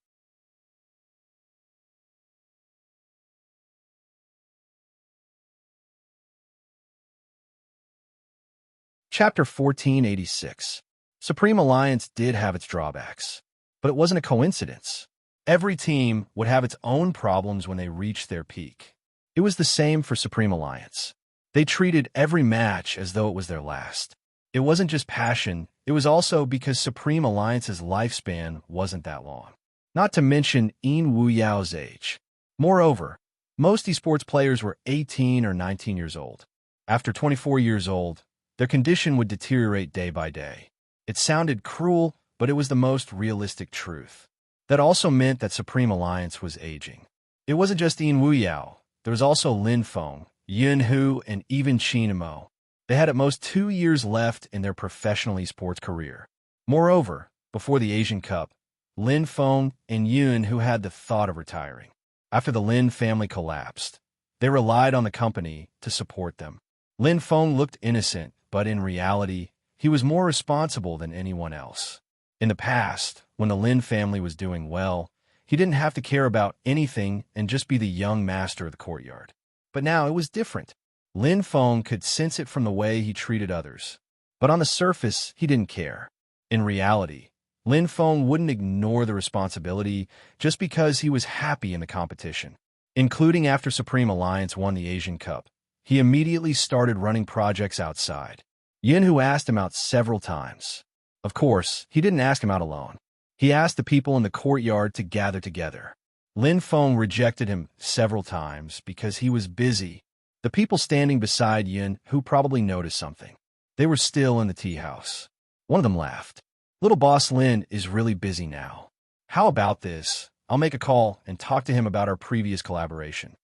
Chapter 1486. Supreme Alliance did have its drawbacks, but it wasn't a coincidence. Every team would have its own problems when they reached their peak. It was the same for Supreme Alliance. They treated every match as though it was their last. It wasn't just passion, it was also because Supreme Alliance's lifespan wasn't that long. Not to mention Yin Wu Yao's age. Moreover, most esports players were 18 or 19 years old. After 24 years old, their condition would deteriorate day by day. It sounded cruel, but it was the most realistic truth. That also meant that Supreme Alliance was aging. It wasn't just Yin Wu Yao. There was also Lin Feng, Yun Hu, and even Chinamo. They had at most 2 years left in their professional esports career. Moreover, before the Asian Cup, Lin Feng and Yun Hu had the thought of retiring. After the Lin family collapsed, they relied on the company to support them. Lin Feng looked innocent, but in reality, he was more responsible than anyone else. In the past, when the Lin family was doing well, he didn't have to care about anything and just be the young master of the courtyard. But now it was different. Lin Feng could sense it from the way he treated others. But on the surface, he didn't care. In reality, Lin Feng wouldn't ignore the responsibility just because he was happy in the competition. Including after Supreme Alliance won the Asian Cup, he immediately started running projects outside. Yin Hu asked him out several times. Of course, he didn't ask him out alone. He asked the people in the courtyard to gather together. Lin Feng rejected him several times because he was busy. The people standing beside Yin Hu probably noticed something. They were still in the tea house. One of them laughed. Little boss Lin is really busy now. How about this? I'll make a call and talk to him about our previous collaboration.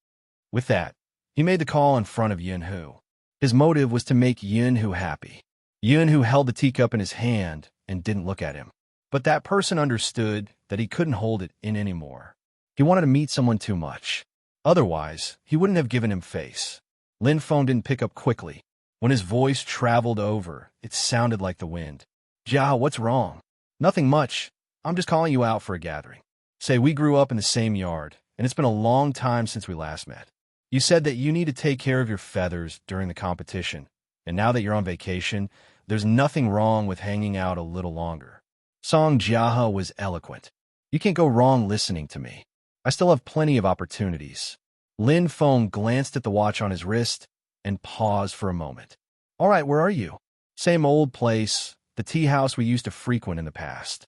With that, he made the call in front of Yin Hu. His motive was to make Yin Hu happy. Yin Hu held the teacup in his hand and didn't look at him. But that person understood that he couldn't hold it in anymore. He wanted to meet someone too much. Otherwise, he wouldn't have given him face. Lin Feng didn't pick up quickly. When his voice traveled over, it sounded like the wind. Jia, what's wrong? Nothing much. I'm just calling you out for a gathering. Say, we grew up in the same yard, and it's been a long time since we last met. You said that you need to take care of your feathers during the competition, and now that you're on vacation, there's nothing wrong with hanging out a little longer. Song Jiahe was eloquent. You can't go wrong listening to me. I still have plenty of opportunities. Lin Feng glanced at the watch on his wrist and paused for a moment. All right, where are you? Same old place, the tea house we used to frequent in the past.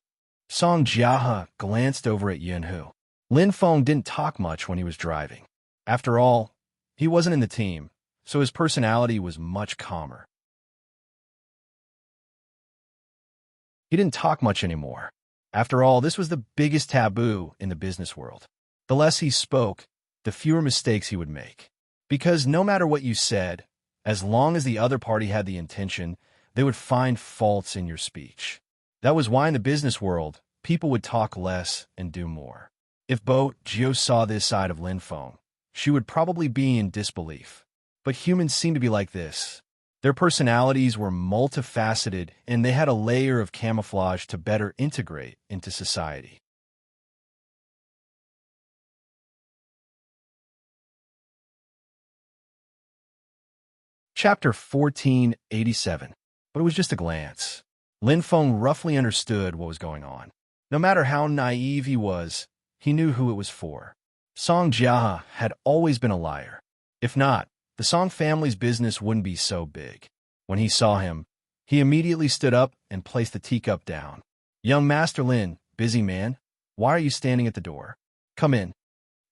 Song Jiahe glanced over at Yin Hu. Lin Feng didn't talk much when he was driving. After all, he wasn't in the team, so his personality was much calmer. He didn't talk much anymore. After all, this was the biggest taboo in the business world. The less he spoke, the fewer mistakes he would make. Because no matter what you said, as long as the other party had the intention, they would find faults in your speech. That was why in the business world, people would talk less and do more. If Bo Jio saw this side of Lin Feng, she would probably be in disbelief. But humans seem to be like this. Their personalities were multifaceted, and they had a layer of camouflage to better integrate into society. Chapter 1487. But it was just a glance. Lin Feng roughly understood what was going on. No matter how naive he was, he knew who it was for. Song Jiahe had always been a liar. If not, the Song family's business wouldn't be so big. When he saw him, he immediately stood up and placed the teacup down. Young Master Lin, busy man, why are you standing at the door? Come in.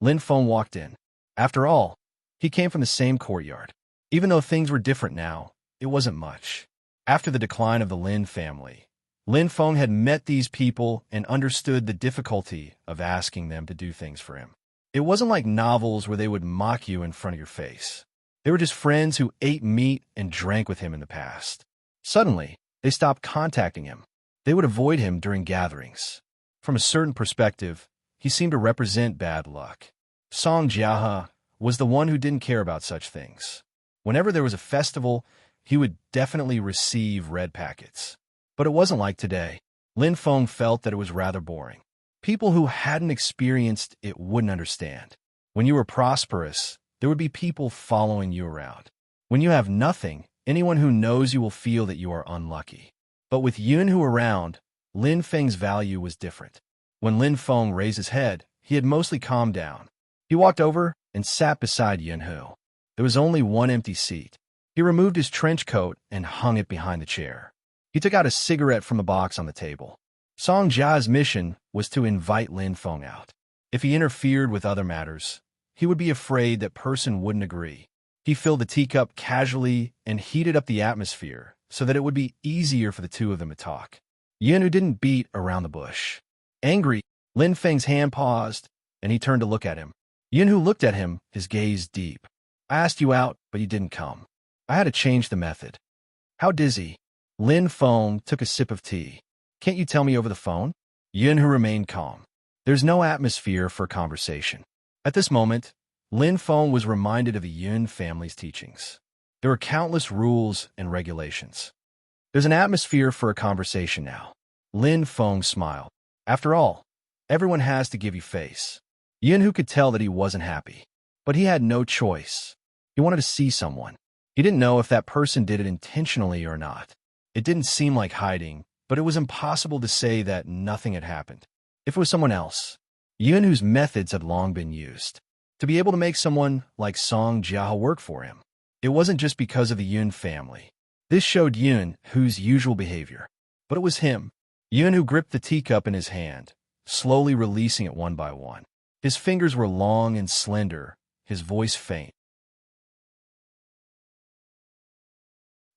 Lin Feng walked in. After all, he came from the same courtyard. Even though things were different now, it wasn't much. After the decline of the Lin family, Lin Feng had met these people and understood the difficulty of asking them to do things for him. It wasn't like novels where they would mock you in front of your face. They were just friends who ate meat and drank with him in the past. Suddenly, they stopped contacting him. They would avoid him during gatherings. From a certain perspective, he seemed to represent bad luck. Song Jiahe was the one who didn't care about such things. Whenever there was a festival, he would definitely receive red packets. But it wasn't like today. Lin Feng felt that it was rather boring. People who hadn't experienced it wouldn't understand. When you were prosperous, there would be people following you around. When you have nothing, anyone who knows you will feel that you are unlucky. But with Yunhu around, Lin Feng's value was different. When Lin Feng raised his head, he had mostly calmed down. He walked over and sat beside Yunhu. There was only one empty seat. He removed his trench coat and hung it behind the chair. He took out a cigarette from the box on the table. Song Jia's mission was to invite Lin Feng out. If he interfered with other matters, he would be afraid that person wouldn't agree. He filled the teacup casually and heated up the atmosphere so that it would be easier for the two of them to talk. Yunhu didn't beat around the bush. Angry, Lin Feng's hand paused, and he turned to look at him. Yunhu looked at him, his gaze deep. I asked you out, but you didn't come. I had to change the method. How dizzy? Lin Feng took a sip of tea. Can't you tell me over the phone? Yunhu remained calm. There's no atmosphere for conversation. At this moment, Lin Feng was reminded of the Yun family's teachings. There were countless rules and regulations. There's an atmosphere for a conversation now. Lin Feng smiled. After all, everyone has to give you face. Yunhu could tell that he wasn't happy. But he had no choice. He wanted to see someone. He didn't know if that person did it intentionally or not. It didn't seem like hiding, but it was impossible to say that nothing had happened. If it was someone else, Yunhu's methods had long been used. To be able to make someone like Song Jiahe work for him. It wasn't just because of the Yun family. This showed Yunhu's usual behavior. But it was him. Yunhu gripped the teacup in his hand, slowly releasing it one by one. His fingers were long and slender, his voice faint.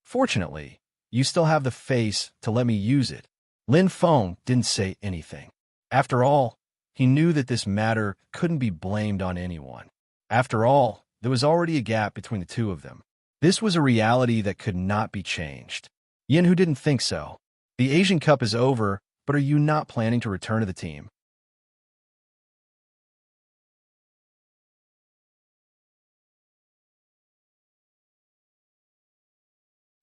Fortunately, you still have the face to let me use it. Lin Feng didn't say anything. After all, he knew that this matter couldn't be blamed on anyone. After all, there was already a gap between the two of them. This was a reality that could not be changed. Yunhu didn't think so. The Asian Cup is over, but are you not planning to return to the team?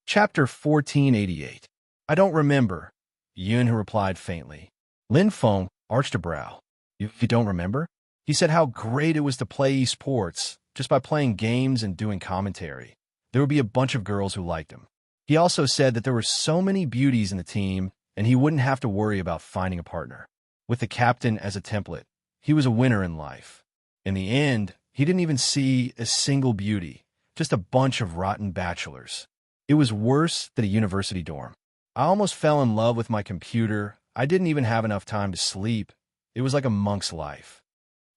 Chapter 1488. I don't remember, Yunhu replied faintly. Lin Feng arched a brow. You don't remember? He said how great it was to play esports, just by playing games and doing commentary. There would be a bunch of girls who liked him. He also said that there were so many beauties in the team, and he wouldn't have to worry about finding a partner. With the captain as a template, he was a winner in life. In the end, he didn't even see a single beauty, just a bunch of rotten bachelors. It was worse than a university dorm. I almost fell in love with my computer. I didn't even have enough time to sleep. It was like a monk's life.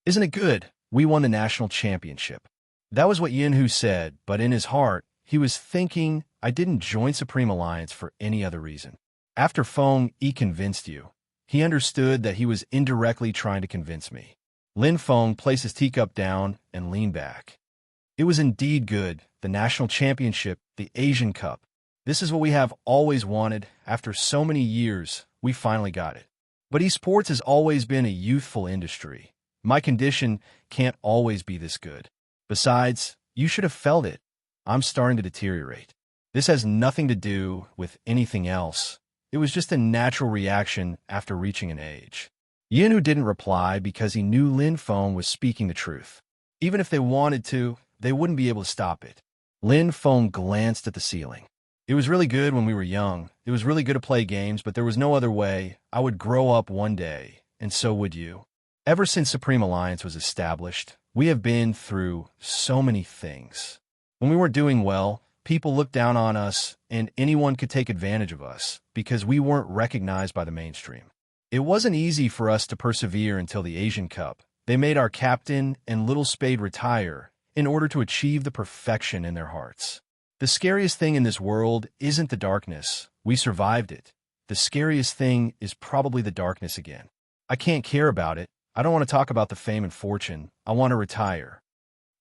Isn't it good? We won the national championship. That was what Yunhu said, but in his heart, he was thinking I didn't join Supreme Alliance for any other reason. After Feng Yi convinced you, he understood that he was indirectly trying to convince me. Lin Feng placed his teacup down and leaned back. It was indeed good, the national championship, the Asian Cup. This is what we have always wanted. After so many years, we finally got it. But esports has always been a youthful industry. My condition can't always be this good. Besides, you should have felt it. I'm starting to deteriorate. This has nothing to do with anything else. It was just a natural reaction after reaching an age. Yunhu didn't reply because he knew Lin Feng was speaking the truth. Even if they wanted to, they wouldn't be able to stop it. Lin Feng glanced at the ceiling. It was really good when we were young. It was really good to play games, but there was no other way. I would grow up one day, and so would you. Ever since Supreme Alliance was established, we have been through so many things. When we weren't doing well, people looked down on us, and anyone could take advantage of us because we weren't recognized by the mainstream. It wasn't easy for us to persevere until the Asian Cup, They made our captain and little spade retire in order to achieve the perfection in their hearts. The scariest thing in this world isn't the darkness. We survived it. The scariest thing is probably the darkness again. I can't care about it. I don't want to talk about the fame and fortune. I want to retire.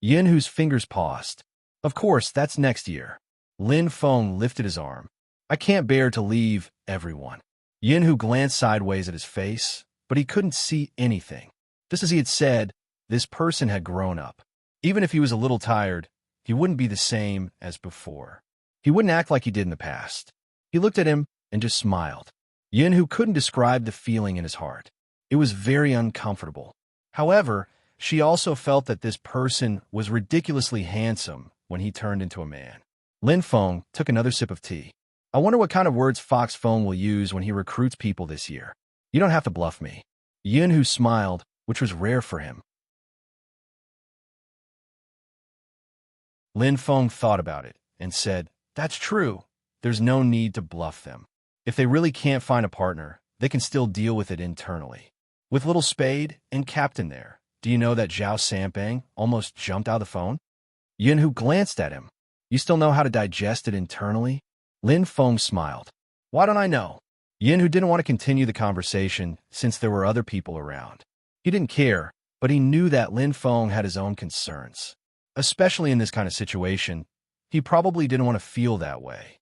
Yinhu's fingers paused. Of course, that's next year. Lin Feng lifted his arm. I can't bear to leave everyone. Yinhu glanced sideways at his face, but he couldn't see anything. Just as he had said, this person had grown up. Even if he was a little tired, he wouldn't be the same as before. He wouldn't act like he did in the past. He looked at him and just smiled. Yinhu couldn't describe the feeling in his heart. It was very uncomfortable. However, she also felt that this person was ridiculously handsome when he turned into a man. Lin Feng took another sip of tea. I wonder what kind of words Fox Feng will use when he recruits people this year. You don't have to bluff me. Yinhu smiled, which was rare for him. Lin Feng thought about it and said, that's true. There's no need to bluff them. If they really can't find a partner, they can still deal with it internally. With Little Spade and Captain there, do you know that Zhao Sanpeng almost jumped out of the phone? Yinhu glanced at him. You still know how to digest it internally? Lin Feng smiled. Why don't I know? Yinhu didn't want to continue the conversation since there were other people around. He didn't care, but he knew that Lin Feng had his own concerns. Especially in this kind of situation, he probably didn't want to feel that way.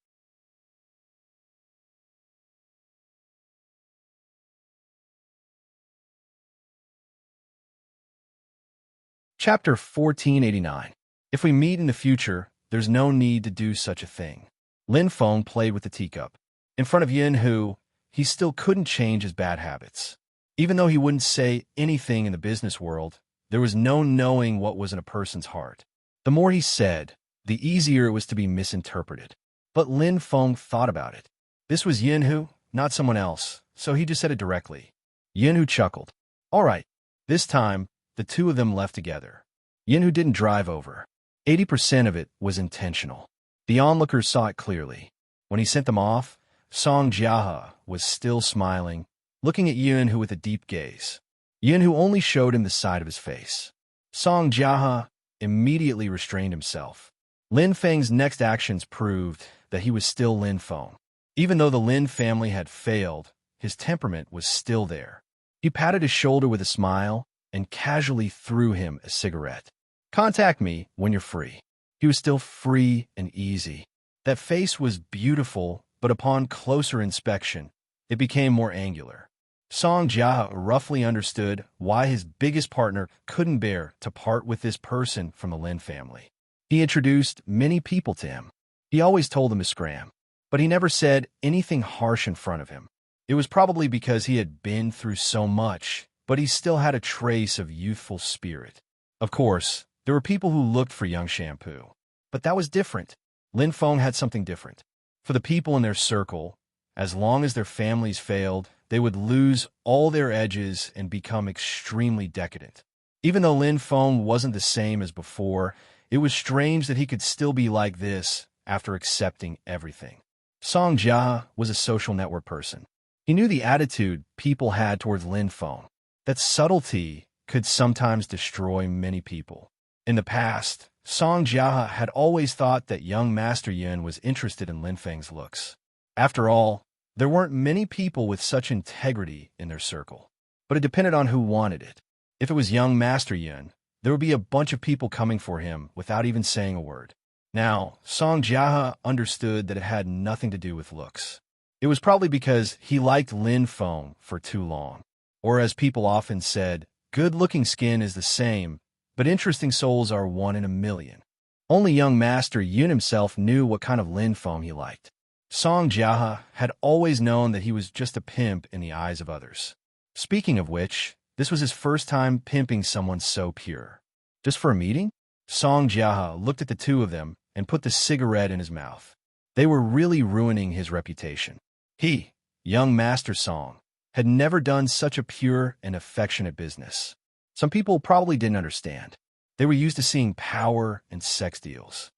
Chapter 1489. If we meet in the future, there's no need to do such a thing. Lin Feng played with the teacup. In front of Yinhu, he still couldn't change his bad habits. Even though he wouldn't say anything in the business world, there was no knowing what was in a person's heart. The more he said, the easier it was to be misinterpreted. But Lin Feng thought about it. This was Yinhu, not someone else, so he just said it directly. Yinhu chuckled. All right, this time, the two of them left together. Yinhu didn't drive over. 80% of it was intentional. The onlookers saw it clearly. When he sent them off, Song Jiahe was still smiling, looking at Yinhu with a deep gaze. Yinhu only showed him the side of his face. Song Jiahe immediately restrained himself. Lin Feng's next actions proved that he was still Lin Feng. Even though the Lin family had failed, his temperament was still there. He patted his shoulder with a smile and casually threw him a cigarette. Contact me when you're free. He was still free and easy. That face was beautiful, but upon closer inspection, it became more angular. Song Jiahe roughly understood why his biggest partner couldn't bear to part with this person from the Lin family. He introduced many people to him. He always told them to scram, but he never said anything harsh in front of him. It was probably because he had been through so much, but he still had a trace of youthful spirit. Of course, there were people who looked for young shampoo, but that was different. Lin Feng had something different. For the people in their circle, as long as their families failed, they would lose all their edges and become extremely decadent. Even though Lin Feng wasn't the same as before, it was strange that he could still be like this after accepting everything. Song Jiahe was a social network person. He knew the attitude people had towards Lin Feng. That subtlety could sometimes destroy many people. In the past, Song Jiahe had always thought that young Master Yin was interested in Lin Feng's looks. After all, there weren't many people with such integrity in their circle. But it depended on who wanted it. If it was young Master Yin, there would be a bunch of people coming for him without even saying a word. Now, Song Jiahe understood that it had nothing to do with looks. It was probably because he liked Lin Feng for too long. Or as people often said, good-looking skin is the same, but interesting souls are 1 in a million. Only young Master Yin himself knew what kind of Lin Feng he liked. Song Jiahe had always known that he was just a pimp in the eyes of others. Speaking of which, this was his first time pimping someone so pure. Just for a meeting? Song Jiahe looked at the two of them and put the cigarette in his mouth. They were really ruining his reputation. He, young Master Song, had never done such a pure and affectionate business. Some people probably didn't understand. They were used to seeing power and sex deals.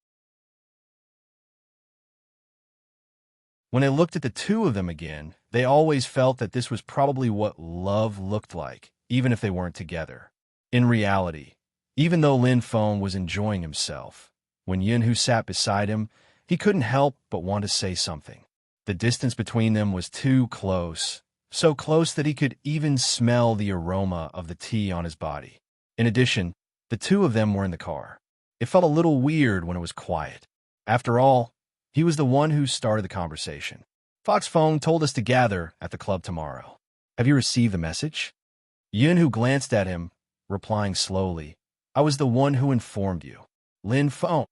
When they looked at the two of them again, they always felt that this was probably what love looked like, even if they weren't together. In reality, even though Lin Feng was enjoying himself, when Yun, who sat beside him, he couldn't help but want to say something. The distance between them was too close, so close that he could even smell the aroma of the tea on his body. In addition, the two of them were in the car. It felt a little weird when it was quiet. After all, he was the one who started the conversation. Fox Feng told us to gather at the club tomorrow. Have you received the message? Yun, who glanced at him, replying slowly, I was the one who informed you. Lin Feng.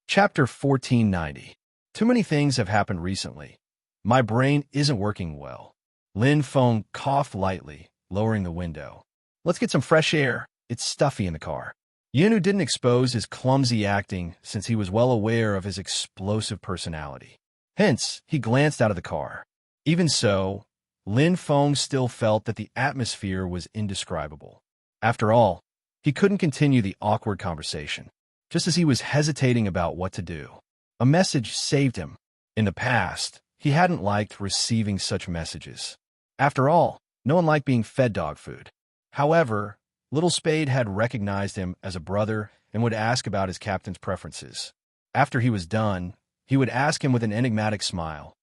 Chapter 1490. Too many things have happened recently. My brain isn't working well. Lin Feng coughed lightly, lowering the window. Let's get some fresh air. It's stuffy in the car. Yin, who didn't expose his clumsy acting since he was well aware of his explosive personality. Hence, he glanced out of the car. Even so, Lin Feng still felt that the atmosphere was indescribable. After all, he couldn't continue the awkward conversation. Just as he was hesitating about what to do, a message saved him. In the past, he hadn't liked receiving such messages. After all, no one liked being fed dog food. However, Little Spade had recognized him as a brother and would ask about his captain's preferences. After he was done, he would ask him with an enigmatic smile,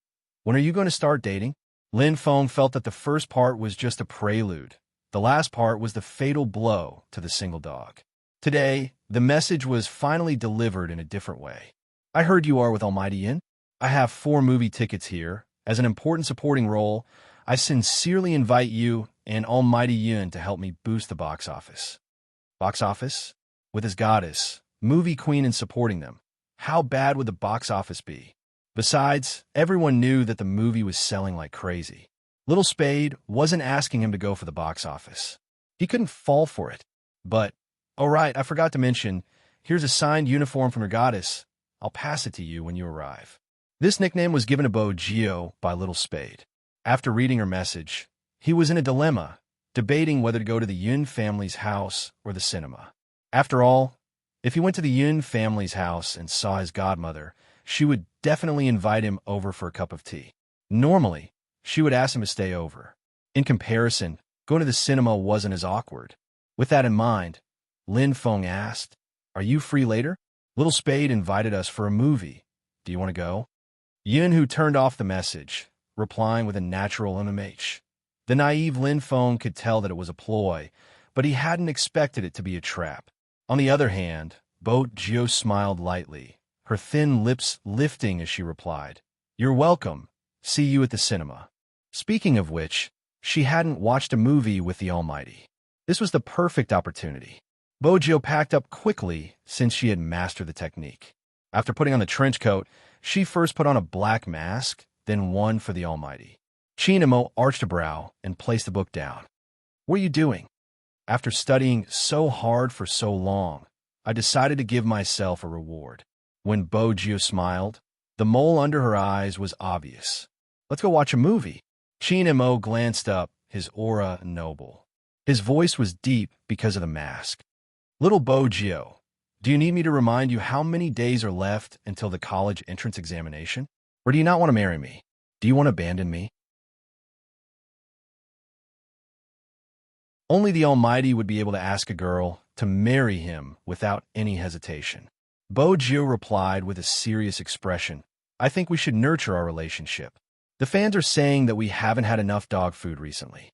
when are you going to start dating? Lin Feng felt that the first part was just a prelude. The last part was the fatal blow to the single dog. Today, the message was finally delivered in a different way. I heard you are with Almighty Yin. I have 4 movie tickets here. As an important supporting role, I sincerely invite you and Almighty Yin to help me boost the box office. Box office? With his goddess, movie queen, and supporting them, how bad would the box office be? Besides, everyone knew that the movie was selling like crazy. Little Spade wasn't asking him to go for the box office. He couldn't fall for it. But, oh right, I forgot to mention, here's a signed uniform from your goddess. I'll pass it to you when you arrive. This nickname was given to Bo Gio by Little Spade. After reading her message, he was in a dilemma, debating whether to go to the Yun family's house or the cinema. After all, if he went to the Yun family's house and saw his godmother, she would definitely invite him over for a cup of tea. Normally, she would ask him to stay over. In comparison, going to the cinema wasn't as awkward. With that in mind, Lin Feng asked, are you free later? Little Spade invited us for a movie. Do you want to go? Yun, who turned off the message, replying with a natural MMH. The naive Lin Feng could tell that it was a ploy, but he hadn't expected it to be a trap. On the other hand, Bo Gio smiled lightly, her thin lips lifting as she replied, you're welcome. See you at the cinema. Speaking of which, she hadn't watched a movie with the Almighty. This was the perfect opportunity. Bo Gio packed up quickly since she had mastered the technique. After putting on the trench coat, she first put on a black mask, then one for the Almighty. Chinamo arched a brow and placed the book down. What are you doing? After studying so hard for so long, I decided to give myself a reward. When Bo Gio smiled, the mole under her eyes was obvious. Let's go watch a movie. Chinamo glanced up, his aura noble. His voice was deep because of the mask. Little Bo Gio, do you need me to remind you how many days are left until the college entrance examination? Or do you not want to marry me? Do you want to abandon me? Only the Almighty would be able to ask a girl to marry him without any hesitation. Bo Gio replied with a serious expression, I think we should nurture our relationship. The fans are saying that we haven't had enough dog food recently.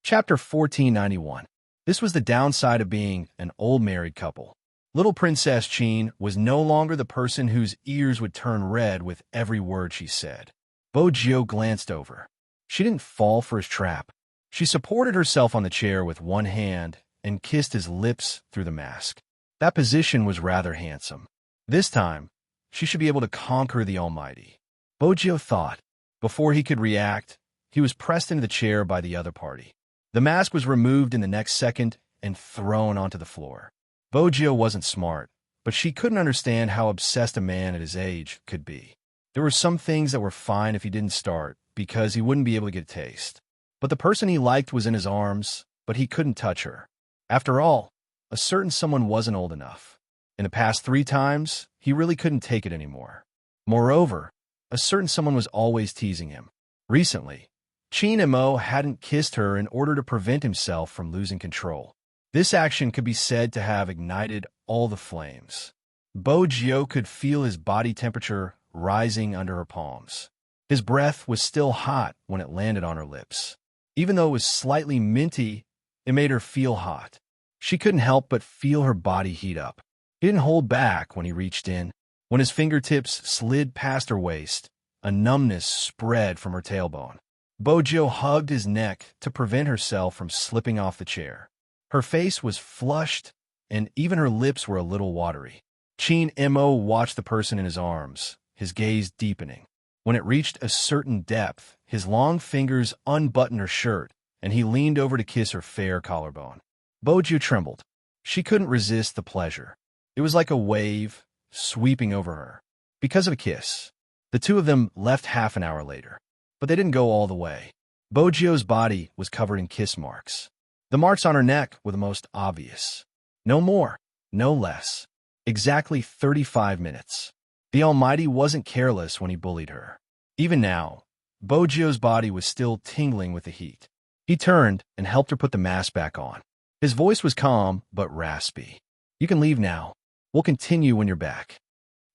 Chapter 1491. This was the downside of being an old married couple. Little Princess Chin was no longer the person whose ears would turn red with every word she said. Bo Gio glanced over. She didn't fall for his trap. She supported herself on the chair with one hand and kissed his lips through the mask. That position was rather handsome. This time, she should be able to conquer the Almighty. Bo Gio thought. Before he could react, he was pressed into the chair by the other party. The mask was removed in the next second and thrown onto the floor. Bo Gio wasn't smart, but she couldn't understand how obsessed a man at his age could be. There were some things that were fine if he didn't start, because he wouldn't be able to get a taste. But the person he liked was in his arms, but he couldn't touch her. After all, a certain someone wasn't old enough. In the past 3 times, he really couldn't take it anymore. Moreover, a certain someone was always teasing him. Recently, Chin Mo hadn't kissed her in order to prevent himself from losing control. This action could be said to have ignited all the flames. Bo Jio could feel his body temperature rising under her palms. His breath was still hot when it landed on her lips. Even though it was slightly minty, it made her feel hot. She couldn't help but feel her body heat up. He didn't hold back when he reached in. When his fingertips slid past her waist, a numbness spread from her tailbone. Bojo hugged his neck to prevent herself from slipping off the chair. Her face was flushed, and even her lips were a little watery. Chin Mo watched the person in his arms, his gaze deepening. When it reached a certain depth, his long fingers unbuttoned her shirt, and he leaned over to kiss her fair collarbone. Bojo trembled. She couldn't resist the pleasure. It was like a wave sweeping over her. Because of a kiss, the two of them left half an hour later. But they didn't go all the way. Bojo's body was covered in kiss marks. The marks on her neck were the most obvious. No more, no less. Exactly 35 minutes. The Almighty wasn't careless when he bullied her. Even now, Bojo's body was still tingling with the heat. He turned and helped her put the mask back on. His voice was calm but raspy. "You can leave now. We'll continue when you're back."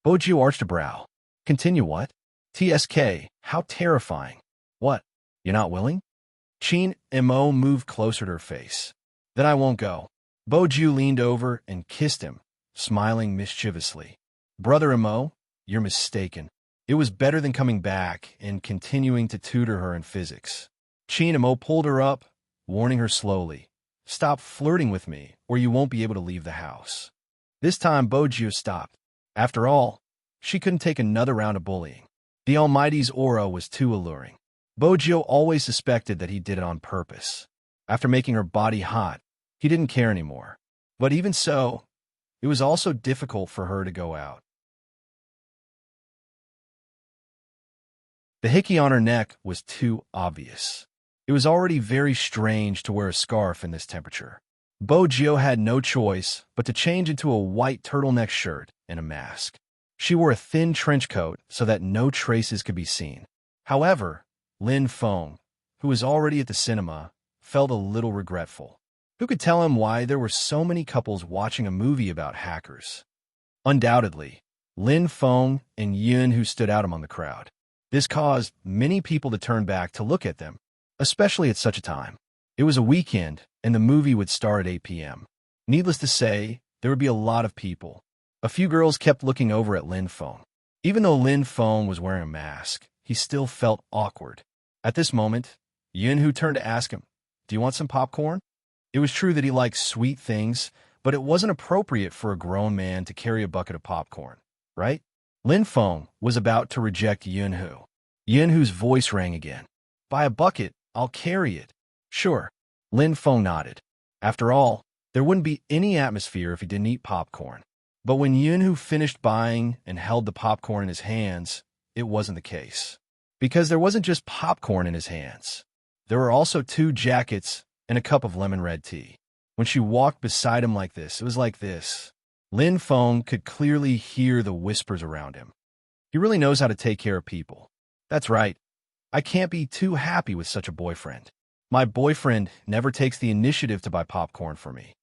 Bojo arched a brow. "Continue what? TSK, how terrifying. What, you're not willing?" Chin Mo moved closer to her face. "Then I won't go." Bojo leaned over and kissed him, smiling mischievously. "Brother Mo, you're mistaken. It was better than coming back and continuing to tutor her in physics." Chin Mo pulled her up, warning her slowly, "Stop flirting with me, or you won't be able to leave the house." This time Bojo stopped. After all, she couldn't take another round of bullying. The Almighty's aura was too alluring. Bojo always suspected that he did it on purpose. After making her body hot, he didn't care anymore. But even so, it was also difficult for her to go out. The hickey on her neck was too obvious. It was already very strange to wear a scarf in this temperature. Bojo had no choice but to change into a white turtleneck shirt and a mask. She wore a thin trench coat so that no traces could be seen. However, Lin Feng, who was already at the cinema, felt a little regretful. Who could tell him why there were so many couples watching a movie about hackers? Undoubtedly, Lin Feng and Yun who stood out among the crowd. This caused many people to turn back to look at them, especially at such a time. It was a weekend, and the movie would start at 8 p.m. Needless to say, there would be a lot of people. A few girls kept looking over at Lin Feng. Even though Lin Feng was wearing a mask, he still felt awkward. At this moment, Yunhu turned to ask him, "Do you want some popcorn?" It was true that he liked sweet things, but it wasn't appropriate for a grown man to carry a bucket of popcorn, right? Lin Feng was about to reject Yunhu. Yunhu's voice rang again. "Buy a bucket, I'll carry it." "Sure." Lin Feng nodded. After all, there wouldn't be any atmosphere if he didn't eat popcorn. But when Yunhu finished buying and held the popcorn in his hands, it wasn't the case. Because there wasn't just popcorn in his hands. There were also 2 jackets and a cup of lemon red tea. When she walked beside him like this, it was like this. Lin Feng could clearly hear the whispers around him. He really knows how to take care of people. That's right. I can't be too happy with such a boyfriend. My boyfriend never takes the initiative to buy popcorn for me.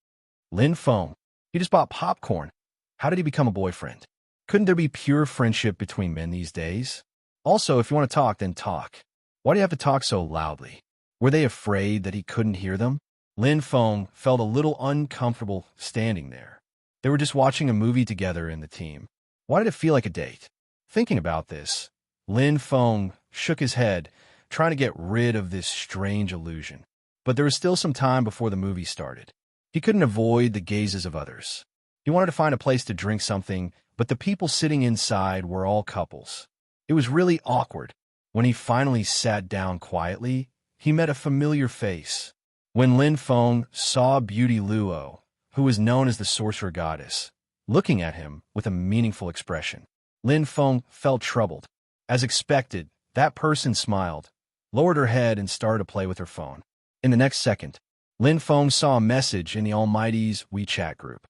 Lin Feng, he just bought popcorn. How did he become a boyfriend? Couldn't there be pure friendship between men these days? Also, if you want to talk, then talk. Why do you have to talk so loudly? Were they afraid that he couldn't hear them? Lin Feng felt a little uncomfortable standing there. They were just watching a movie together in the team. Why did it feel like a date? Thinking about this, Lin Feng shook his head, trying to get rid of this strange illusion. But there was still some time before the movie started. He couldn't avoid the gazes of others. He wanted to find a place to drink something, but the people sitting inside were all couples. It was really awkward. When he finally sat down quietly, he met a familiar face. When Lin Feng saw Beauty Luo, who was known as the sorcerer goddess, looking at him with a meaningful expression, Lin Feng felt troubled. As expected, that person smiled, lowered her head, and started to play with her phone. In the next second, Lin Feng saw a message in the Almighty's WeChat group.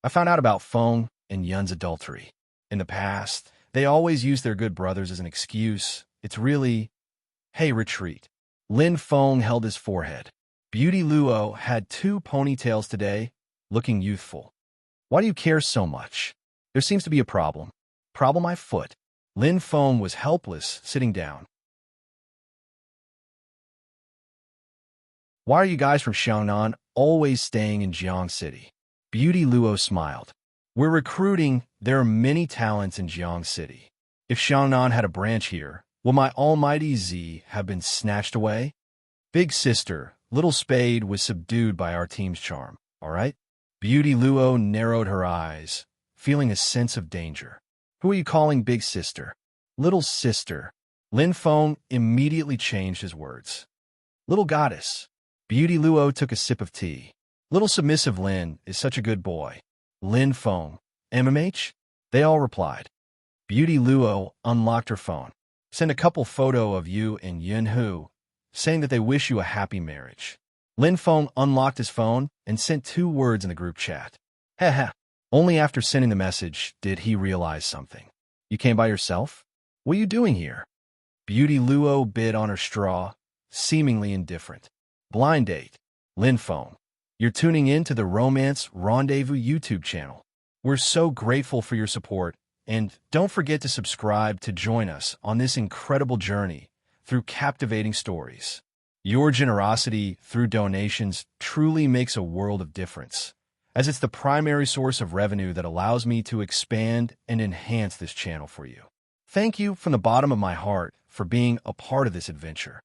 I found out about Feng and Yun's adultery. In the past, they always used their good brothers as an excuse. It's really, hey, retreat. Lin Feng held his forehead. Beauty Luo had 2 ponytails today, looking youthful. Why do you care so much? There seems to be a problem. Problem my foot. Lin Feng was helpless, sitting down. Why are you guys from Xiangnan always staying in Jiang City? Beauty Luo smiled. We're recruiting. There are many talents in Jiang City. If Xiangnan had a branch here, would my almighty Z have been snatched away? Big sister, Little Spade was subdued by our team's charm, all right? Beauty Luo narrowed her eyes, feeling a sense of danger. Who are you calling big sister? Little sister. Lin Feng immediately changed his words. Little goddess. Beauty Luo took a sip of tea. Little submissive Lin is such a good boy. Lin Feng. MMH? They all replied. Beauty Luo unlocked her phone. Sent a couple photo of you and Yun Hu, saying that they wish you a happy marriage. Lin Feng unlocked his phone and sent 2 words in the group chat. Heh. Only after sending the message did he realize something. You came by yourself? What are you doing here? Beauty Luo bit on her straw, seemingly indifferent. Blind date. Lin Feng. You're tuning in to the Romance Rendezvous YouTube channel. We're so grateful for your support, and don't forget to subscribe to join us on this incredible journey through captivating stories. Your generosity through donations truly makes a world of difference, as it's the primary source of revenue that allows me to expand and enhance this channel for you. Thank you from the bottom of my heart for being a part of this adventure.